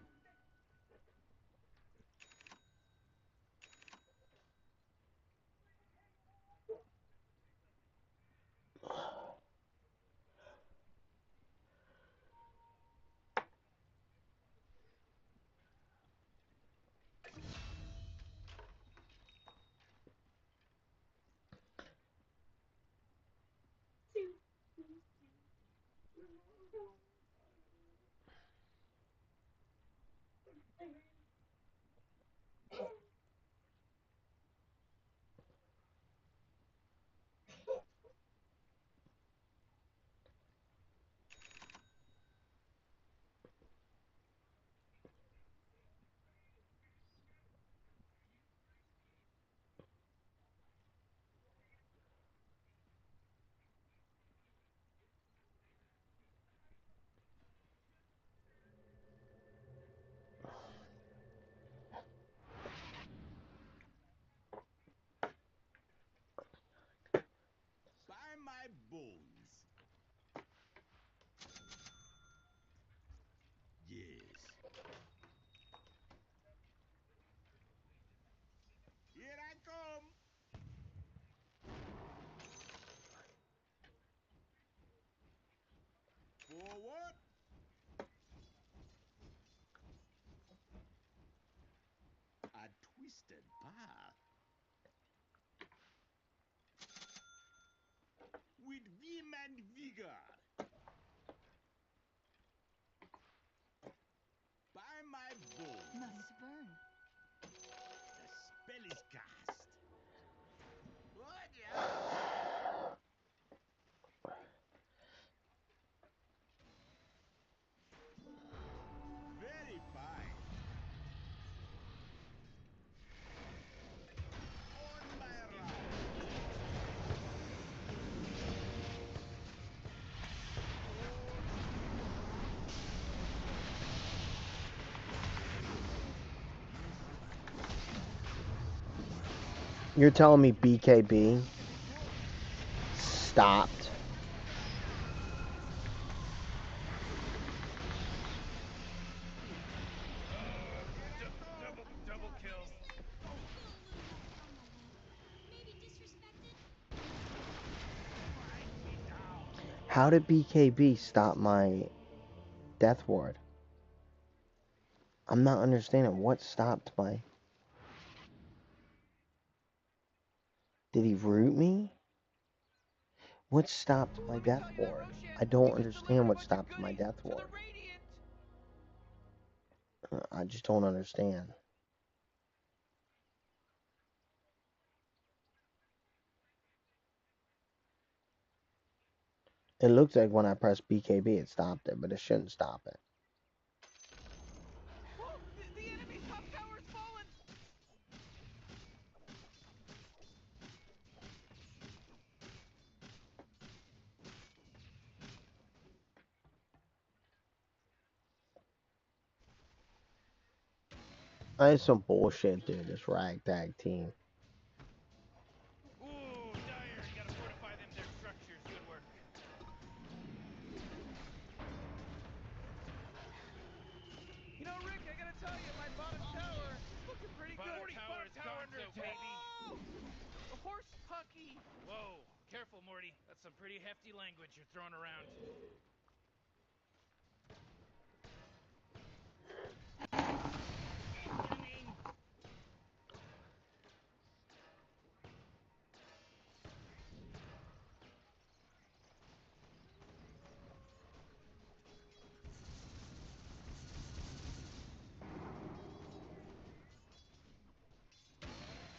By my bones. Yes. Here I come. Forward. A twisted path. With vim and vigor. By my bones. Nothing to burn. The spell is cast. Oh, yeah. Very fine. On my round. You're telling me BKB stopped? Double kill. How did BKB stop my Death Ward? I'm not understanding what stopped my... Did he root me? What stopped my Death Ward? I don't understand what stopped my Death Ward. I just don't understand. It looks like when I press BKB it stopped it, but it shouldn't stop it. Whoa, the enemy's top tower's fallen! That is some bullshit, dude. This ragtag team. Ooh, dire. You gotta fortify them their structures. Good work. You know, Rick, I gotta tell you, my bottom tower is looking pretty good. Bottom tower under attack. Baby. Oh! A horse pucky! Whoa, careful, Morty. That's some pretty hefty language you're throwing around. Incoming.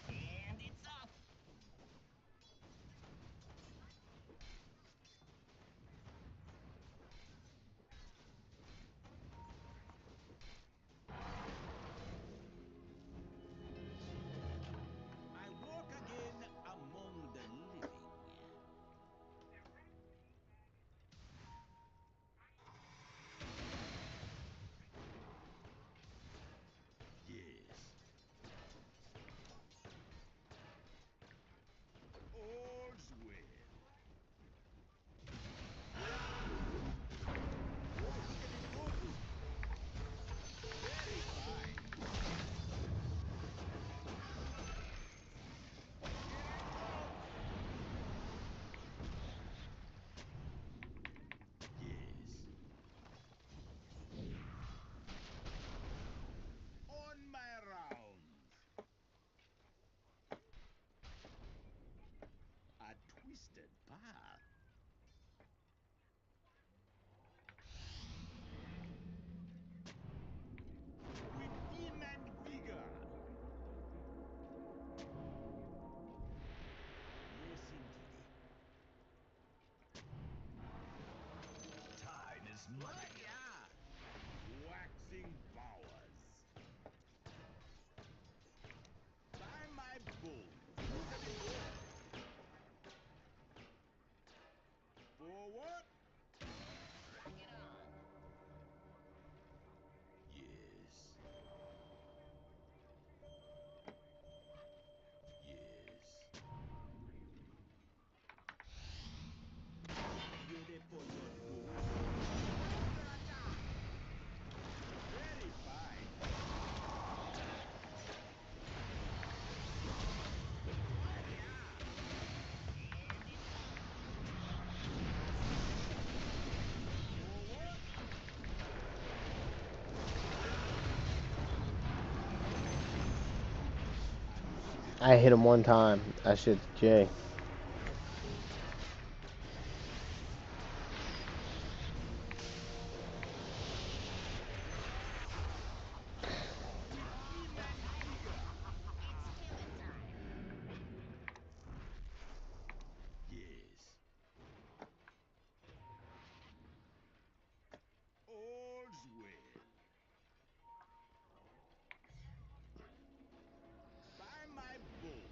And it's up. I walk again among the living. Yes. All's well. Very fine. Yes. On my rounds. A twisted path. With vim and vigor. Yes, indeed. Time is money. Yeah. Waxing powers. By my bones. Forward. Bring it on. Yes. Yes. Ready for your doom. Very fine. I hit him one time. That shit's J. Yes. All's well. By my bones.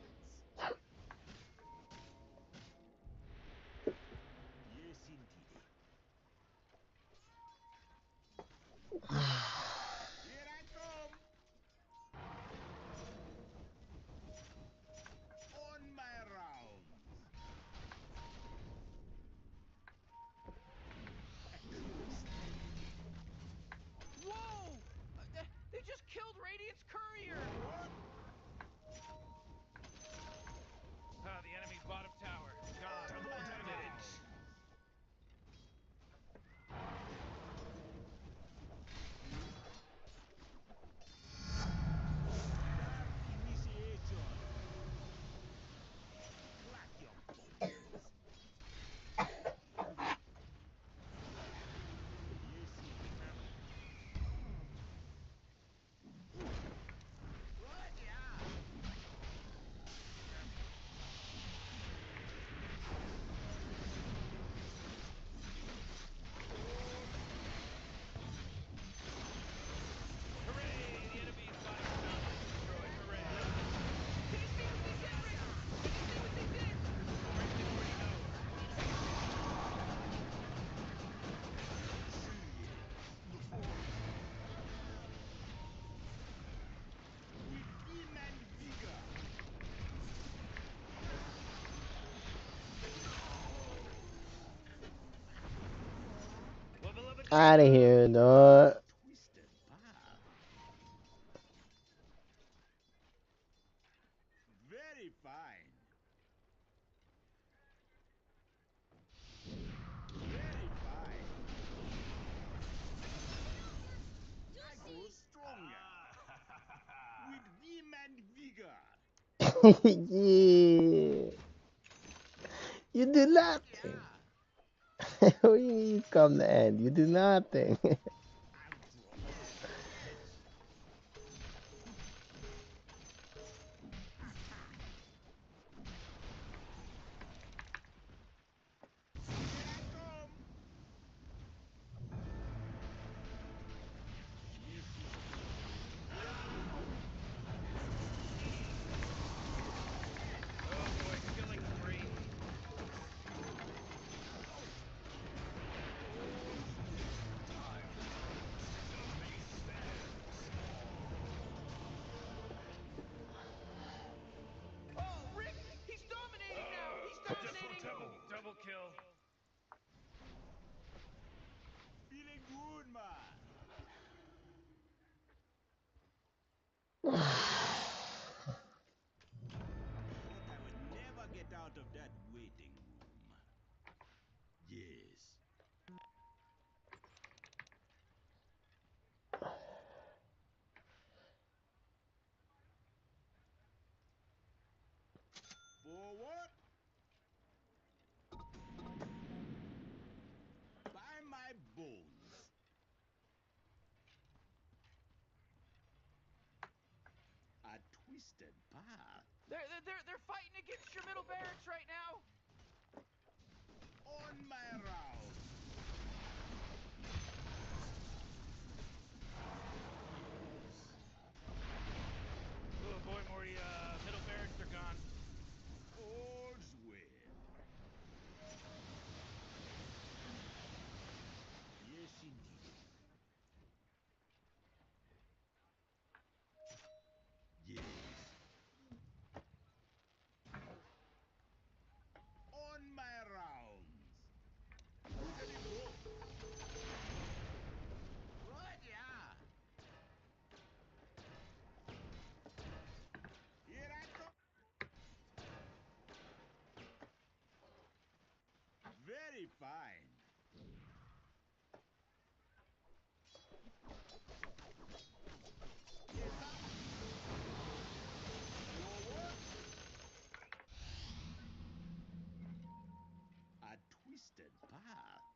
Out of here, dog. Twisted path. Very fine. Very fine. I grow stronger. With vim and vigor. Yeah. You do nothing. What do you mean you come to end? You do nothing. Oh, Rick, he's dominating now. He's dominating. Double kill. Feeling good, man. Thought I would never get out of that waiting room. Yes. Forward. By my bones. A twisted path. They're fighting against your middle barracks right now. On my round. Oh boy, Morty, middle barracks are gone. All's well. Yes, indeed. Yes. On my rounds. Look at him go. Right, yeah. Here I come. Very fine. Yes, sir. Forward. A twisted path.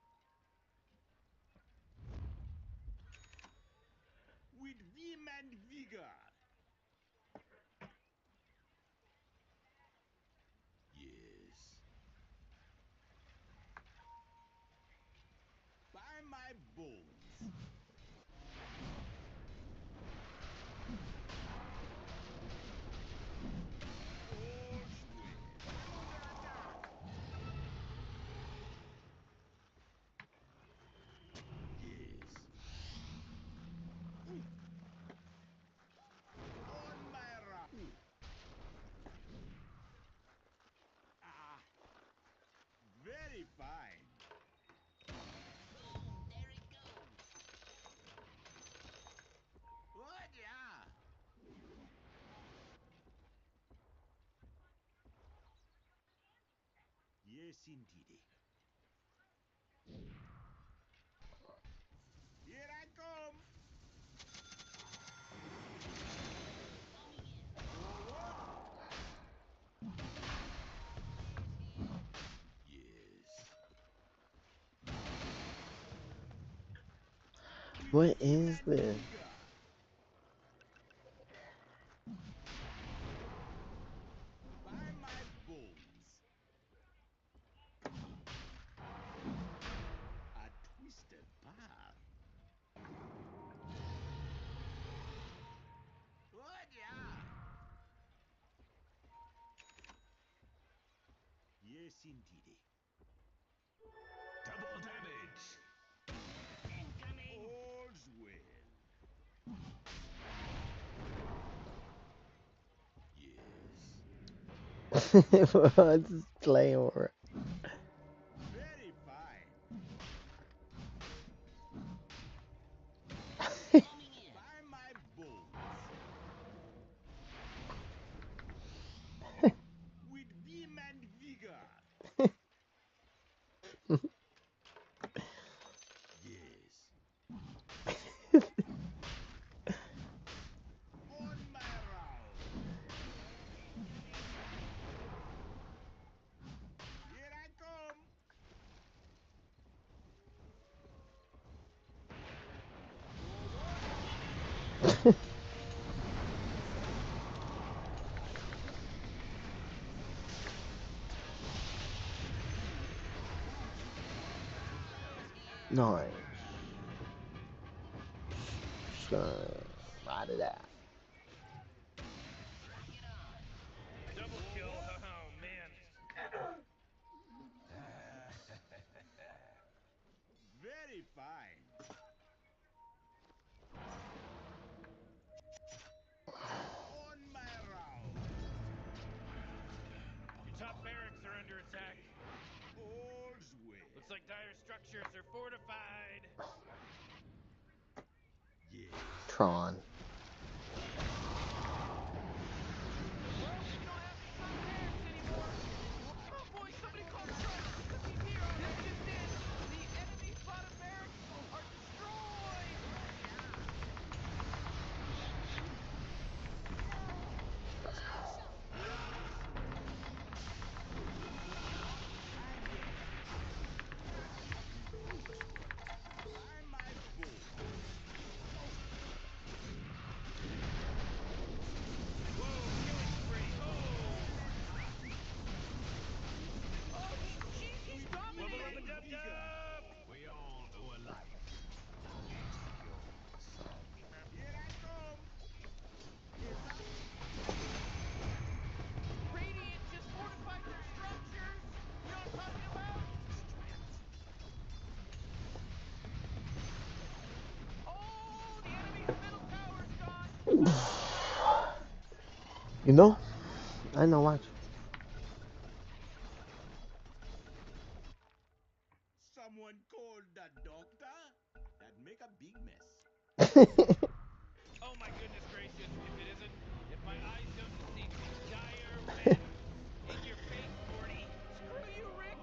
With vim and vigor. Yes. By my bones. All's well. I'm under attack. Yes. On my round. Ah. Very fine. Boom, there it goes. What, yeah. Yes, indeed. Here I come. Forward. Yes. What is this? By my bones. A twisted path. What, yeah. Yes, indeed. Double damage. Incoming. All's well. Yes. Let's just play over it. Very fine. Nice. Just gonna ride it out. Double kill. Oh man. Very fine. On my round. Your top barracks are under attack. All's well. Looks like dire structures are fortified. Yes. Tron. Well, we don't have any top barracks anymore. Oh boy, somebody call Trump because he's here already. This just in. The enemy's bottom barracks are destroyed. By my bow. Whoa, killing spree. Oh, he's Bubba dominating. rubba dub dub. We all owe a life. Here I come. Radiant just fortified some structures. You know what I'm talking about? Oh, the enemy's middle tower's gone. You know? I know what. Someone called the doctor? That make a big mess. Oh my goodness gracious. If my eyes don't deceive me, dire red. In your face, Morty. Screw you, Rick.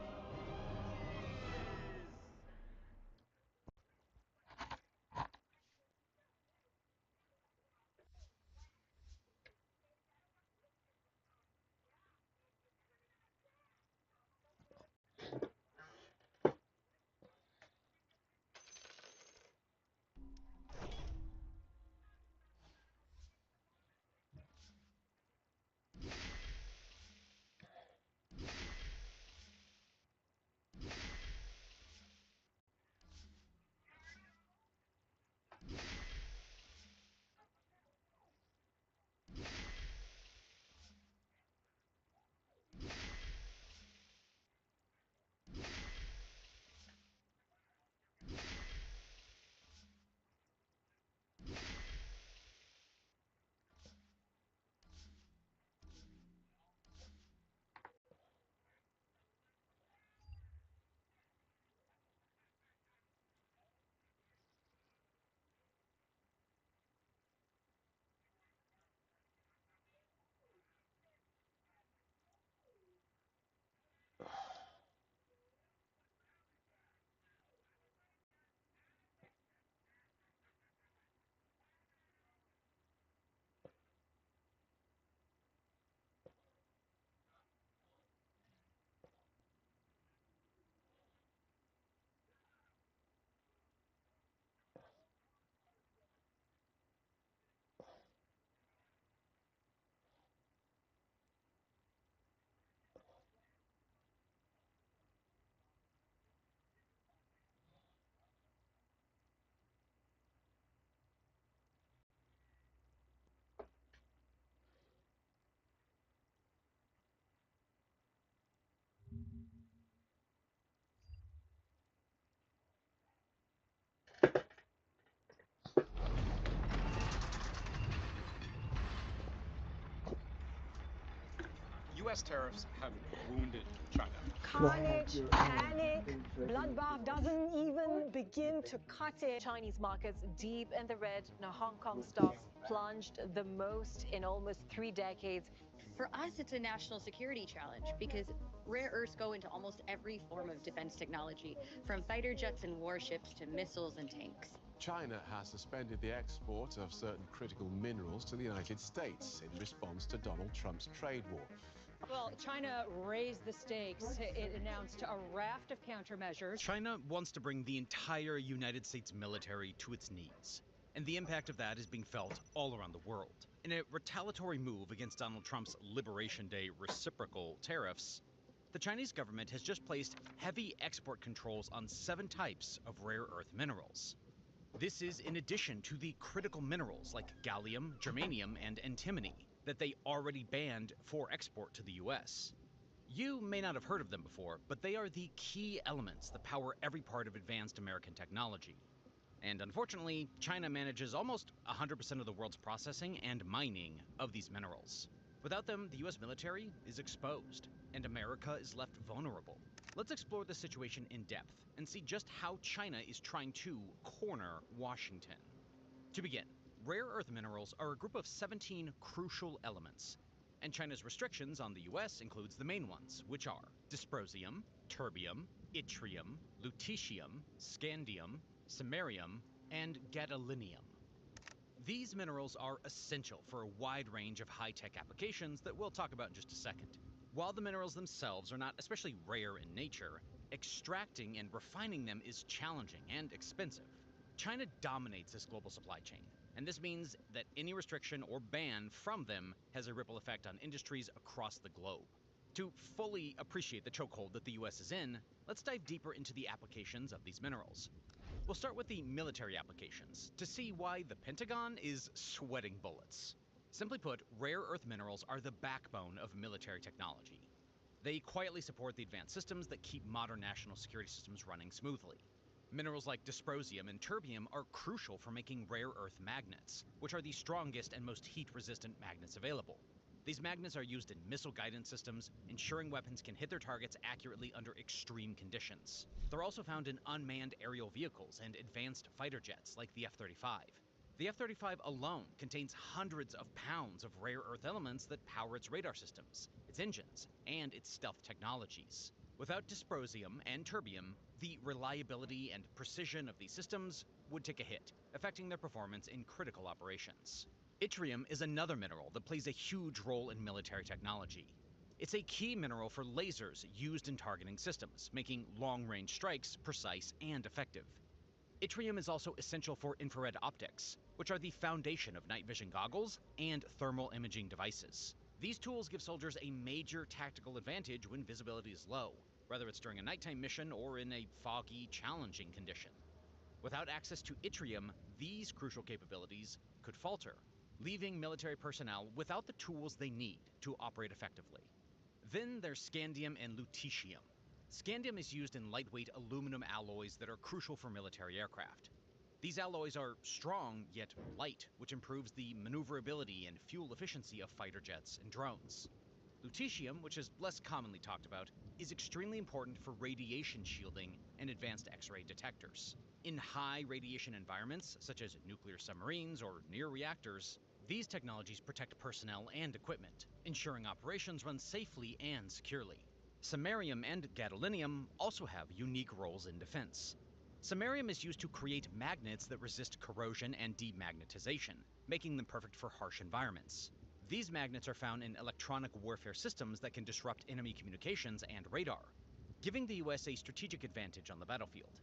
U.S. tariffs have wounded China. Carnage, panic, bloodbath doesn't even begin to cut it. Chinese markets deep in the red. Now Hong Kong stocks plunged the most in almost 3 decades. For us, it's a national security challenge because rare earths go into almost every form of defense technology, from fighter jets and warships to missiles and tanks. China has suspended the export of certain critical minerals to the United States in response to Donald Trump's trade war. Well, China raised the stakes. It announced a raft of countermeasures. China wants to bring the entire United States military to its knees. And the impact of that is being felt all around the world. In a retaliatory move against Donald Trump's Liberation Day reciprocal tariffs, the Chinese government has just placed heavy export controls on 7 types of rare earth minerals. This is in addition to the critical minerals like gallium, germanium, and antimony that they already banned for export to the US. You may not have heard of them before, but they are the key elements that power every part of advanced American technology. And unfortunately, China manages almost 100% of the world's processing and mining of these minerals. Without them, the US military is exposed, and America is left vulnerable. Let's explore the situation in depth and see just how China is trying to corner Washington. To begin, rare earth minerals are a group of 17 crucial elements, and China's restrictions on the US includes the main ones, which are dysprosium, terbium, yttrium, lutetium, scandium, samarium, and gadolinium. These minerals are essential for a wide range of high-tech applications that we'll talk about in just a second. While the minerals themselves are not especially rare in nature, extracting and refining them is challenging and expensive. China dominates this global supply chain, and this means that any restriction or ban from them has a ripple effect on industries across the globe. To fully appreciate the chokehold that the US is in, let's dive deeper into the applications of these minerals. We'll start with the military applications to see why the Pentagon is sweating bullets. Simply put, rare earth minerals are the backbone of military technology. They quietly support the advanced systems that keep modern national security systems running smoothly. Minerals like dysprosium and terbium are crucial for making rare earth magnets, which are the strongest and most heat-resistant magnets available. These magnets are used in missile guidance systems, ensuring weapons can hit their targets accurately under extreme conditions. They're also found in unmanned aerial vehicles and advanced fighter jets like the F-35. The F-35 alone contains hundreds of pounds of rare earth elements that power its radar systems, its engines, and its stealth technologies. Without dysprosium and terbium, the reliability and precision of these systems would take a hit, affecting their performance in critical operations. Yttrium is another mineral that plays a huge role in military technology. It's a key mineral for lasers used in targeting systems, making long-range strikes precise and effective. Yttrium is also essential for infrared optics, which are the foundation of night vision goggles and thermal imaging devices. These tools give soldiers a major tactical advantage when visibility is low, whether it's during a nighttime mission or in a foggy, challenging condition. Without access to yttrium, these crucial capabilities could falter, leaving military personnel without the tools they need to operate effectively. Then there's scandium and lutetium. Scandium is used in lightweight aluminum alloys that are crucial for military aircraft. These alloys are strong yet light, which improves the maneuverability and fuel efficiency of fighter jets and drones. Lutetium, which is less commonly talked about, is extremely important for radiation shielding and advanced X-ray detectors. In high radiation environments, such as nuclear submarines or near reactors, these technologies protect personnel and equipment, ensuring operations run safely and securely. Samarium and gadolinium also have unique roles in defense. Samarium is used to create magnets that resist corrosion and demagnetization, making them perfect for harsh environments. These magnets are found in electronic warfare systems that can disrupt enemy communications and radar, giving the US a strategic advantage on the battlefield.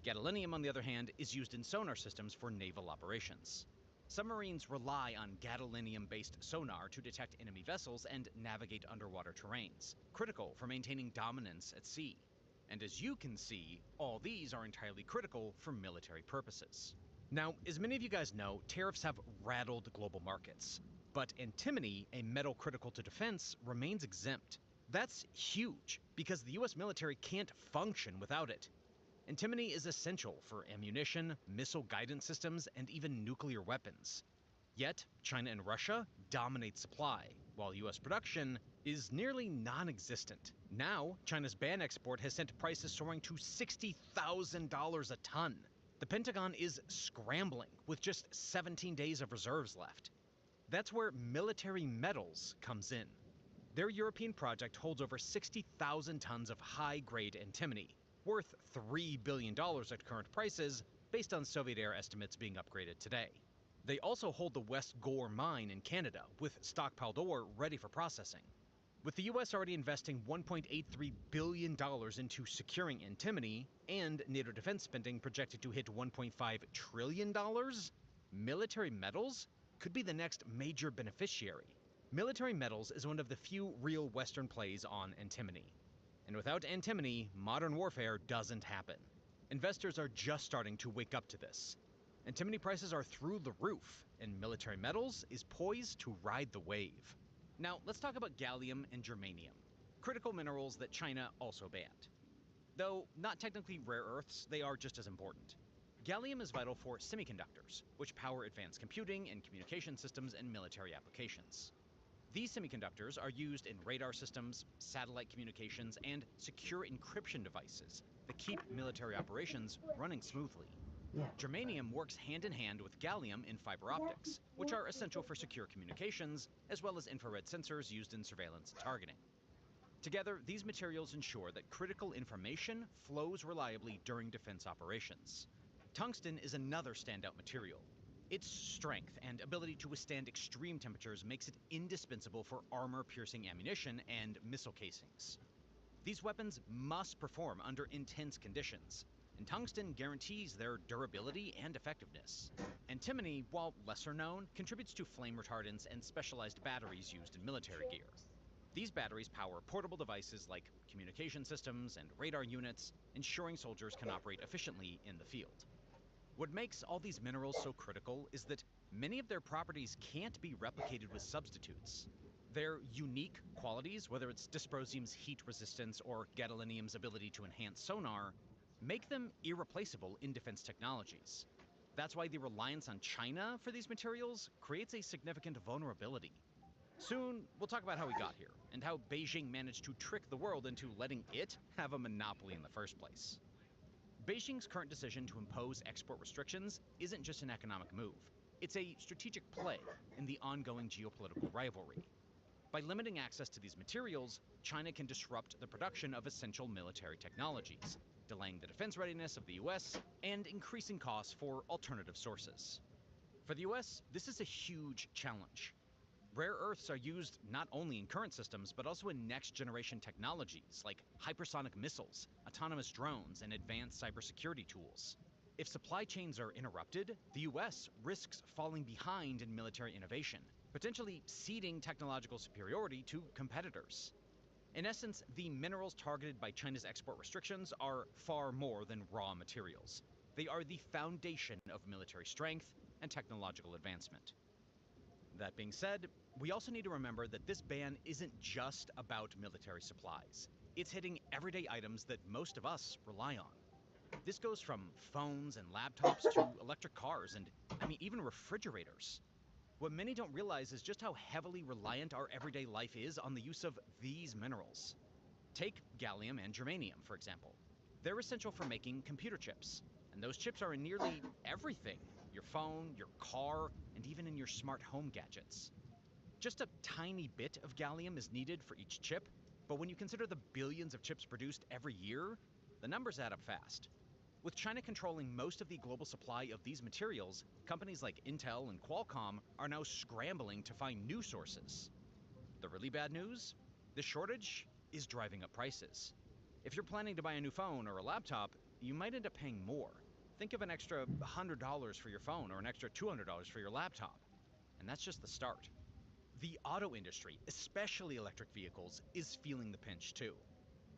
Gadolinium, on the other hand, is used in sonar systems for naval operations. Submarines rely on gadolinium-based sonar to detect enemy vessels and navigate underwater terrains, critical for maintaining dominance at sea. And as you can see, all these are entirely critical for military purposes. Now, as many of you guys know, tariffs have rattled global markets, but antimony, a metal critical to defense, remains exempt. That's huge, because the US military can't function without it. Antimony is essential for ammunition, missile guidance systems, and even nuclear weapons. Yet, China and Russia dominate supply, while US production is nearly non-existent. Now, China's ban export has sent prices soaring to $60,000 a ton. The Pentagon is scrambling, with just 17 days of reserves left. That's where military metals comes in. Their European project holds over 60,000 tons of high-grade antimony, worth $3 billion at current prices, based on Soviet-era estimates being upgraded today. They also hold the West Gore mine in Canada, with stockpiled ore ready for processing. With the US already investing $1.83 billion into securing antimony, and NATO defense spending projected to hit $1.5 trillion, Military metals could be the next major beneficiary. Military metals is one of the few real Western plays on antimony. And without antimony, modern warfare doesn't happen. Investors are just starting to wake up to this. Antimony prices are through the roof, and military metals is poised to ride the wave. Now, let's talk about gallium and germanium, critical minerals that China also banned. Though not technically rare earths, they are just as important. Gallium is vital for semiconductors, which power advanced computing and communication systems and military applications. These semiconductors are used in radar systems, satellite communications, and secure encryption devices that keep military operations running smoothly. Germanium works hand in hand with gallium in fiber optics, which are essential for secure communications, as well as infrared sensors used in surveillance and targeting. Together, these materials ensure that critical information flows reliably during defense operations. Tungsten is another standout material. Its strength and ability to withstand extreme temperatures makes it indispensable for armor-piercing ammunition and missile casings. These weapons must perform under intense conditions, and tungsten guarantees their durability and effectiveness. Antimony, while lesser known, contributes to flame retardants and specialized batteries used in military gear. These batteries power portable devices like communication systems and radar units, ensuring soldiers can operate efficiently in the field. What makes all these minerals so critical is that many of their properties can't be replicated with substitutes. Their unique qualities, whether it's dysprosium's heat resistance or gadolinium's ability to enhance sonar, make them irreplaceable in defense technologies. That's why the reliance on China for these materials creates a significant vulnerability. Soon, we'll talk about how we got here, and how Beijing managed to trick the world into letting it have a monopoly in the first place. Beijing's current decision to impose export restrictions isn't just an economic move. It's a strategic play in the ongoing geopolitical rivalry. By limiting access to these materials, China can disrupt the production of essential military technologies, delaying the defense readiness of the US and increasing costs for alternative sources. For the US, this is a huge challenge. Rare earths are used not only in current systems, but also in next-generation technologies like hypersonic missiles, autonomous drones, and advanced cybersecurity tools. If supply chains are interrupted, the US risks falling behind in military innovation, potentially ceding technological superiority to competitors. In essence, the minerals targeted by China's export restrictions are far more than raw materials. They are the foundation of military strength and technological advancement. That being said, we also need to remember that this ban isn't just about military supplies. It's hitting everyday items that most of us rely on. This goes from phones and laptops to electric cars and, even refrigerators. What many don't realize is just how heavily reliant our everyday life is on the use of these minerals. Take gallium and germanium, for example. They're essential for making computer chips, and those chips are in nearly everything: your phone, your car, and even in your smart home gadgets. Just a tiny bit of gallium is needed for each chip, but when you consider the billions of chips produced every year, the numbers add up fast. With China controlling most of the global supply of these materials, companies like Intel and Qualcomm are now scrambling to find new sources. The really bad news? The shortage is driving up prices. If you're planning to buy a new phone or a laptop, you might end up paying more. Think of an extra $100 for your phone or an extra $200 for your laptop. And that's just the start. The auto industry, especially electric vehicles, is feeling the pinch too.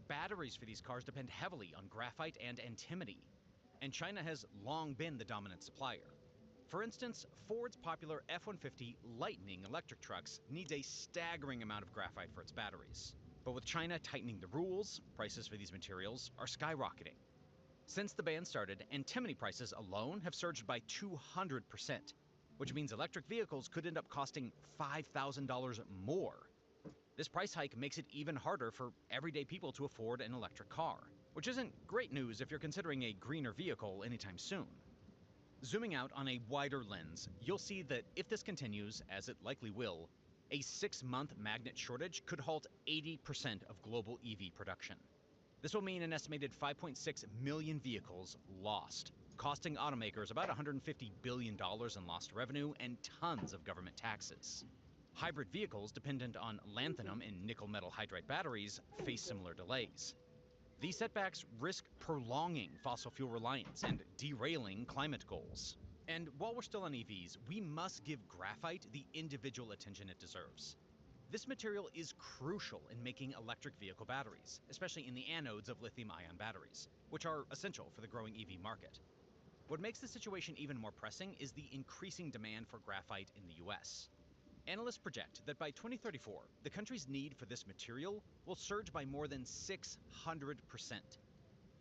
Batteries for these cars depend heavily on graphite and antimony, and China has long been the dominant supplier. For instance, Ford's popular F-150 Lightning electric trucks needs a staggering amount of graphite for its batteries. But with China tightening the rules, prices for these materials are skyrocketing. Since the ban started, antimony prices alone have surged by 200%, which means electric vehicles could end up costing $5,000 more. This price hike makes it even harder for everyday people to afford an electric car, which isn't great news if you're considering a greener vehicle anytime soon. Zooming out on a wider lens, you'll see that if this continues, as it likely will, a 6-month magnet shortage could halt 80% of global EV production. This will mean an estimated 5.6 million vehicles lost, costing automakers about $150 billion in lost revenue and tons of government taxes. Hybrid vehicles dependent on lanthanum and nickel metal hydride batteries face similar delays. These setbacks risk prolonging fossil fuel reliance and derailing climate goals. And while we're still on EVs, we must give graphite the individual attention it deserves. This material is crucial in making electric vehicle batteries, especially in the anodes of lithium-ion batteries, which are essential for the growing EV market. What makes the situation even more pressing is the increasing demand for graphite in the US. Analysts project that by 2034, the country's need for this material will surge by more than 600%.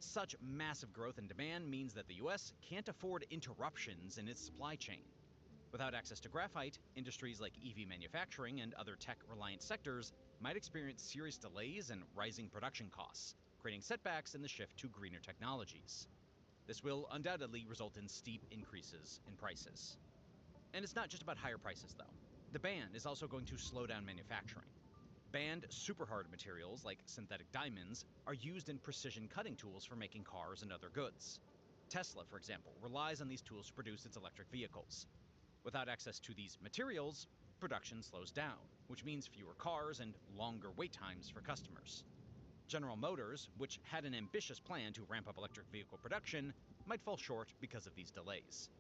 Such massive growth in demand means that the US can't afford interruptions in its supply chain. Without access to graphite, industries like EV manufacturing and other tech-reliant sectors might experience serious delays and rising production costs, creating setbacks in the shift to greener technologies. This will undoubtedly result in steep increases in prices. And it's not just about higher prices, though. The ban is also going to slow down manufacturing. Banned super-hard materials like synthetic diamonds are used in precision cutting tools for making cars and other goods. Tesla, for example, relies on these tools to produce its electric vehicles. Without access to these materials, production slows down, which means fewer cars and longer wait times for customers. General Motors, which had an ambitious plan to ramp up electric vehicle production, might fall short because of these delays.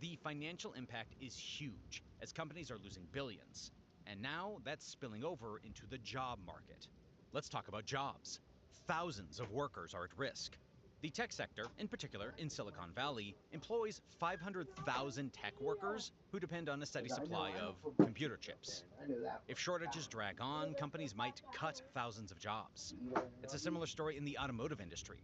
The financial impact is huge, as companies are losing billions, and now that's spilling over into the job market. Let's talk about jobs. Thousands of workers are at risk. The tech sector, in particular in Silicon Valley, employs 500,000 tech workers who depend on a steady supply of computer chips. If shortages drag on, companies might cut thousands of jobs. It's a similar story in the automotive industry.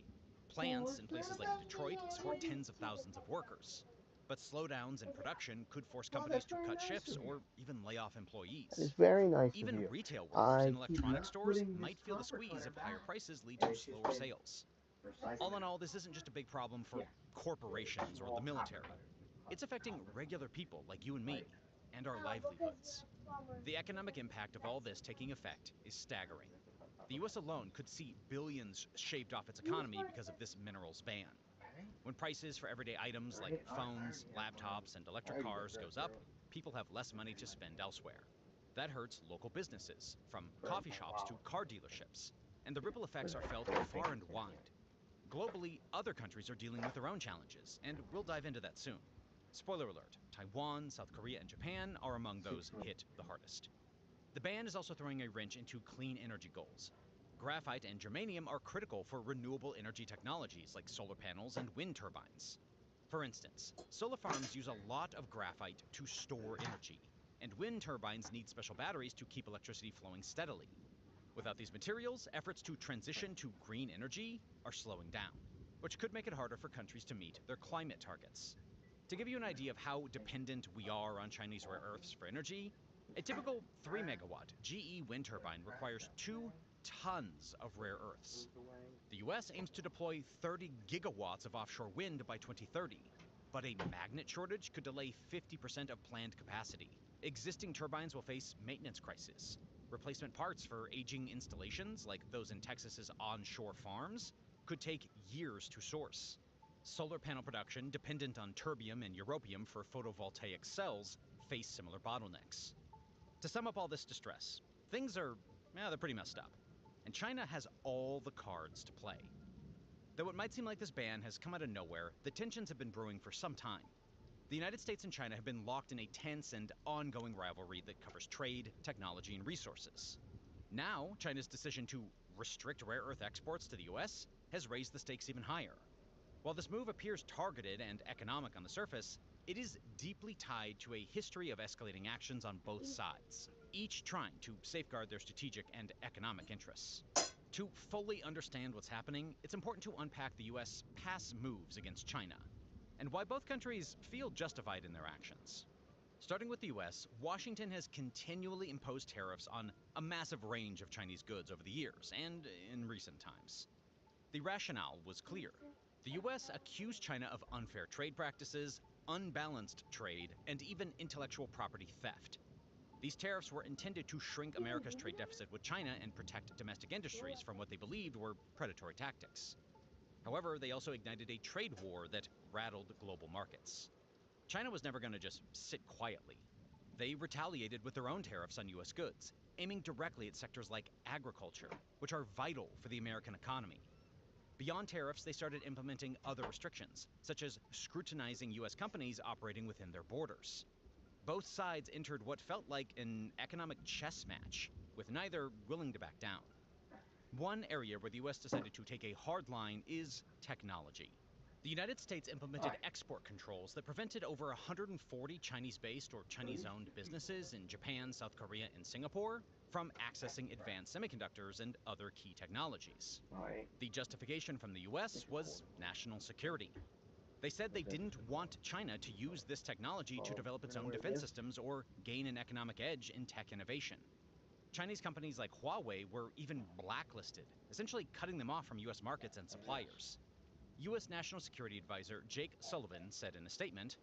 Plants in places like Detroit support tens of thousands of workers. But slowdowns in production could force companies to cut shifts or even lay off employees. That is very nice of Even you. retail workers in I keep electronic not stores putting this might feel the copper squeeze card if higher back. prices lead But to it's just slower been sales. precisely All in all, this isn't just a big problem for corporations or the military. It's affecting regular people like you and me, and our livelihoods. The economic impact of all this taking effect is staggering. The US alone could see billions shaved off its economy because of this minerals ban. When prices for everyday items like phones, laptops, and electric cars goes up, people have less money to spend elsewhere. That hurts local businesses, from coffee shops to car dealerships, and the ripple effects are felt far and wide. Globally, other countries are dealing with their own challenges, and we'll dive into that soon. Spoiler alert, Taiwan, South Korea, and Japan are among those hit the hardest. The ban is also throwing a wrench into clean energy goals. Graphite and germanium are critical for renewable energy technologies like solar panels and wind turbines. For instance, solar farms use a lot of graphite to store energy, and wind turbines need special batteries to keep electricity flowing steadily. Without these materials, efforts to transition to green energy are slowing down, which could make it harder for countries to meet their climate targets. To give you an idea of how dependent we are on Chinese rare earths for energy, a typical 3 megawatt GE wind turbine requires 2 tons of rare earths. The US aims to deploy 30 gigawatts of offshore wind by 2030, but a magnet shortage could delay 50% of planned capacity. Existing turbines will face maintenance crises. Replacement parts for aging installations, like those in Texas's onshore farms, could take years to source. Solar panel production, dependent on terbium and europium for photovoltaic cells, face similar bottlenecks. To sum up all this distress, things are, they're pretty messed up. And China has all the cards to play. Though it might seem like this ban has come out of nowhere, the tensions have been brewing for some time. The United States and China have been locked in a tense and ongoing rivalry that covers trade, technology, and resources. Now, China's decision to restrict rare earth exports to the US has raised the stakes even higher. While this move appears targeted and economic on the surface, it is deeply tied to a history of escalating actions on both sides, each trying to safeguard their strategic and economic interests. To fully understand what's happening, it's important to unpack the US past moves against China, and why both countries feel justified in their actions. Starting with the US, Washington has continually imposed tariffs on a massive range of Chinese goods over the years, and in recent times. The rationale was clear. The US accused China of unfair trade practices, unbalanced trade, and even intellectual property theft. These tariffs were intended to shrink America's trade deficit with China and protect domestic industries from what they believed were predatory tactics. However, they also ignited a trade war that rattled global markets. China was never going to just sit quietly. They retaliated with their own tariffs on US goods, aiming directly at sectors like agriculture, which are vital for the American economy. Beyond tariffs, they started implementing other restrictions, such as scrutinizing U.S. companies operating within their borders. Both sides entered what felt like an economic chess match, with neither willing to back down. One area where the U.S. decided to take a hard line is technology. The United States implemented export controls that prevented over 140 Chinese-based or Chinese-owned businesses in Japan, South Korea, and Singapore from accessing advanced semiconductors and other key technologies. The justification from the U.S. was national security. They said they didn't want China to use this technology to develop its own defense systems or gain an economic edge in tech innovation. Chinese companies like Huawei were even blacklisted, essentially cutting them off from U.S. markets and suppliers. U.S. National Security Advisor Jake Sullivan said in a statement,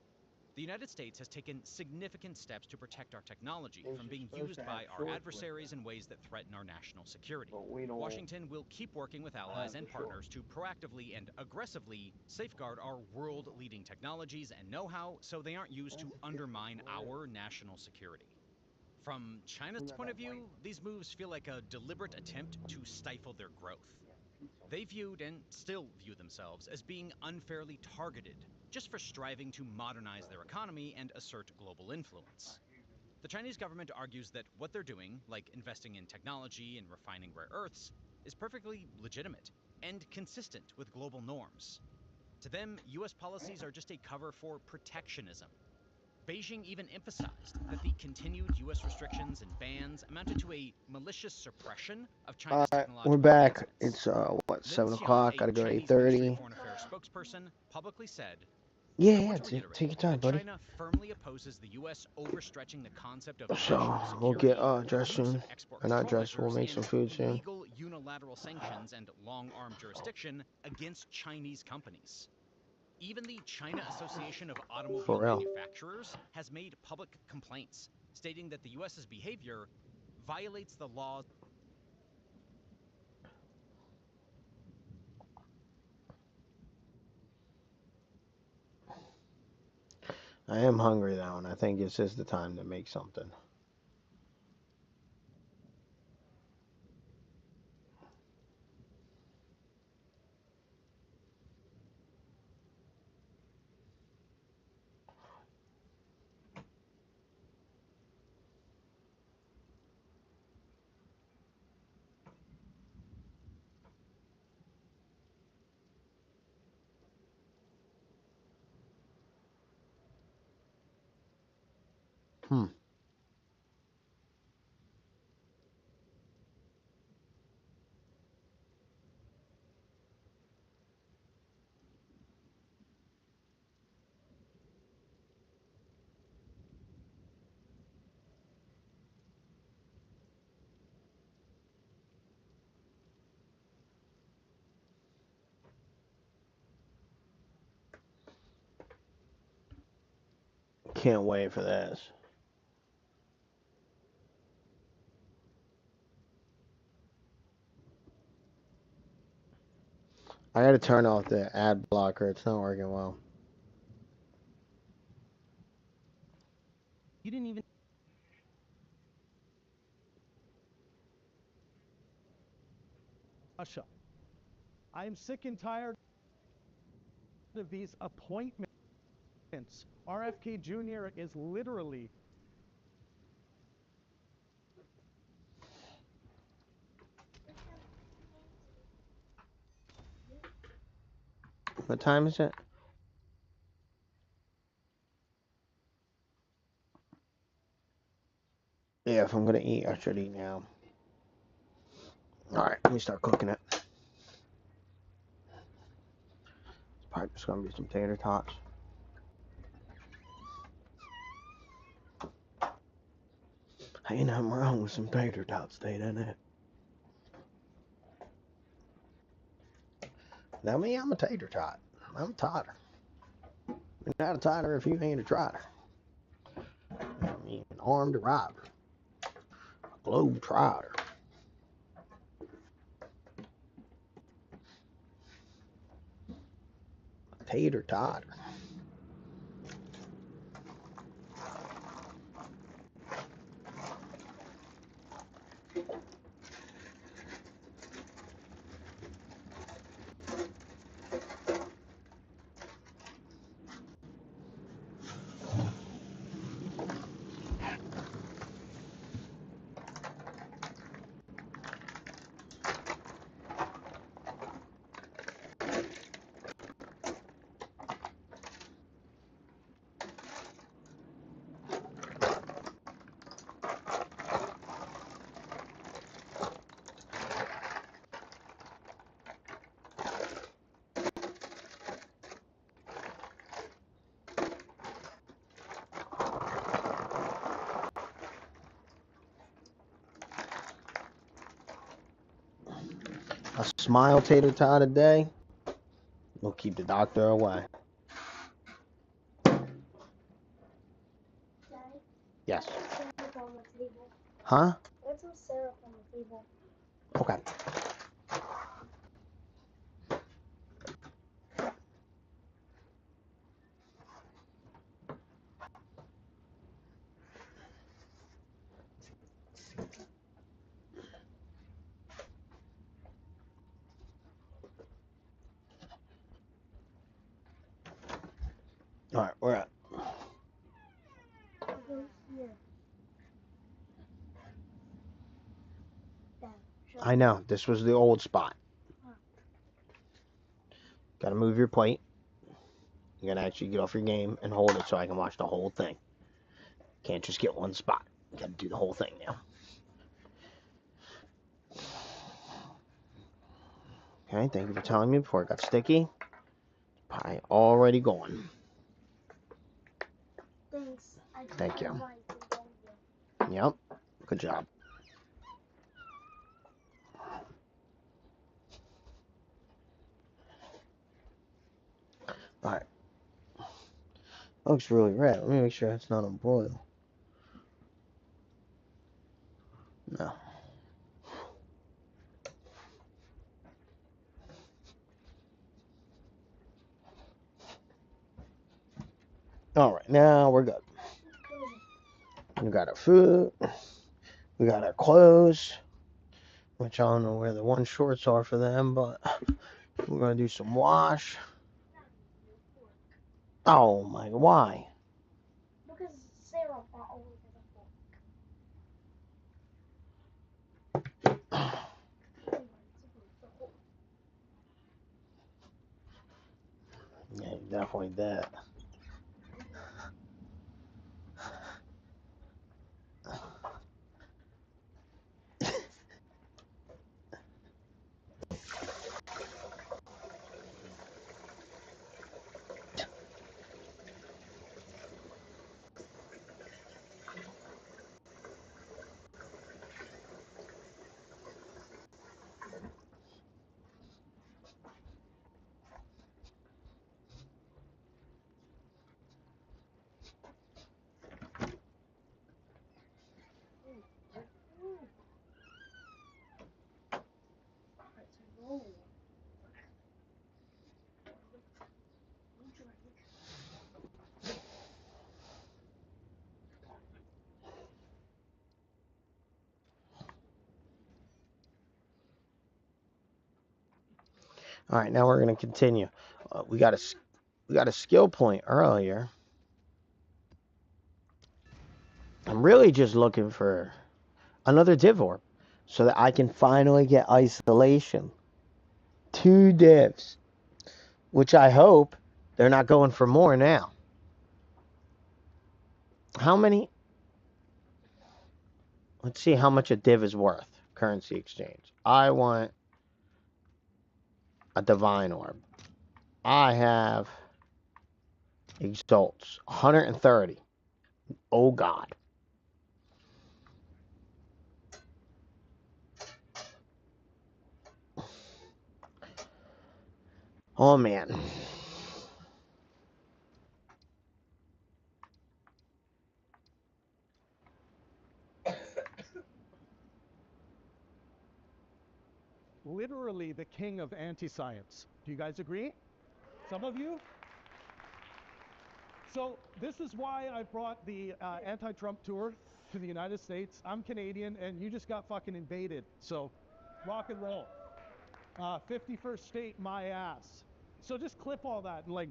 "The United States has taken significant steps to protect our technology from being used by our adversaries in ways that threaten our national security. Washington will keep working with allies and partners to proactively and aggressively safeguard our world-leading technologies and know-how so they aren't used to undermine our national security." From China's point of view, these moves feel like a deliberate attempt to stifle their growth. They viewed and still view themselves as being unfairly targeted just for striving to modernize their economy and assert global influence. The Chinese government argues that what they're doing, like investing in technology and refining rare earths, is perfectly legitimate and consistent with global norms. To them, U.S. policies are just a cover for protectionism. Beijing even emphasized that the continued U.S. restrictions and bans amounted to a malicious suppression of China's technological We're back. advancements. It's 7 Lin Xiang, o'clock. a Gotta go to Chinese Ministry of 8:30. Foreign Affairs spokesperson, publicly said, Yeah, take your time, that buddy. China firmly opposes the U.S. overstretching the concept of So national we'll security, get dressed use soon. of export Or not control dressed. We'll measures, make some and food soon. illegal unilateral sanctions and long-arm jurisdiction against Chinese companies. Even the China Association of Automobile For real. Manufacturers has made public complaints, stating that the U.S.'s behavior violates the laws. I am hungry though, and I think this is the time to make something. Can't wait for this. I gotta turn off the ad blocker. It's not working well. You didn't even. Russia. I am sick and tired of these appointments. RFK Jr. is literally. What time is it? Yeah, if I'm gonna eat, I should eat now. Alright, let me start cooking it. It's probably just gonna be some tater tots. Ain't nothing wrong with some tater tots, ain't it? Now me, I'm a tater tot. I'm a totter. You're not a totter if you ain't a trotter. I mean, an armed robber. A globe trotter. A tater totter. A smile tater tot a day will keep the doctor away. Yes. Huh? Put some syrup on the table. Okay. All right, we're at. I know, this was the old spot. Gotta move your plate. You gotta actually get off your game and hold it so I can watch the whole thing. Can't just get one spot. Gotta do the whole thing now. Okay, thank you for telling me before it got sticky. Pie already gone. Thanks. Thank you. Yep, good job. Alright. Looks really red. Let me make sure it's not on broil. No. Alright, now we're good. We got our food. We got our clothes. Which I don't know where the one shorts are for them, but we're gonna do some wash. Oh my, why? Because syrup always has a fork. Yeah, definitely that. All right, now we're gonna continue. We got a skill point earlier. I'm really just looking for another div orb so that I can finally get isolation. 2 divs, which I hope they're not going for more now. How many? Let's see how much a div is worth. Currency exchange. I want a divine orb. I have exalts 130. Oh God. Oh man. Literally the king of anti-science. Do you guys agree? Some of you? So this is why I brought the anti-Trump tour to the United States. I'm Canadian, and you just got fucking invaded. So rock and roll. 51st state, my ass. So just clip all that and like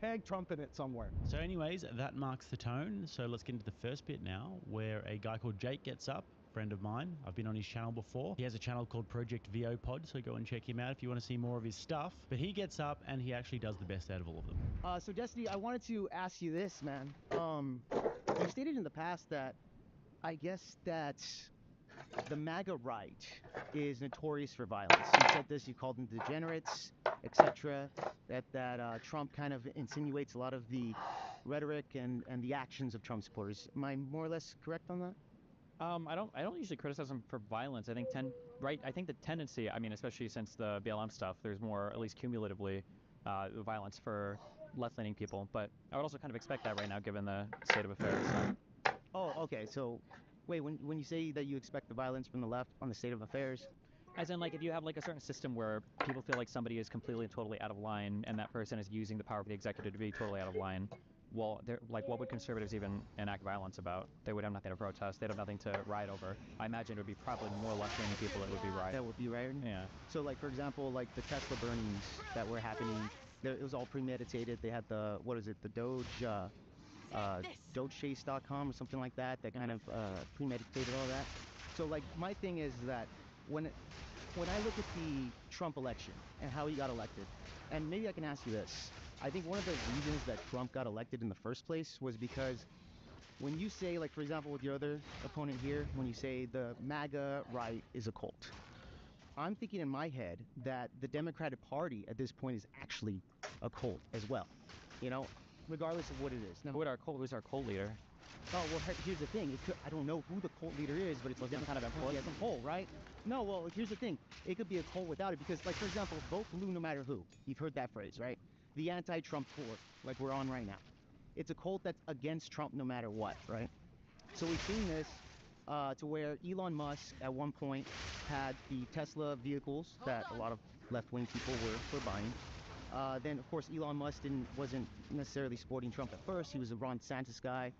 tag Trump in it somewhere. So anyways, that marks the tone. So let's get into the first bit now, where a guy called Jake gets up. Friend of mine. I've been on his channel before. He has a channel called Project VO Pod, so go and check him out if you want to see more of his stuff. But he gets up and he actually does the best out of all of them. So Destiny, I wanted to ask you this, man. You stated in the past that I guess that the MAGA right is notorious for violence. You said this, you called them degenerates, etc. That Trump kind of insinuates a lot of the rhetoric and the actions of Trump supporters. Am I more or less correct on that? I don't usually criticize them for violence. I think I think the tendency, I mean, especially since the BLM stuff, there's more, at least cumulatively, violence for left-leaning people. But I would also kind of expect that right now, given the state of affairs. So. Oh, okay. So, wait, when you say that you expect the violence from the left on the state of affairs, as in, like, if you have like a certain system where people feel like somebody is completely and totally out of line, and that person is using the power of the executive to be totally out of line, well, they're like, what would conservatives even enact violence about? They would have nothing to protest. They'd have nothing to riot over. I imagine it would be probably more left-leaning people that would be rioting. that would be rioting. Yeah. So, like, for example, like the Tesla burnings that were happening, it was all premeditated. They had the, what is it, the Doge, DogeChase.com or something like that, that kind of premeditated all that. So, like, my thing is that when I look at the Trump election and how he got elected, and maybe I can ask you this, I think one of the reasons that Trump got elected in the first place was because when you say, like, for example, with your other opponent here, when you say the MAGA right is a cult, I'm thinking in my head that the Democratic Party at this point is actually a cult as well, you know, regardless of what it is. Now, who's our cult leader? Oh, well, here's the thing. I don't know who the cult leader is, but it's some kind of a cult, right? No, well, here's the thing. It could be a cult without it because, like, for example, vote blue no matter who. You've heard that phrase, right? The anti-Trump tour, like we're on right now. It's a cult that's against Trump no matter what, right? So we've seen this to where Elon Musk at one point had the Tesla vehicles that a lot of left-wing people were buying. Then, of course, Elon Musk wasn't necessarily supporting Trump at first. He was a Ron DeSantis guy,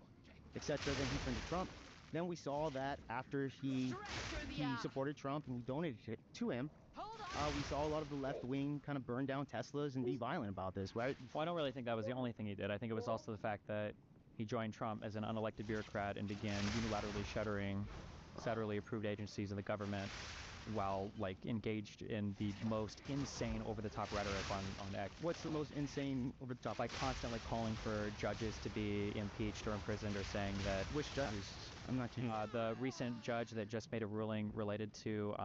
etc. Then he turned to Trump. Then we saw that after he supported Trump and we donated it to him, we saw a lot of the left wing kind of burn down Teslas and be violent about this, right? Well, I don't really think that was the only thing he did. I think it was also the fact that he joined Trump as an unelected bureaucrat and began unilaterally shuttering federally approved agencies in the government while, like, engaged in the most insane over-the-top rhetoric on X. What's the most insane over-the-top? Like constantly calling for judges to be impeached or imprisoned, or saying that... Which judges? I'm not too... the recent judge that just made a ruling related to...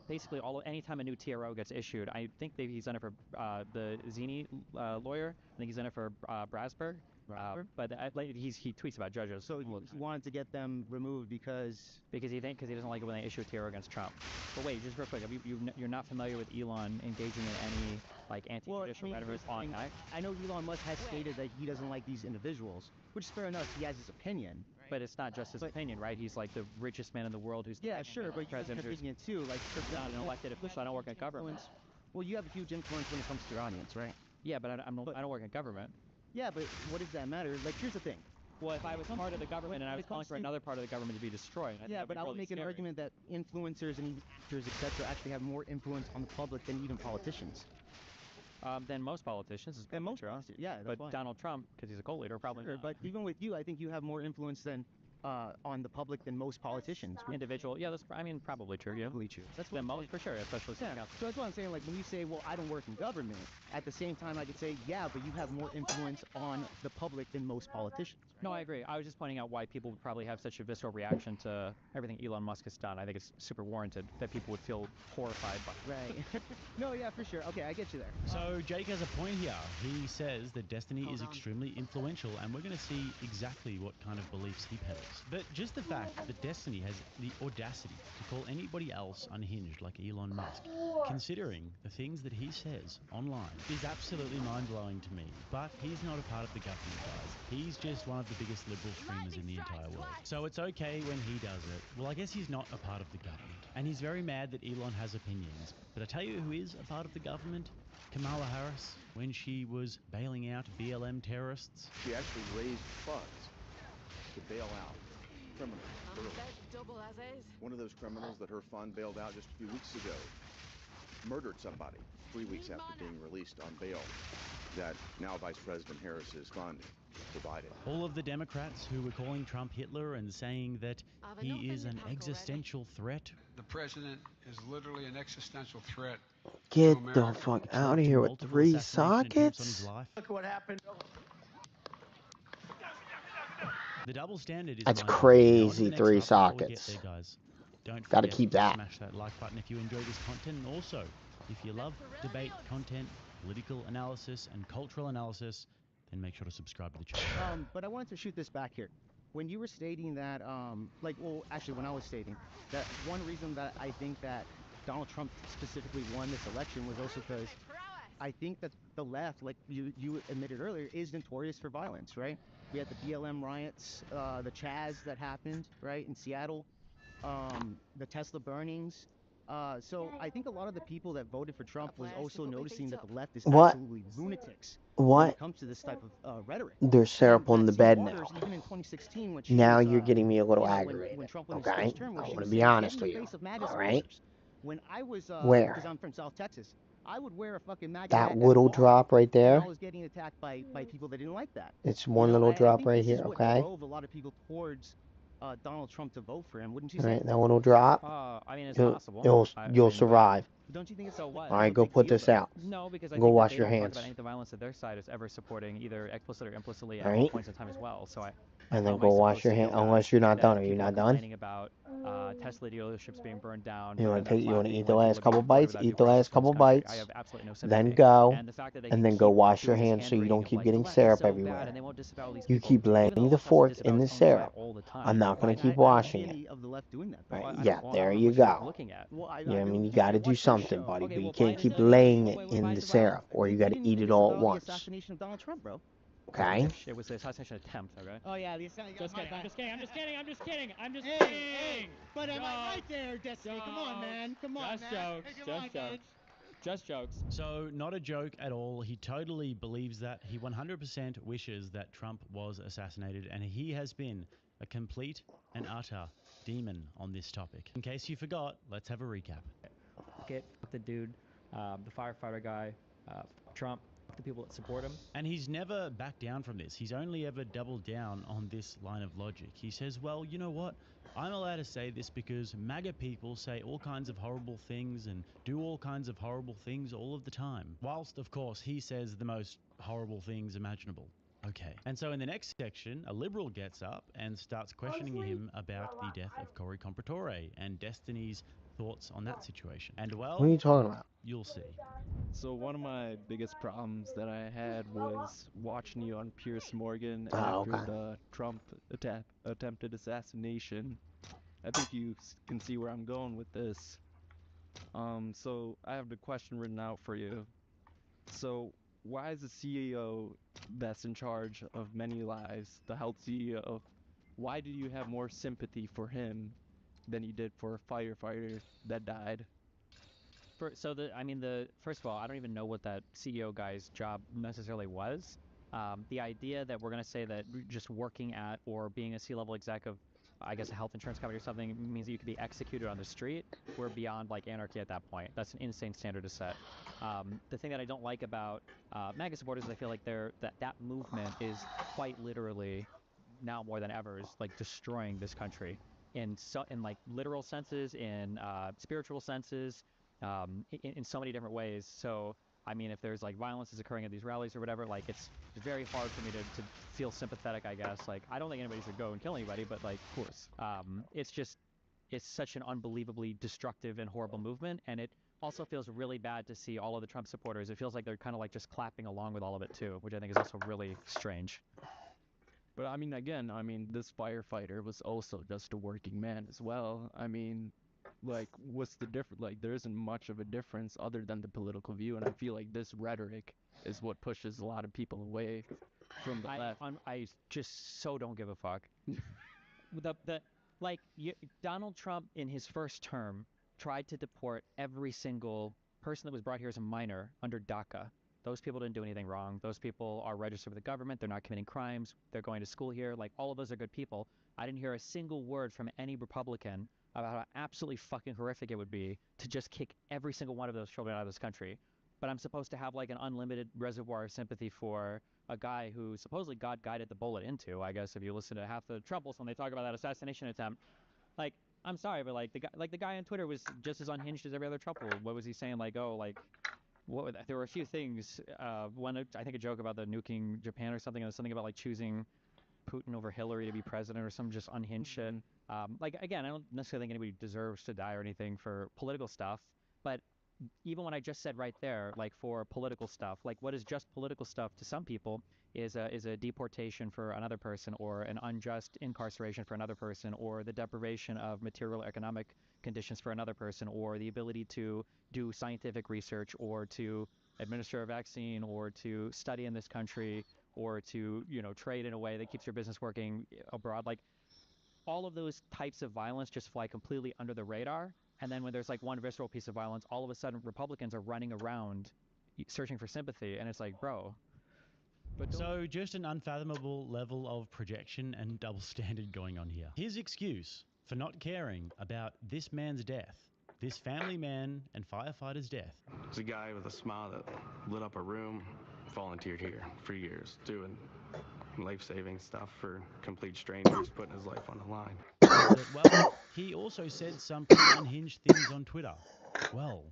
basically anytime a new TRO gets issued, I think that he's done it for the Zini lawyer. I think he's done it for Brasberg. But he tweets about judges. So he wanted to get them removed because he doesn't like it when they issue a TRO against Trump. But wait, just real quick, you're not familiar with Elon engaging in any like anti-judicial rhetoric on X? I know Elon Musk has stated that he doesn't like these individuals, which is fair enough. He has his opinion. But it's not just his opinion, right? He's like the richest man in the world who's sure, but president who's opinion too. Like, for not an elected official. I don't work in government. Well, you have a huge influence when it comes to your audience, right? Yeah, but I don't work in government. Yeah, but what does that matter? Like, here's the thing. Well, if I was part of the government and I was calling for another part of the government to be destroyed, but I would make an argument that influencers and even actors, etc., actually have more influence on the public than even politicians. Than most politicians. Than most, yeah. But why. Donald Trump, because he's a cult leader, probably. Sure, but even with you, I think you have more influence than on the public than most politicians. Individual, yeah, probably true. Yeah, probably true. That's what most for sure, especially. So that's what I'm saying. Like when you say, well, I don't work in government, at the same time I could say, yeah, but you have more influence on the public than most politicians. Right? No, I agree. I was just pointing out why people would probably have such a visceral reaction to everything Elon Musk has done. I think it's super warranted that people would feel horrified by. Right. No, yeah, for sure. Okay, I get you there. So Jake has a point here. He says that Destiny is extremely influential, and we're going to see exactly what kind of beliefs he peddles. But just the fact that Destiny has the audacity to call anybody else unhinged like Elon Musk, considering the things that he says online, is absolutely mind-blowing to me. But he's not a part of the government, guys. He's just one of the biggest liberal streamers in the entire world. So it's okay when he does it. Well, I guess he's not a part of the government. And he's very mad that Elon has opinions. But I tell you who is a part of the government? Kamala Harris, when she was bailing out BLM terrorists. She actually raised funds to bail out criminals. One of those criminals that her fund bailed out just a few weeks ago murdered somebody 3 weeks after being released on bail that now Vice President Harris's fund provided. All of the Democrats who were calling Trump Hitler and saying that he is an existential threat. The president is literally an existential threat. Get the fuck out of here with 3 sockets. Look what happened. The double standard is That's crazy. 3 sockets. There, guys. Don't gotta keep that. Smash that like button if you enjoy this content, and also if you love debate content, political analysis, and cultural analysis, then make sure to subscribe to the channel. But I wanted to shoot this back here. when you were stating that, well, actually, when I was stating that one reason that I think that Donald Trump specifically won this election was also because I think that the left, like you admitted earlier, is notorious for violence, right? We had the BLM riots, the Chaz that happened, right, in Seattle, the Tesla burnings. So I think a lot of the people that voted for Trump was also noticing that the left is What? absolutely lunatics when What? it comes to this type of rhetoric. There's syrup on the Maxine bed Waters, now. even in 2016, when she Now was, you're getting me a little you know, aggravated. when Trump won his Okay? first term, I what she want to was be saying, honest get with in the you. face of MAGA All right? supporters. When I was, Where? because I'm from South Texas, I would wear a fucking MAGA That hat at a little bar, drop right and I there. was getting attacked by people that didn't like that. It's You one know, little I drop think right this here. is what Okay? drove a lot of people towards Donald Trump to vote for him, wouldn't you All say? right, that little drop. I mean, it's You'll possible. you'll but survive. Don't you think it's so what? All right, go put this out. No, because I Go think that wash they your don't talk hands. about any of the violence that their side is ever supporting, either explicitly or implicitly, All at all right? points in time as well. So And how then am go I wash supposed your to hands. give Unless guts you're not that done. Are you people not are done? complaining about Tesla dealerships being burned down, You but want then to they're eat clapping the when last people are couple being deported bites? without due Eat the process last from this couple country. bites. I have absolutely no sympathy. Then go. And the fact that they And can then go keep wash your doing this hands so you hand-wringing don't of, keep like, getting the left is syrup so everywhere. bad, and they won't disavow these You people, keep laying even though the left has to fork disavow in the its own side syrup. all the time. I'm not going to I keep don't washing see it. any of the left doing that, though. Right? I Yeah, don't there know you what you're go. looking at. Well, Yeah, I mean, you I got to do watched your something, show. buddy. Okay, But you well, can't Biden keep did. laying it Why in the is it violent? syrup, or you You got to didn't eat even it all at disavow the once. assassination of Donald Trump, bro. Okay? It was the assassination attempt, okay? Oh yeah, the assassination. Just kidding. I'm just kidding. I'm just kidding. I'm just kidding. I'm just Hey, kidding. hey, but am I right there, Destiny? Come on, man. Come on, Just man. jokes. Hey, come on, Just man. jokes. Just jokes. So, not a joke at all. He totally believes that. He 100% wishes that Trump was assassinated, and he has been a complete and utter demon on this topic. In case you forgot, let's have a recap. Fuck the dude, the firefighter guy, Trump, the people that support him. And he's never backed down from this. He's only ever doubled down on this line of logic. He says, well, you know what? I'm allowed to say this because MAGA people say all kinds of horrible things and do all kinds of horrible things all of the time. Whilst, of course, he says the most horrible things imaginable. Okay. And so in the next section, a liberal gets up and starts questioning him about the death of Cory Compratore and Destiny's thoughts on that situation. And well, What are you talking about? you'll see. So one of my biggest problems that I had was watching you on Piers Morgan Oh, after okay. the Trump attempted assassination. I think you can see where I'm going with this. So I have the question written out for you. So why is the CEO that's in charge of many lives, the health CEO, why do you have more sympathy for him than you did for a firefighter that died? First of all, I don't even know what that CEO guy's job necessarily was. The idea that we're going to say that just working at or being a C-level exec of, I guess, a health insurance company or something means that you could be executed on the street, we're beyond like anarchy at that point. That's an insane standard to set. The thing that I don't like about MAGA supporters is I feel like that movement is quite literally, now more than ever, is like destroying this country in like literal senses, in spiritual senses, in so many different ways. So I mean, if there's like violence is occurring at these rallies or whatever, like it's very hard for me to feel sympathetic, I guess. Like I don't think anybody should go and kill anybody, but like of course, it's such an unbelievably destructive and horrible movement, and it also feels really bad to see all of the Trump supporters. It feels like they're kind of like just clapping along with all of it too, which I think is also really strange. But I mean, again, this firefighter was also just a working man as well. I mean, like, what's the difference? Like, there isn't much of a difference other than the political view, and I feel like this rhetoric is what pushes a lot of people away from the left. I just so don't give a fuck. Donald Trump in his first term tried to deport every single person that was brought here as a minor under DACA. Those people didn't do anything wrong. Those people are registered with the government. They're not committing crimes. They're going to school here. Like, all of those are good people. I didn't hear a single word from any Republican about how absolutely fucking horrific it would be to just kick every single one of those children out of this country. But I'm supposed to have like an unlimited reservoir of sympathy for a guy who supposedly God guided the bullet into. I guess if you listen to half the Trumples when they talk about that assassination attempt, like, I'm sorry, but like the guy on Twitter was just as unhinged as every other Trumple. What was he saying? Like, oh, like, there were a few things. One, I think a joke about the nuking Japan or something. It was something about like choosing Putin over Hillary to be president or some just unhinged shit. Like, again, I don't necessarily think anybody deserves to die or anything for political stuff, but even when I just said right there, like for political stuff, like what is just political stuff to some people is a deportation for another person, or an unjust incarceration for another person, or the deprivation of material economic conditions for another person, or the ability to do scientific research, or to administer a vaccine, or to study in this country, or to, you know, trade in a way that keeps your business working abroad. Like all of those types of violence just fly completely under the radar. And then when there's like one visceral piece of violence, all of a sudden Republicans are running around searching for sympathy. And it's like, bro. So just an unfathomable level of projection and double standard going on here. His excuse for not caring about this man's death, this family man and firefighter's death. There's a guy with a smile that lit up a room, volunteered here for years, doing life-saving stuff for complete strangers, putting his life on the line. Well, he also said some pretty unhinged things on Twitter. Well,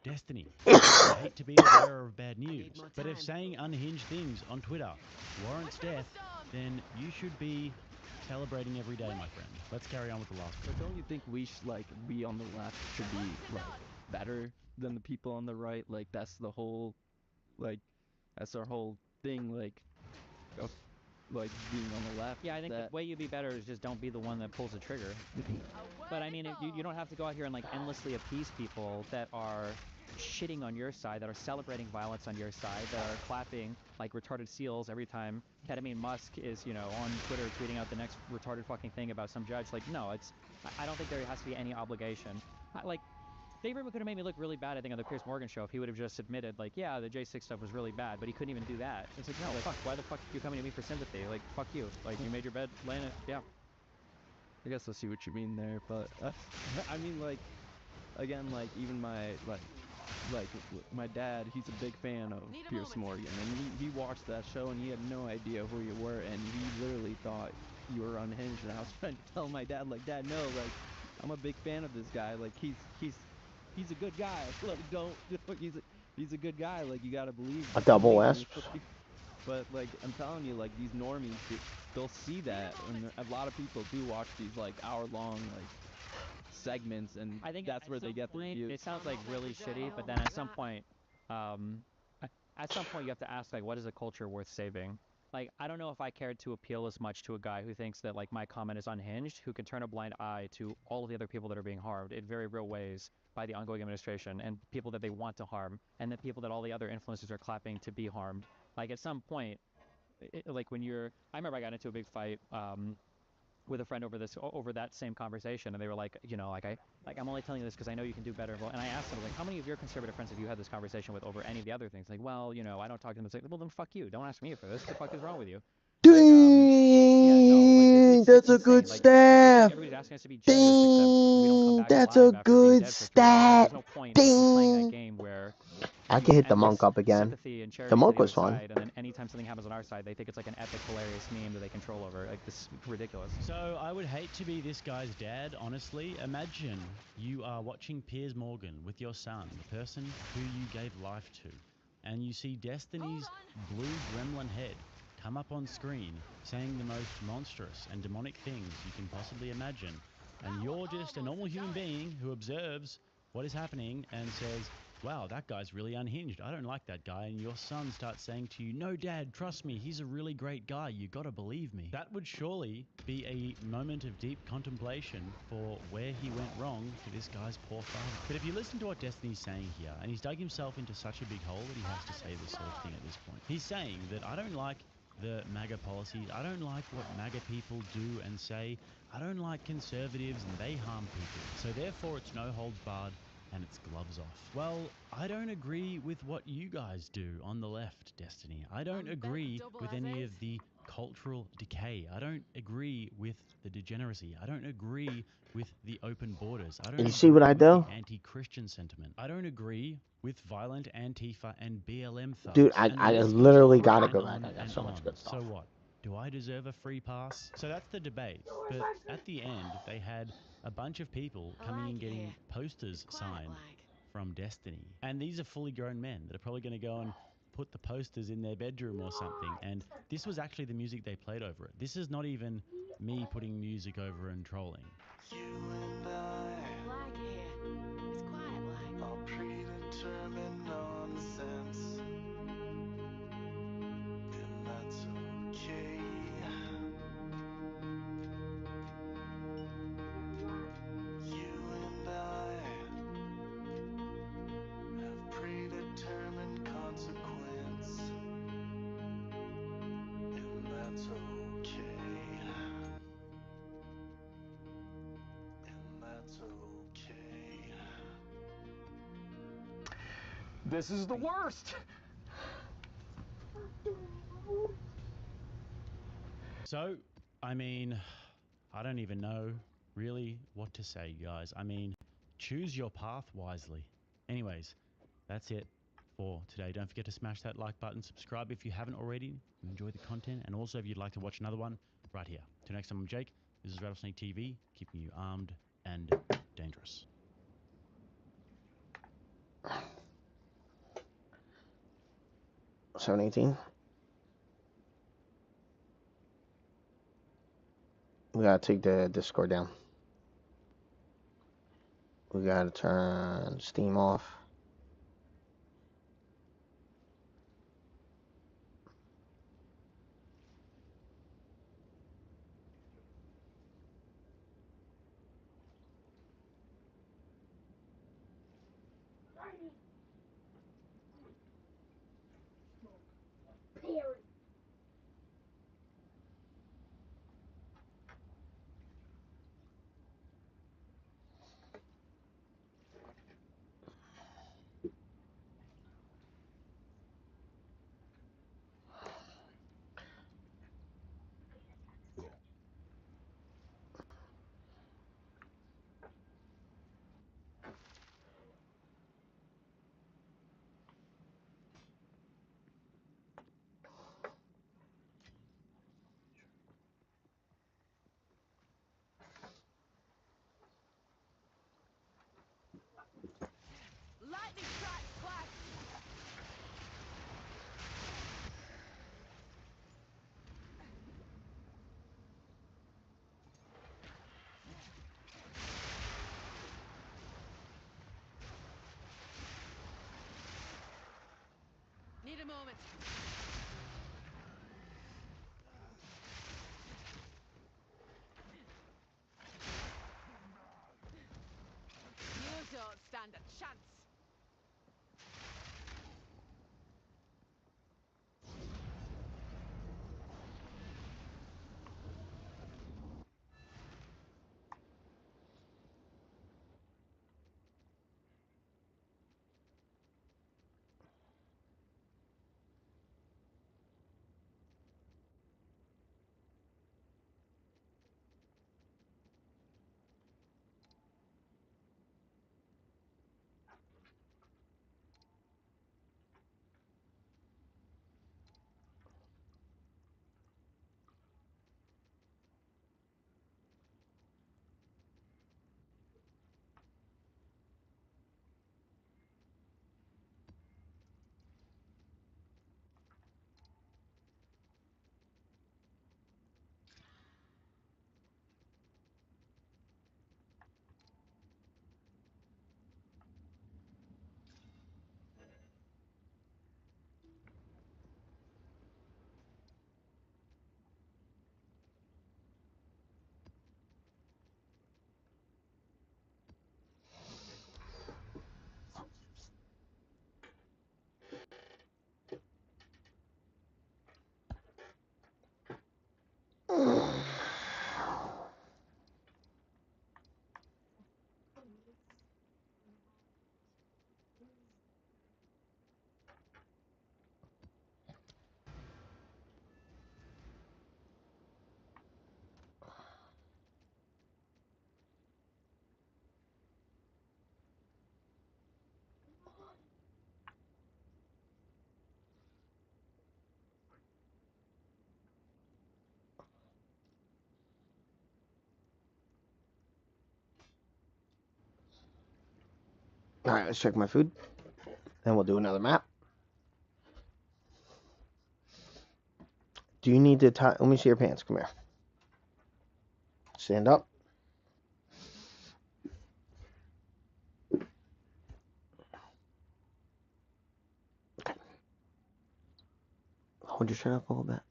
Destiny, I hate to be the bearer of bad news, but if saying unhinged things on Twitter warrants death, then you should be celebrating every day, my friend. Let's carry on with the last one. But don't you think we should, like, we on the left should be, like, better than the people on the right? Like, that's the whole, like, that's our whole thing, like, of, like, being on the left. Yeah, I think the way you'd be better is just don't be the one that pulls the trigger. But I mean, you don't have to go out here and like endlessly appease people that are shitting on your side, that are celebrating violence on your side, that are clapping like retarded seals every time Ketamine Musk is, you know, on Twitter tweeting out the next retarded fucking thing about some judge. Like, no, I don't think there has to be any obligation. Like, Dave Rubin could have made me look really bad, I think, on the Piers Morgan show if he would have just admitted, like, yeah, the J6 stuff was really bad, but he couldn't even do that. It's like, no, fuck, why the fuck are you coming to me for sympathy? Like, fuck you. Like, you made your bed, lay in it, yeah. I guess I see what you mean there, but I mean, like, again, like, even my, my dad, he's a big fan of Piers Morgan, and he watched that show, and he had no idea who you were, and he literally thought you were unhinged, and I was trying to tell my dad, like, Dad, no, like, I'm a big fan of this guy, like, he's a good guy, like, he's a good guy, like, you gotta believe. A double S. But, like, I'm telling you, like, these normies, they'll see that, and a lot of people do watch these, like, hour-long, like, segments, and I think that's where they get their views. It sounds like really shitty, but then at some point, you have to ask, like, what is a culture worth saving? Like, I don't know if I cared to appeal as much to a guy who thinks that, like, my comment is unhinged, who can turn a blind eye to all of the other people that are being harmed in very real ways by the ongoing administration, and people that they want to harm, and the people that all the other influencers are clapping to be harmed. Like, at some point, like, when you're... I remember I got into a big fight with a friend over that same conversation, and they were like, you know, I'm only telling you this because I know you can do better. And I asked them, like, how many of your conservative friends have you had this conversation with over any of the other things? Like, well, you know, I don't talk to them. It's like, well, then fuck you. Don't ask me for this. What the fuck is wrong with you? Ding! That's a good stat. Everybody's asking us to be judges, except we don't come back That's alive a after being good dead for 3 hours. stat. There's no point in playing that game where I can hit the monk up again. sympathy and charity The monk to was the other fun. side, and then anytime something happens on our side, they think it's like an epic, hilarious meme that they control over. Like, this is ridiculous. So I would hate to be this guy's dad, honestly. Imagine you are watching Piers Morgan with your son, the person who you gave life to, and you see Destiny's blue gremlin head come up on screen saying the most monstrous and demonic things you can possibly imagine. And you're just a normal human being who observes what is happening and says, wow, that guy's really unhinged. I don't like that guy. And your son starts saying to you, no, Dad, trust me. He's a really great guy. You got to believe me. That would surely be a moment of deep contemplation for where he went wrong to this guy's poor father. But if you listen to what Destiny's saying here, and he's dug himself into such a big hole that he has to say this sort of thing at this point. He's saying that I don't like the MAGA policies. I don't like what MAGA people do and say. I don't like conservatives and they harm people. So therefore it's no holds barred and it's gloves off. Well, I don't agree with what you guys do on the left, Destiny. I don't agree with any of the cultural decay. I don't agree with the degeneracy. I don't agree with the open borders. I don't You see what I do? the anti-Christian sentiment. I don't agree with violent Antifa and BLM thugs. Dude, I literally gotta go back. I got so much good stuff. So what? Do I deserve a free pass? So that's the debate. But at the end, they had a bunch of people coming and getting posters signed from Destiny. And these are fully grown men that are probably going to go and put the posters in their bedroom or something. And this was actually the music they played over it. This is not even me putting music over and trolling. You and I Like it here. It's quiet like. are predetermined nonsense, and that's okay. You and I have predetermined consequence, and that's okay. And that's okay. This is the worst. So, I mean, I don't even know really what to say, guys. I mean, choose your path wisely. Anyways, that's it for today. Don't forget to smash that like button, subscribe if you haven't already, you enjoy the content, and also if you'd like to watch another one, right here. Till next time, I'm Jake. This is Rattlesnake TV, keeping you armed and dangerous. 718. We gotta take the Discord down. We gotta turn Steam off. Lightning strike twice. Need a moment. You don't stand a chance. Alright, let's check my food. Then we'll do another map. Do you need to tie? Let me see your pants. Come here. Stand up. Hold your shirt up a little bit.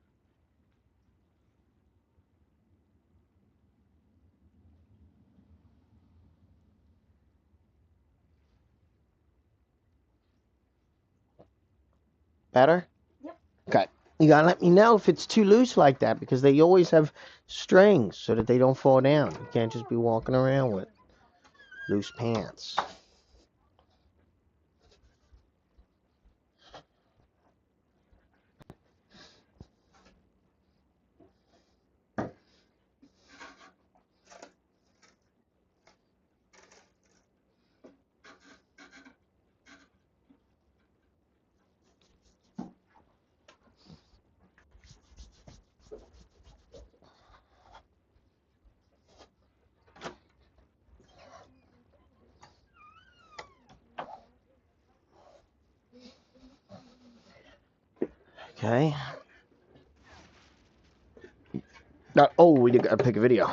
Better? Yep. Okay. You gotta let me know if it's too loose like that because they always have strings so that they don't fall down. You can't just be walking around with loose pants. Okay. Oh, we gotta pick a video.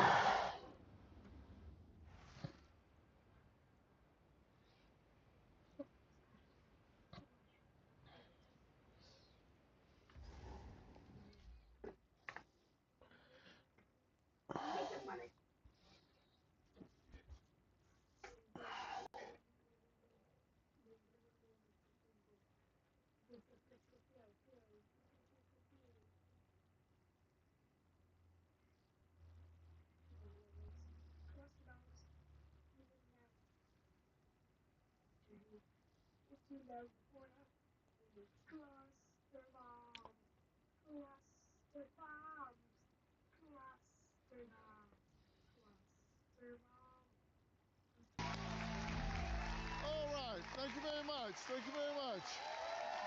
All right. Thank you very much. Thank you very much.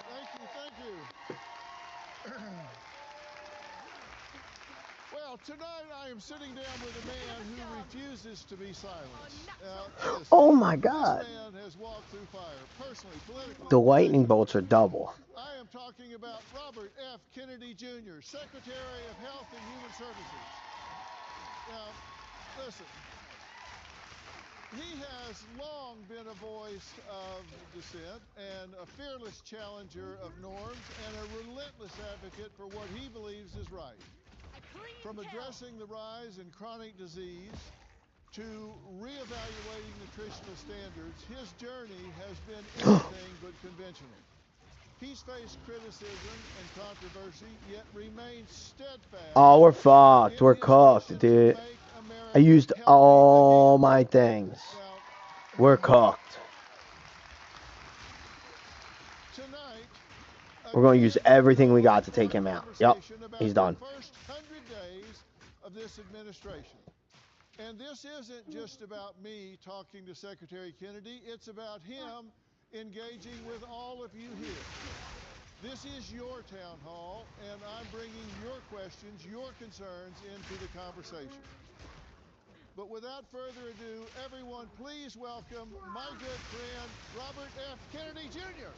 Thank you. Thank you. Well, tonight I am sitting down with a man who refuses to be silenced. Now, listen, Oh my God. this man has walked through fire, personally, politically. The lightning bolts are double. I am talking about Robert F. Kennedy Jr., Secretary of Health and Human Services. Now, listen, he has long been a voice of dissent and a fearless challenger of norms and a relentless advocate for what he believes is right. From addressing the rise in chronic disease to reevaluating nutritional standards, his journey has been anything but conventional. He's faced criticism and controversy, yet remains steadfast. Oh, we're fucked. We're cooked, dude. I used all my things. We're cooked. Tonight, We're going to use everything we got to take him out. Yep, he's done. First 100 days of this administration. And this isn't just about me talking to Secretary Kennedy. It's about him engaging with all of you here. This is your town hall, and I'm bringing your questions, your concerns into the conversation. But without further ado, everyone, please welcome my good friend, Robert F. Kennedy Jr.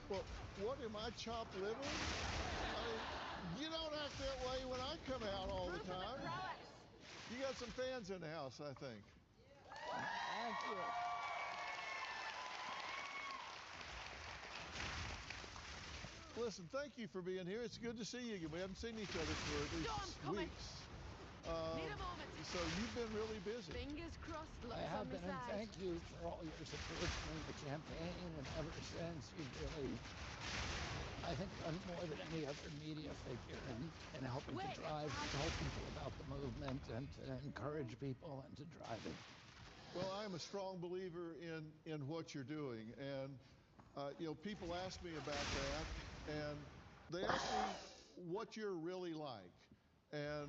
Well, what am I, chopped liver? I mean, you don't act that way when I come out all the time. You got some fans in the house, I think. Thank you. Listen, thank you for being here. It's good to see you again. We haven't seen each other for at least weeks. So you've been really busy. Fingers crossed. I have been, and thank you for all your support during the campaign and ever since. You've really, I think, done more than any other media figure in helping to tell people about the movement and to encourage people and to drive it. Well, I'm a strong believer in what you're doing, and people ask me about that, and they ask me what you're really like, and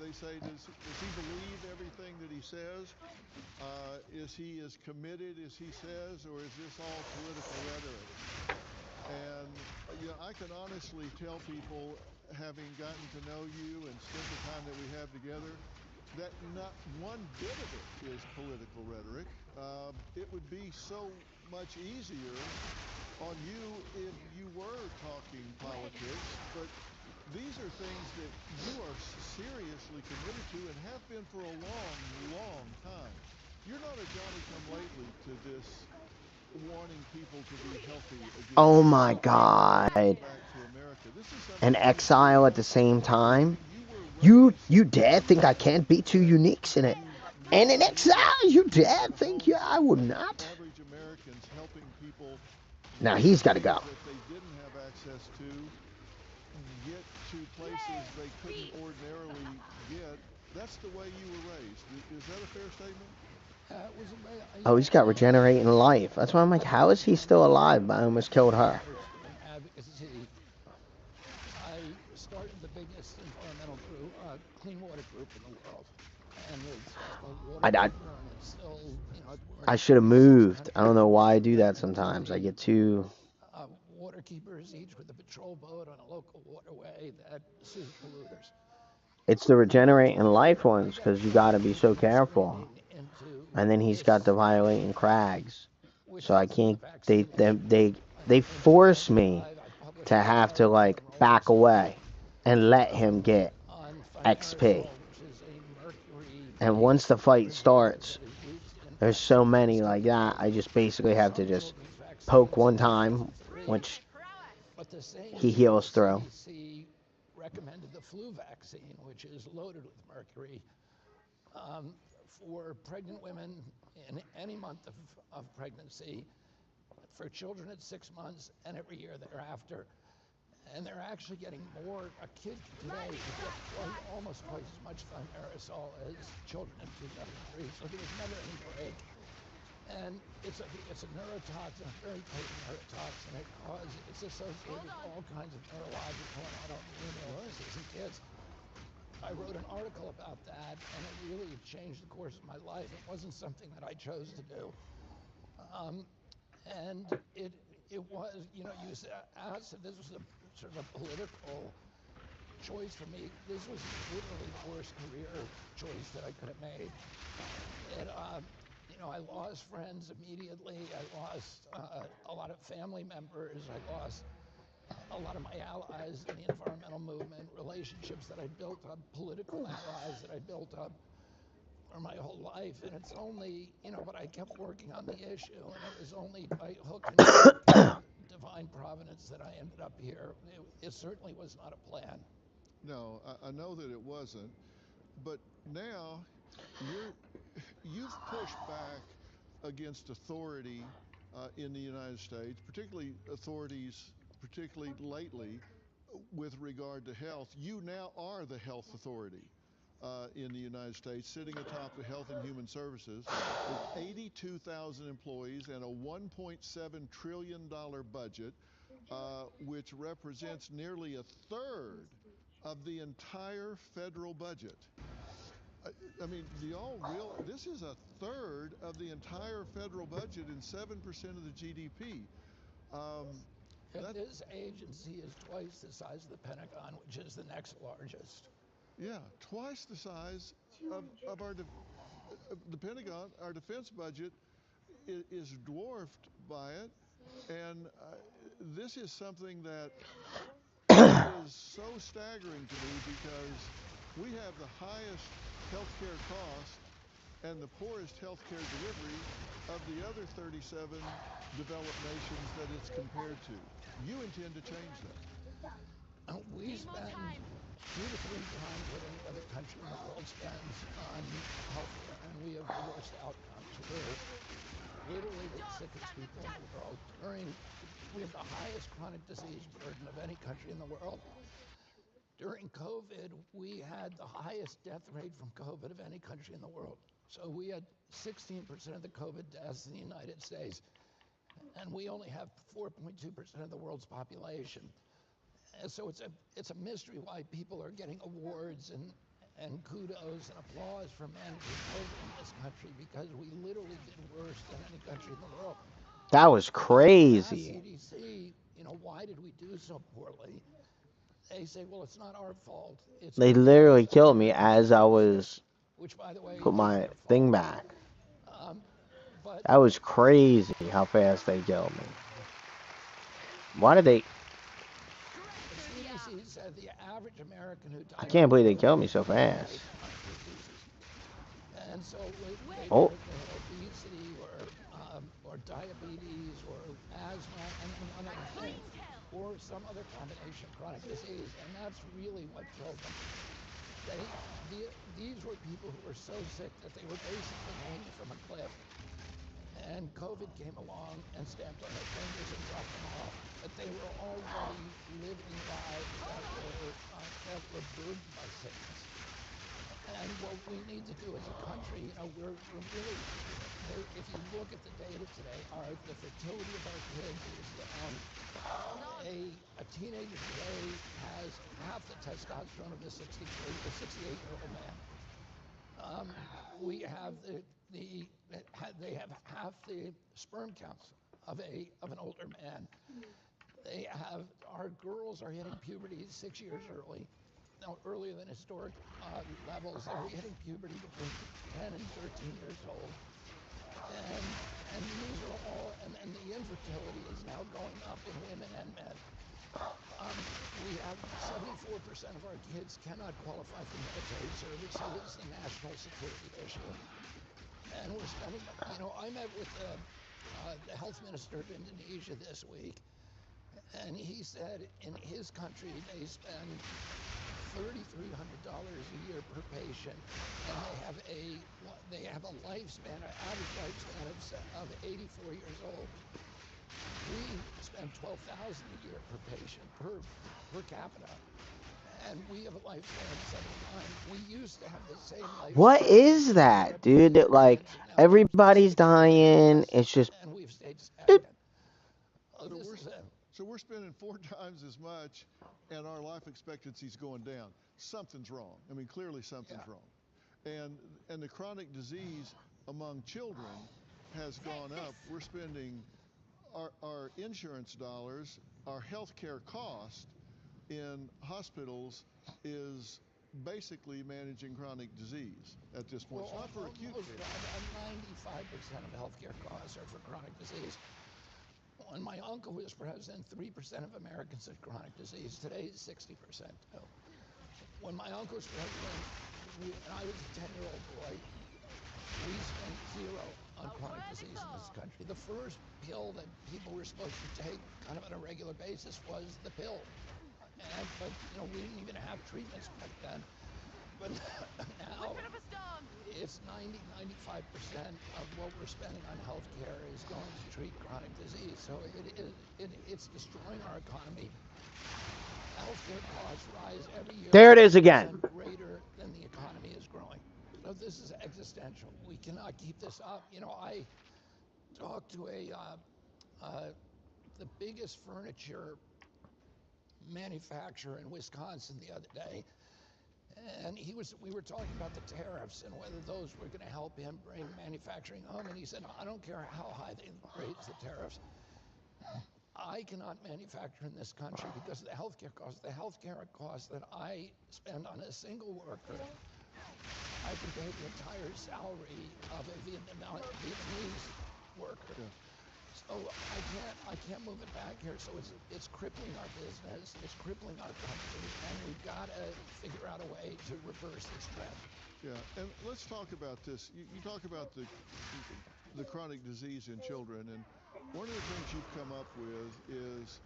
they say, does he believe everything that he says? Is he as committed as he says, or is this all political rhetoric? And I can honestly tell people, having gotten to know you and spent the time that we have together, that not one bit of it is political rhetoric. It would be so much easier on you if you were talking politics, but these are things that you are seriously committed to and have been for a long, long time. You're not a Johnny-come-lately to this wanting people to be healthy again. Oh my God. Back to America. This is something And exile at the same time. You dare think I can't beat two uniques in it? And in exile, you dare think I would not? Average Americans helping people Now he's got to go. that they didn't have access to get to places they couldn't ordinarily get. That's the way you were raised. Is that a fair statement? Oh, he's got regenerating life. That's why I'm like, how is he still alive? But I almost killed her. Advocacy. I started the biggest environmental group, clean water group in the world, and it's called Water Keeper, and it's still, I should have moved. I don't know why I do that sometimes. I get too... water keepers, each with a patrol boat on a local waterway that sue polluters. It's the regenerating life ones, because you got to be so careful. And then he's got the violating crags. So I can't... They force me to have to, like, back away and let him get XP. And once the fight starts, there's so many like that, I just basically have to just poke one time, which he heals through. CDC recommended the flu vaccine, which is loaded with mercury, for pregnant women in any month of pregnancy, for children at 6 months, and every year thereafter. And they're actually getting more. A kid today could get almost twice as much thimerosal as children in 2003. So there was never any break. And it's a neurotoxin, a very potent neurotoxin. It's associated with all kinds of neurological and autoimmune illnesses in kids. I wrote an article about that, and it really changed the course of my life. It wasn't something that I chose to do. And it was, you asked if this was a sort of a political choice for me. This was literally the worst career choice that I could have made. I lost friends immediately. I lost a lot of family members. I lost a lot of my allies in the environmental movement, relationships that I built up, political allies that I built up for my whole life. And it's only, but I kept working on the issue, and it was only by hook and crook, divine providence, that I ended up here. It certainly was not a plan. No, I know that it wasn't. But now you've pushed back against authority in the United States, particularly authorities, particularly lately, with regard to health. You now are the health authority in the United States, sitting atop the Health and Human Services with 82,000 employees and a $1.7 trillion budget, which represents nearly a third of the entire federal budget. I mean, do y'all realize this is a third of the entire federal budget and 7% of the GDP? This agency is twice the size of the Pentagon, which is the next largest. Yeah, twice the size of the Pentagon. Our defense budget is dwarfed by it, and this is something that is so staggering to me, because we have the highest healthcare cost and the poorest healthcare delivery of the other 37 developed nations that it's compared to. You intend to change that. We spend 2 to 3 times what any other country in the world spends on healthcare, and we have the worst outcomes. We're literally the sickest people in the world. We have the highest chronic disease burden of any country in the world. During COVID, we had the highest death rate from COVID of any country in the world. So we had 16% of the COVID deaths in the United States, and we only have 4.2% of the world's population. And so it's a mystery why people are getting awards and kudos and applause for managing COVID in this country, because we literally did worse than any country in the world. That was crazy. CDC, you know, why did we do so poorly? They say, well, it's not our fault. It's They literally killed me as I was which, by the way, put is my their thing fault. back. But That was crazy how fast they killed me. Why did they? the CDC said the average American who died I can't believe they killed me so fast. and so they Oh. obesity or diabetes or asthma and another thing, or some other combination of chronic disease, and that's really what killed them. These were people who were so sick that they were basically hanging from a cliff, and COVID came along and stamped on their fingers and dropped them off. But they were already living lives that were burdened by sickness. And what we need to do as a country, you know, we're really, if you look at the data today, the fertility of our kids is down. A teenager today has half the testosterone of the 68-year-old man. We have they have half the sperm counts of an older man. Our girls are hitting puberty 6 years early. Now, earlier than historic levels, they're hitting puberty between 10 and 13 years old. And these are all, and the infertility is now going up in women and men. We have 74% of our kids cannot qualify for military service, so it's a national security issue. And we're spending, you know, I met with the health minister of Indonesia this week, and he said in his country they spend $3,300 a year per patient, and they have a lifespan, an average lifespan of 84 years old. We spend $12,000 a year per patient per capita, and we have a lifespan of 79. We used to have the same lifespan. What is that, dude? Like, everybody's dying. It's just. And we've stayed stagnant. So we're spending 4 times as much, and our life expectancy's going down. Something's wrong. I mean, clearly something's wrong. And the chronic disease among children has gone up. We're spending our insurance dollars, our health care cost in hospitals is basically managing chronic disease at this point. It's not for acute care. 95% of healthcare costs are for chronic disease. When my uncle was president, 3% of Americans had chronic disease. Today, it's 60%. When my uncle was president, and I was a 10-year-old boy, we spent 0 on chronic disease in this country. The first pill that people were supposed to take kind of on a regular basis was the pill. But, you know, we didn't even have treatments back then. But now, it's 95% of what we're spending on healthcare is going to treat chronic disease. So it's destroying our economy. Healthcare costs rise every year. There it is again. Greater than the economy is growing. So this is existential. We cannot keep this up. You know, I talked to the biggest furniture manufacturer in Wisconsin the other day, and we were talking about the tariffs and whether those were going to help him bring manufacturing home, and he said, I don't care how high they raise the tariffs. I cannot manufacture in this country because of the healthcare costs. The healthcare costs that I spend on a single worker, I can pay the entire salary of a Vietnamese worker. Yeah. So I can't move it back here. So it's crippling our business, it's crippling our country, and we've got to figure out a way to reverse this trend. Yeah, and let's talk about this. You talk about the chronic disease in children, and one of the things you've come up with is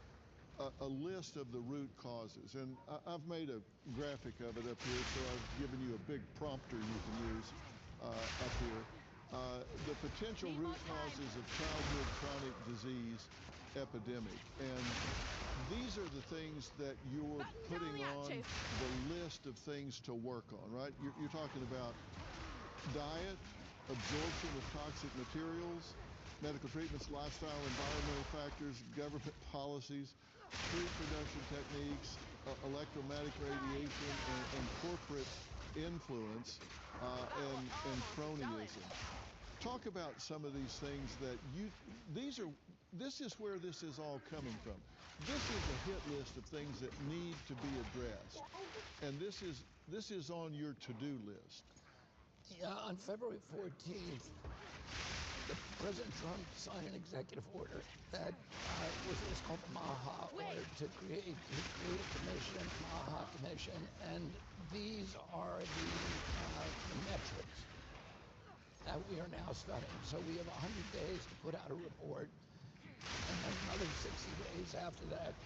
a list of the root causes. And I've made a graphic of it up here, so I've given you a big prompter you can use up here. The potential root causes of childhood chronic disease epidemic. And these are the things that you're putting on the list of things to work on, right? You're talking about diet, absorption of toxic materials, medical treatments, lifestyle, environmental factors, government policies, food production techniques, electromagnetic radiation, and corporate influence, and cronyism. Talk about some of these things that this is where this is all coming from. This is a hit list of things that need to be addressed. And this is on your to-do list. Yeah, on February 14th, President Trump signed an executive order that was called the MAHA order to create a commission, MAHA commission, and these are the metrics that we are now studying. So we have 100 days to put out a report, and then another 60 days after that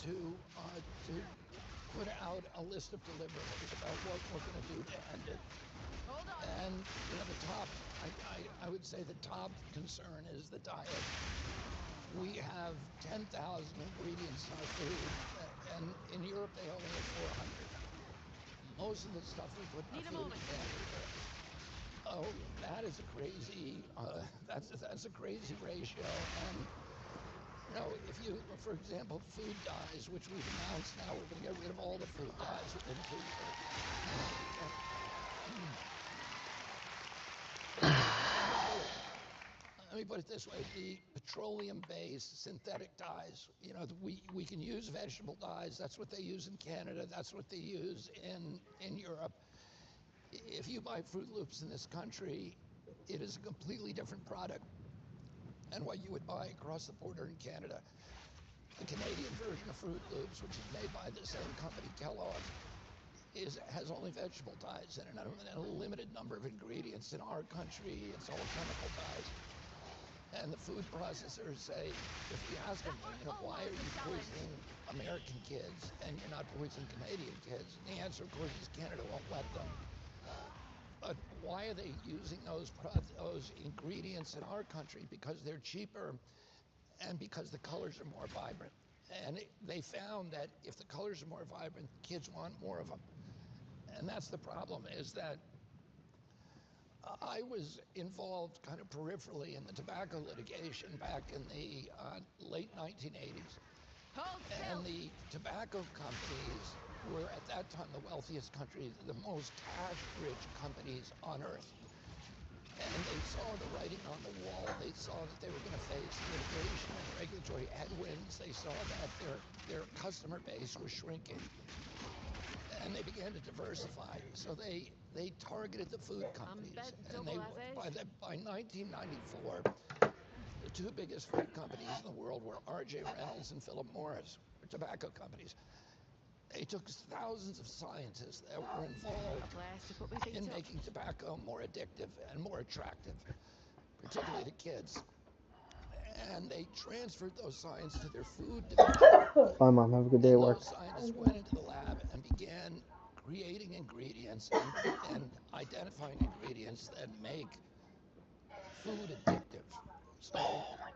to put out a list of deliverables about what we're going to do to end it. And the top, I would say the top concern is the diet. We have 10,000 ingredients in our food, and in Europe they only have 400. Most of the stuff we put in our food is banned. Oh, that is a crazy. That's a crazy ratio. And if you, for example, food dyes, which we've announced now, we're going to get rid of all the food dyes within food. Let me put it this way: the petroleum-based synthetic dyes. We can use vegetable dyes. That's what they use in Canada. That's what they use in Europe. If you buy Fruit Loops in this country, it is a completely different product than what you would buy across the border in Canada. The Canadian version of Fruit Loops, which is made by the same company, Kellogg, has only vegetable dyes in it and a limited number of ingredients. In our country, it's all chemical dyes. And the food processors say, if we ask them, why are you poisoning American kids and you're not poisoning Canadian kids? And the answer, of course, is Canada won't let them. But why are they using those ingredients in our country? Because they're cheaper and because the colors are more vibrant. And they found that if the colors are more vibrant, kids want more of them. And that's the problem, is that I was involved kind of peripherally in the tobacco litigation back in the late 1980s. And the tobacco companies were at that time the wealthiest countries, the most cash-rich companies on earth. And they saw the writing on the wall. They saw that they were going to face litigation and regulatory headwinds. They saw that their customer base was shrinking. And they began to diversify. So they targeted the food companies. And by 1994, the two biggest food companies in the world were R.J. Reynolds and Philip Morris, tobacco companies. They took thousands of scientists that were involved in making tobacco more addictive and more attractive, particularly to kids. And they transferred those science to their food division. Bye, Mom. Have a good day at work. Those scientists went into the lab and began creating ingredients and identifying ingredients that make food addictive. So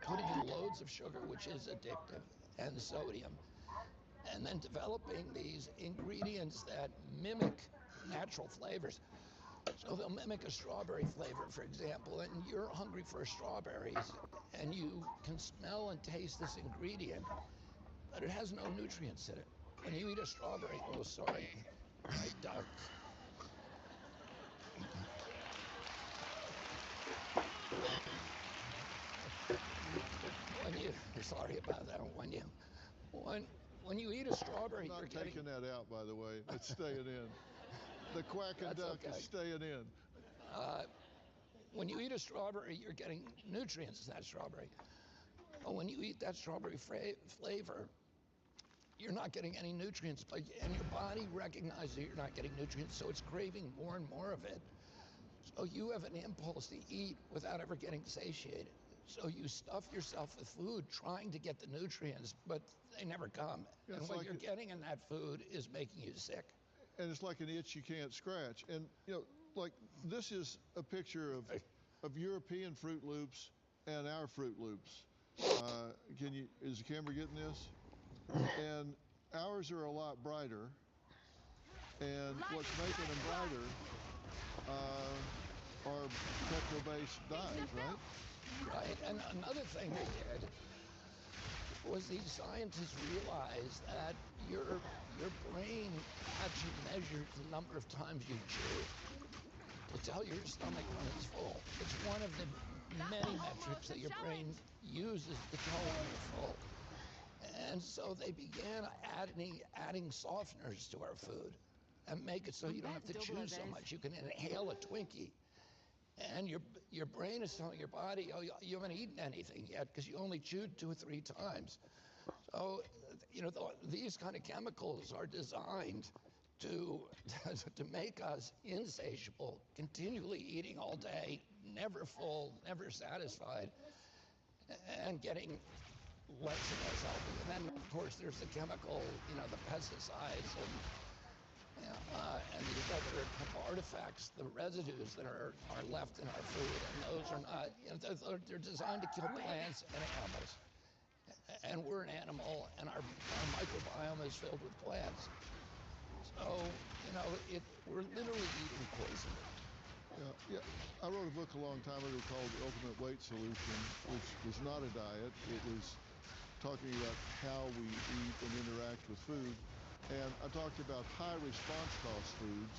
putting in loads of sugar, which is addictive, and sodium, and then developing these ingredients that mimic natural flavors. So they'll mimic a strawberry flavor, for example, and you're hungry for strawberries, and you can smell and taste this ingredient, but it has no nutrients in it. When you eat a strawberry, oh, sorry, my ducks. Sorry about that. When you eat a strawberry, I'm not you're taking that out, by the way. It's staying in. The quacking duck is staying in. When you eat a strawberry, you're getting nutrients in that strawberry. But when you eat that strawberry flavor, you're not getting any nutrients, and your body recognizes that you're not getting nutrients, so it's craving more and more of it. So you have an impulse to eat without ever getting satiated. So you stuff yourself with food trying to get the nutrients, but they never come. Yeah, and what you're getting in that food is making you sick. And it's like an itch you can't scratch. And, like this is a picture of European Fruit Loops and our Fruit Loops. Is the camera getting this? And ours are a lot brighter. And what's making them brighter are petrol-based dyes, right? Right, and another thing they did was these scientists realized that your brain actually measures the number of times you chew to tell your stomach when it's full. It's one of the many metrics that your brain uses to tell when you're full. And so they began adding softeners to our food and make it so you don't have to chew so much. You can inhale a Twinkie. And your brain is telling your body, oh, you haven't eaten anything yet because you only chewed 2 or 3 times. So, you know, these kind of chemicals are designed to make us insatiable, continually eating all day, never full, never satisfied, and getting less and less healthy. And then, of course, there's the chemical, you know, the pesticides and these other artifacts, the residues that are left in our food, and those are not, you know, they're designed to kill plants and animals. And we're an animal, and our microbiome is filled with plants. So, you know, we're literally eating poison. Yeah. I wrote a book a long time ago called The Ultimate Weight Solution, which was not a diet. It was talking about how we eat and interact with food. And I talked about high response cost foods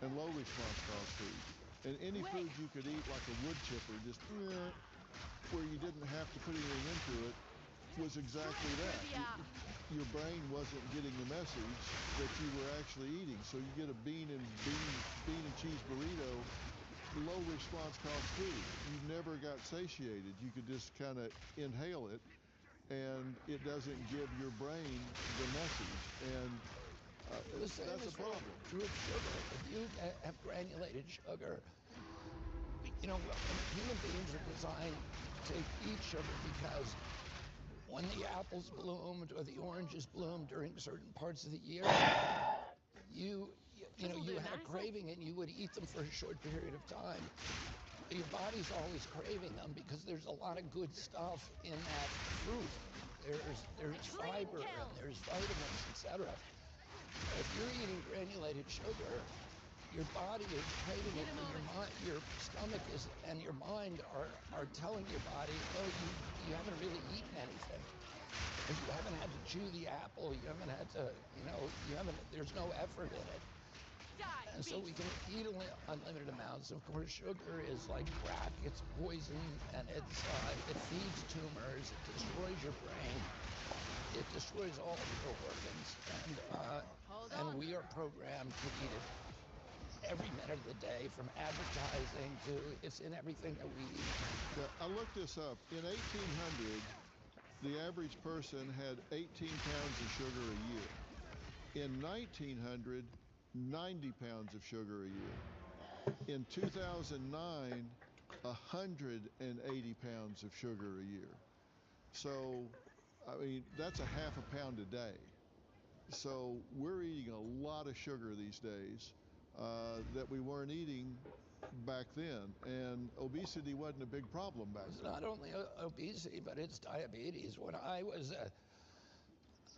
and low response cost foods. And any food you could eat like a wood chipper, just where you didn't have to put anything into it, was exactly that. Your brain wasn't getting the message that you were actually eating. So you get a bean and cheese burrito, low response cost food. You never got satiated. You could just kind of inhale it, and it doesn't give your brain the message. And that's a problem. True of sugar. If you have granulated sugar, you know, human beings are designed to eat sugar because when the apples bloomed or the oranges bloomed during certain parts of the year, you had a craving and you would eat them for a short period of time. Your body's always craving them because there's a lot of good stuff in that fruit. There's fiber and there's vitamins, etc. If you're eating granulated sugar, your body is craving it, and your stomach and your mind are telling your body, oh, you haven't really eaten anything. Because you haven't had to chew the apple, you haven't had to, there's no effort in it. And so we can eat unlimited amounts. Of course, sugar is like crack, it's poison, and it feeds tumors, it destroys your brain, it destroys all of your organs, and we are programmed to eat it every minute of the day, from advertising to it's in everything that we eat. Yeah, I looked this up. In 1800, the average person had 18 pounds of sugar a year. In 1900, 90 pounds of sugar a year. In 2009, 180 pounds of sugar a year. So, I mean, that's a half a pound a day. So we're eating a lot of sugar these days that we weren't eating back then. And obesity wasn't a big problem back then. It's not only obesity, but it's diabetes. When I was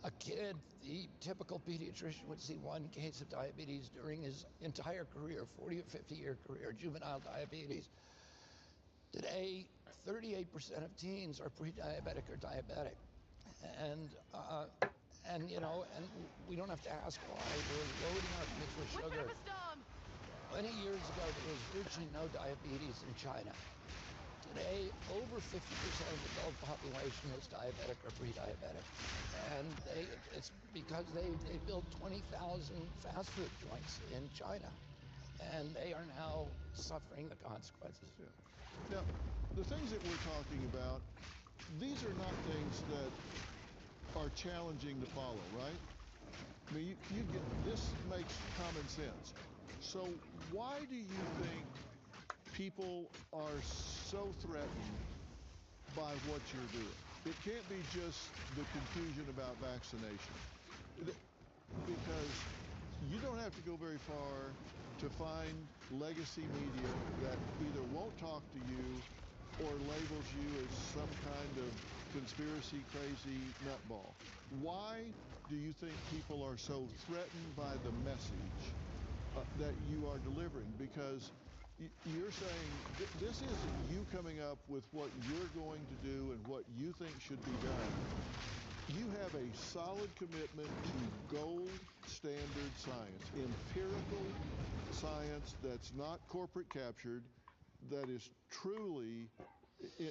a kid, the typical pediatrician would see one case of diabetes during his entire career, 40 or 50-year career, juvenile diabetes. Today, 38% of teens are pre-diabetic or diabetic. And we don't have to ask why. We're loading our kids with sugar. 20 years ago, there was virtually no diabetes in China. Today, over 50% of the adult population is diabetic or pre-diabetic. And it's because they built 20,000 fast food joints in China. And they are now suffering the consequences. Now, the things that we're talking about, these are not things that are challenging to follow, right? I mean, this makes common sense. So why do you think people are so threatened by what you're doing? It can't be just the confusion about vaccination. Because you don't have to go very far to find legacy media that either won't talk to you or labels you as some kind of conspiracy crazy nutball. Why do you think people are so threatened by the message that you are delivering? Because You're saying this isn't you coming up with what you're going to do and what you think should be done. You have a solid commitment to gold standard science, empirical science that's not corporate captured, that is truly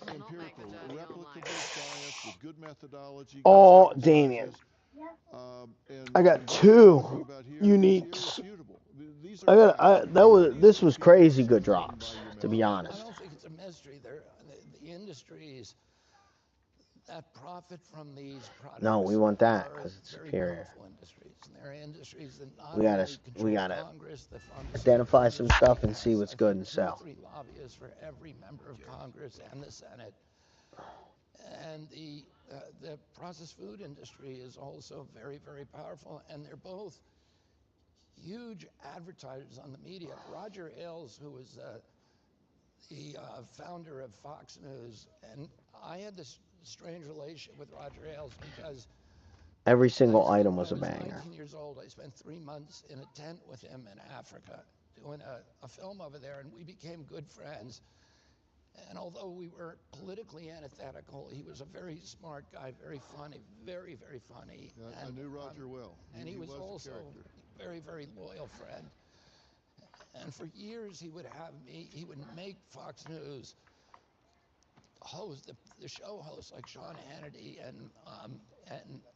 empirical, replicable science with good methodology. Oh, Good Damien. and I got what two you're talking about here unique. is irrefutable. These I are got. This was crazy good drops, to be I honest. don't think it's a mystery. The industries that profit from these products No, we want that are because it's very superior. powerful industries. And they're industries that not We gotta, only control we gotta Congress, the pharmaceutical identify some industry stuff and see has, what's I good think, and 2 or sell. 3 lobbyists for every member of Congress and the Senate. And the processed food industry is also very, very powerful, and they're both huge advertisers on the media. Roger Ailes, who was the founder of Fox News, and I had this strange relationship with Roger Ailes because Every single item when was I a was banger. 19 years old, I spent 3 months in a tent with him in Africa doing a film over there, and we became good friends. And although we were politically antithetical, he was a very smart guy, very funny, very, very funny. I knew Roger well. And he was also a very, very loyal friend. And for years, he would make Fox News host, the show hosts like Sean Hannity and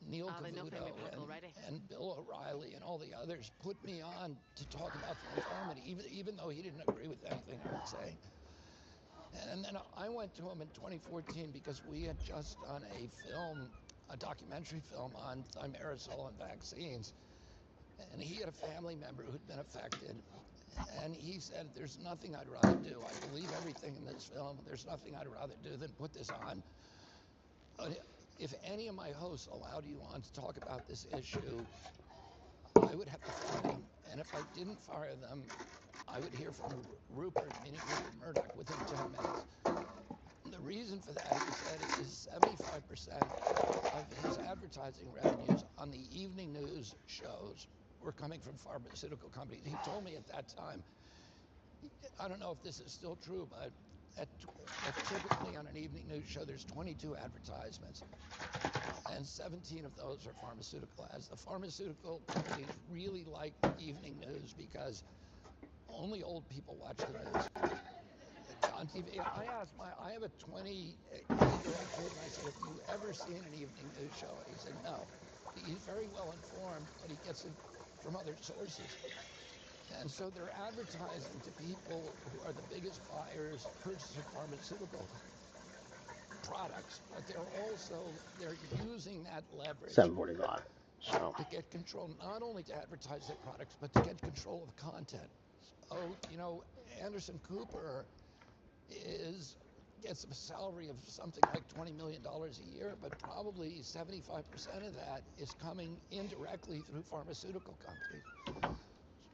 Neil Cavuto and Bill O'Reilly and all the others put me on to talk about the environment, even though he didn't agree with anything I would say. And then I went to him in 2014 because we had just done a documentary film on thimerosal and vaccines. And he had a family member who'd been affected. And he said, there's nothing I'd rather do. I believe everything in this film. There's nothing I'd rather do than put this on. If any of my hosts allowed you on to talk about this issue, I would have to fire them. And if I didn't fire them, I would hear from Rupert, meaning Rupert Murdoch, within 10 minutes. The reason for that, he said, is 75% of his advertising revenues on the evening news shows were coming from pharmaceutical companies. He told me at that time, I don't know if this is still true, but typically on an evening news show, there's 22 advertisements, and 17 of those are pharmaceutical ads. The pharmaceutical companies really like evening news because only old people watch the news. On TV, I have a 28-year-old kid, and I said, have you ever seen an evening news show? He said, no. He's very well informed, but he gets it from other sources. And so they're advertising to people who are the biggest buyers, purchasers of pharmaceutical products, but they're using that leverage 7:45. So to get control, not only to advertise their products, but to get control of content. So, Anderson Cooper gets a salary of something like $20 million a year, but probably 75% of that is coming indirectly through pharmaceutical companies.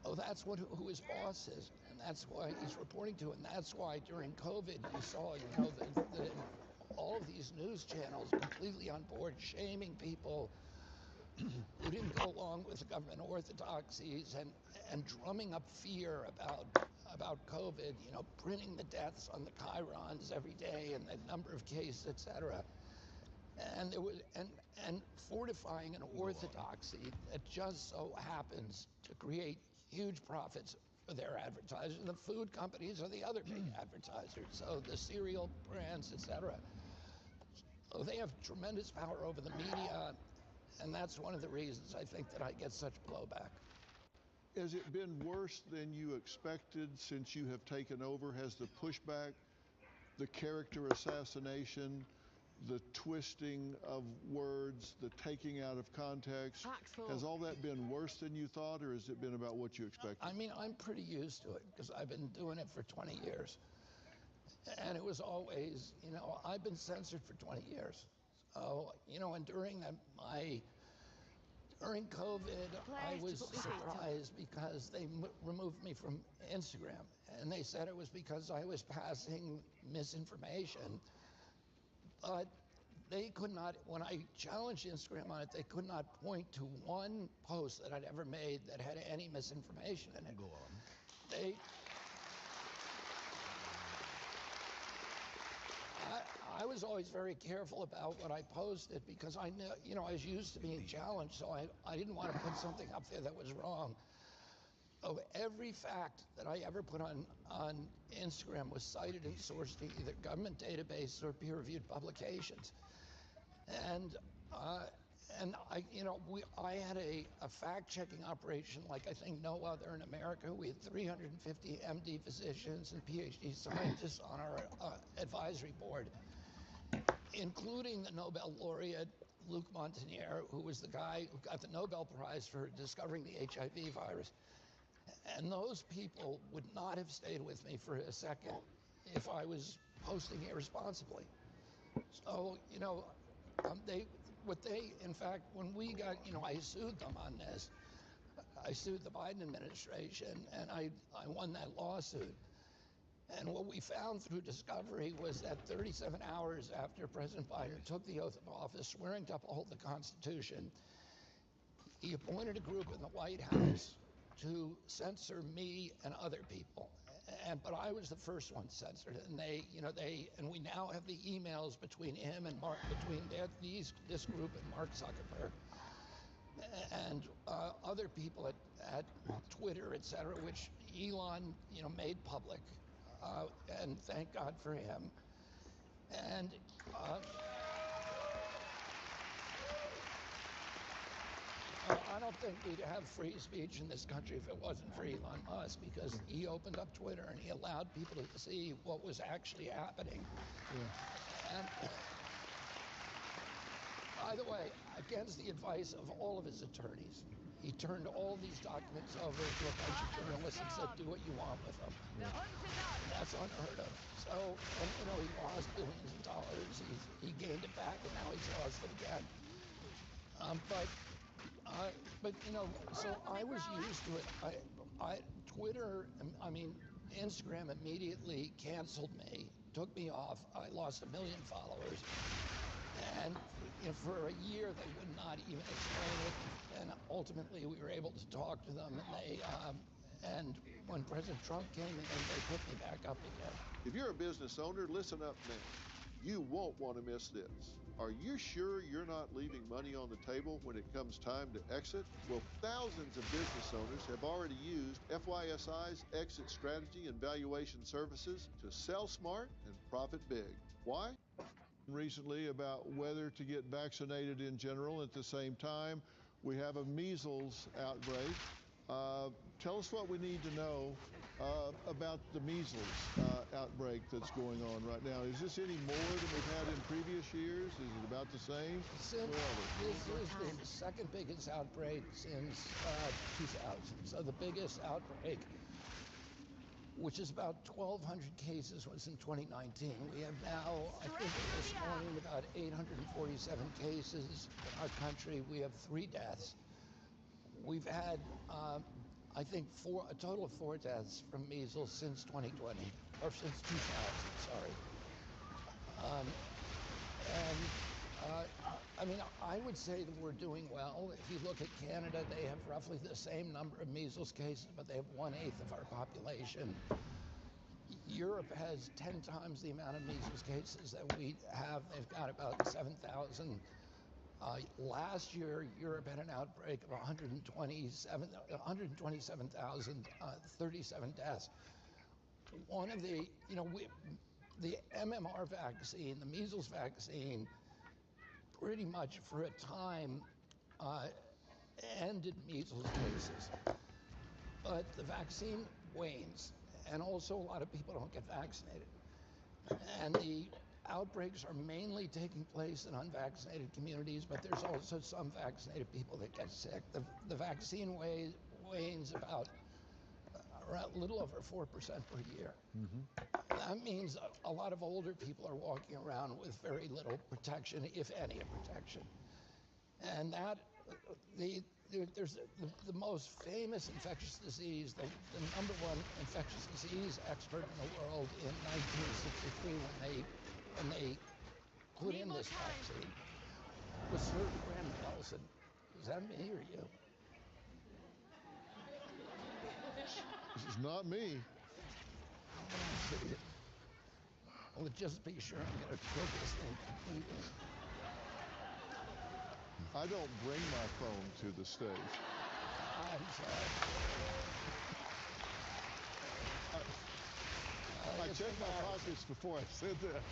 So that's who his boss is, and that's why he's reporting to, and that's why during COVID you saw, all of these news channels completely on board, shaming people who didn't go along with the government orthodoxies and drumming up fear about COVID, printing the deaths on the chyrons every day and the number of cases, et cetera. And fortifying an orthodoxy that just so happens to create huge profits for their advertisers. And the food companies are the other big advertisers, so the cereal brands, et cetera. So they have tremendous power over the media, and that's one of the reasons I think that I get such blowback. Has it been worse than you expected since you have taken over? Has the pushback, the character assassination, the twisting of words, the taking out of context, has all that been worse than you thought, or has it been about what you expected? I mean, I'm pretty used to it because I've been doing it for 20 years. And it was always, I've been censored for 20 years. So, and during COVID, I was surprised because they removed me from Instagram. And they said it was because I was passing misinformation. But they could not, when I challenged Instagram on it, they could not point to one post that I'd ever made that had any misinformation in it. Go on. I was always very careful about what I posted because I know, I was used to being challenged, so I didn't want to put something up there that was wrong. Of every fact that I ever put on Instagram was cited and sourced to either government database or peer-reviewed publications. And I had a fact-checking operation like I think no other in America. We had 350 MD physicians and PhD scientists on our advisory board, including the Nobel laureate Luc Montagnier, who was the guy who got the Nobel Prize for discovering the HIV virus. And those people would not have stayed with me for a second if I was posting irresponsibly. So, in fact, when we got, I sued them on this. I sued the Biden administration, and I won that lawsuit. And what we found through discovery was that 37 hours after President Biden took the oath of office, swearing to uphold the Constitution, he appointed a group in the White House to censor me and other people. But I was the first one censored, and and we now have the emails between him and this group and Mark Zuckerberg and other people at Twitter, et cetera, which Elon, made public, and thank God for him. And I don't think we'd have free speech in this country if it wasn't for Elon Musk, because he opened up Twitter and he allowed people to see what was actually happening. And by the way, against the advice of all of his attorneys, he turned all these documents over to a bunch of journalists and said, do what you want with them. That's unheard of. So, and, he lost billions of dollars. He gained it back, and now he's lost it again. So I was used to it. Twitter, Instagram immediately canceled me, took me off. I lost 1 million followers. And for a year, they would not even explain it. And ultimately, we were able to talk to them, and when President Trump came in, they put me back up again. If you're a business owner, listen up now. You won't want to miss this. Are you sure you're not leaving money on the table when it comes time to exit? Well, thousands of business owners have already used FYSI's exit strategy and valuation services to sell smart and profit big. Why? Recently about whether to get vaccinated in general. At the same time, we have a measles outbreak. Tell us what we need to know about the measles outbreak that's going on right now. Is this any more than we've had in previous years? Is it about the same? This is the second biggest outbreak since 2000. So the biggest outbreak, which is about 1,200 cases, was in 2019. We have now, I think this morning, about 847 cases in our country. We have 3 deaths. We've had, I think, a total of 4 deaths from measles since 2020, or since 2000, sorry. I would say that we're doing well. If you look at Canada, they have roughly the same number of measles cases, but they have 1/8 of our population. Europe has 10 times the amount of measles cases that we have. They've got about 7,000. Last year, Europe had an outbreak of 127,037 deaths. One of the, the MMR vaccine, the measles vaccine, pretty much for a time ended measles cases. But the vaccine wanes, and also a lot of people don't get vaccinated. And the outbreaks are mainly taking place in unvaccinated communities, but there's also some vaccinated people that get sick. The vaccine wanes about a little over 4% per year. That means a lot of older people are walking around with very little protection, if any protection. And that, there's the most famous infectious disease, the #1 infectious disease expert in the world in 1963 when they put in this vaccine was Sir Graham Nelson. Is that me or you? This is not me. Well, just be sure I'm going to kill this thing completely. I don't bring my phone to the stage. I'm sorry. I checked my pockets before I said that.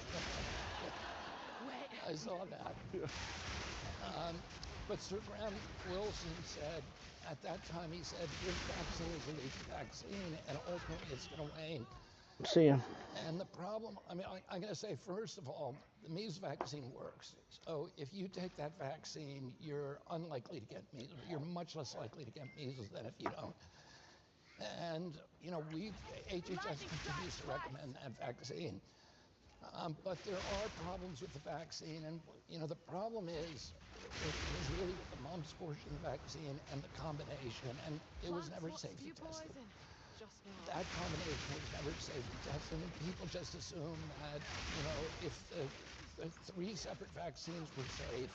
I saw that. But Sir Graham Wilson said, at that time, he said, this vaccine is a leaked vaccine, and ultimately it's going to wane. See ya. And the problem, I mean, I'm going to say, first of all, the measles vaccine works. So if you take that vaccine, you're unlikely to get measles. You're much less likely to get measles than if you don't. And, you know, HHS continues to recommend that vaccine. But there are problems with the vaccine, and, you know, the problem is really with the mumps portion of the vaccine and the combination, and it was never safety tested. That combination was never safety tested, and people just assume that, you know, if the 3 separate vaccines were safe,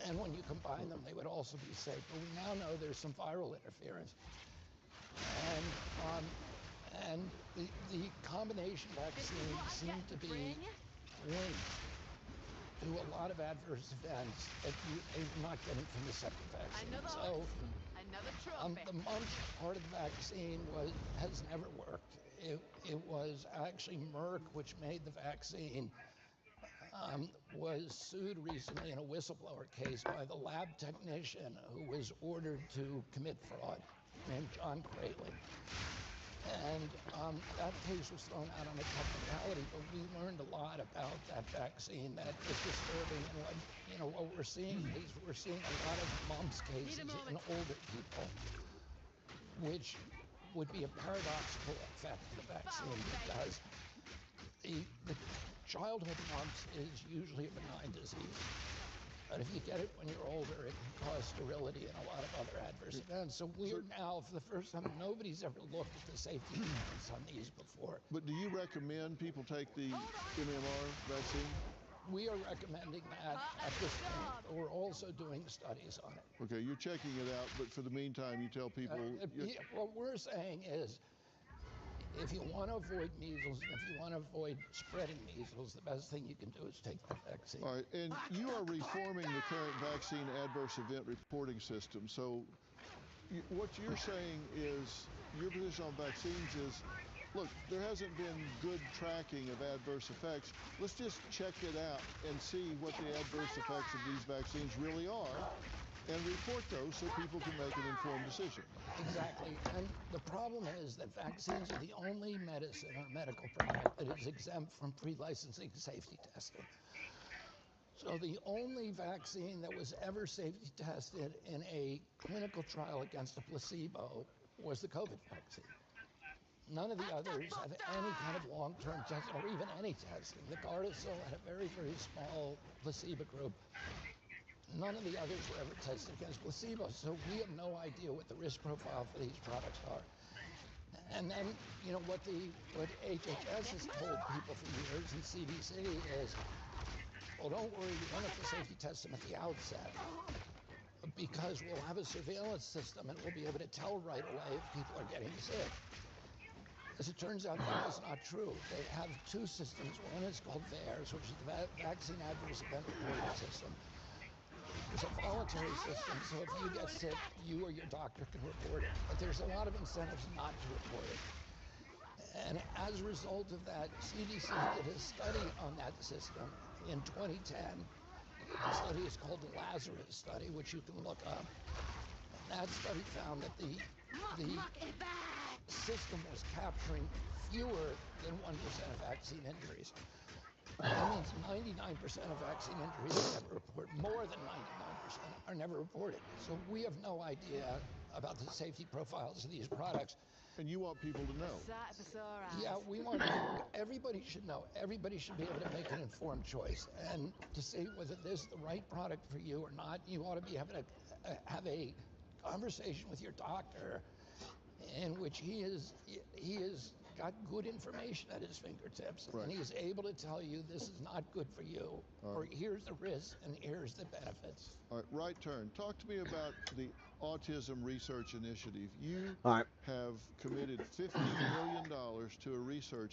and when you combine them, they would also be safe. But we now know there's some viral interference. And the combination vaccines seem to be linked to a lot of adverse events that you're not getting from the second vaccine. So the mumps part of the vaccine has never worked. It was actually Merck, which made the vaccine, was sued recently in a whistleblower case by the lab technician who was ordered to commit fraud, named John Cratlin. And that case was thrown out on a technicality, but we learned a lot about that vaccine that is disturbing. And what we're seeing is we're seeing a lot of mumps cases in older people, which would be a paradoxical effect of the vaccine because the childhood mumps is usually a benign disease. But if you get it when you're older, it can cause sterility and a lot of other adverse events. So we're now, for the first time, nobody's ever looked at the safety events on these before. But do you recommend people take the MMR vaccine? We are recommending that at this point, but we're also doing studies on it. Okay, you're checking it out, but for the meantime, you tell people... What we're saying is, if you want to avoid measles, and if you want to avoid spreading measles, the best thing you can do is take the vaccine. All right, and you are reforming the current vaccine adverse event reporting system. So what you're saying is, your position on vaccines is, look, there hasn't been good tracking of adverse effects. Let's just check it out and see what the adverse effects of these vaccines really are, and report those so people can make an informed decision. Exactly. And the problem is that vaccines are the only medicine or medical product that is exempt from pre-licensing safety testing. So the only vaccine that was ever safety tested in a clinical trial against a placebo was the COVID vaccine. None of the others have any kind of long-term testing or even any testing. The Gardasil had a very, very small placebo group. None of the others were ever tested against placebo, so we have no idea what the risk profile for these products are. And then, you know, what HHS has told people for years and CDC is, well, don't worry, you don't have to safety test them at the outset because we'll have a surveillance system and we'll be able to tell right away if people are getting sick. As it turns out, that is not true. They have 2 systems. One is called VAERS, which is the Vaccine Adverse Event Reporting System. It's a voluntary system, so if you get sick, you or your doctor can report it. But there's a lot of incentives not to report it. And as a result of that, CDC did a study on that system in 2010. The study is called the Lazarus study, which you can look up. And that study found that the system was capturing fewer than 1% of vaccine injuries. That means 99% of vaccine injuries are never reported. More than 99% are never reported. So we have no idea about the safety profiles of these products. And you want people to know. Yeah, we want everybody should know. Everybody should be able to make an informed choice. And to say whether this is the right product for you or not, you ought to be having have a conversation with your doctor in which he has got good information at his fingertips, right. And he's able to tell you this is not good for you, or here's the risks and here's the benefits. All right, right turn. Talk to me about the Autism Research Initiative. You have committed $50 million to a research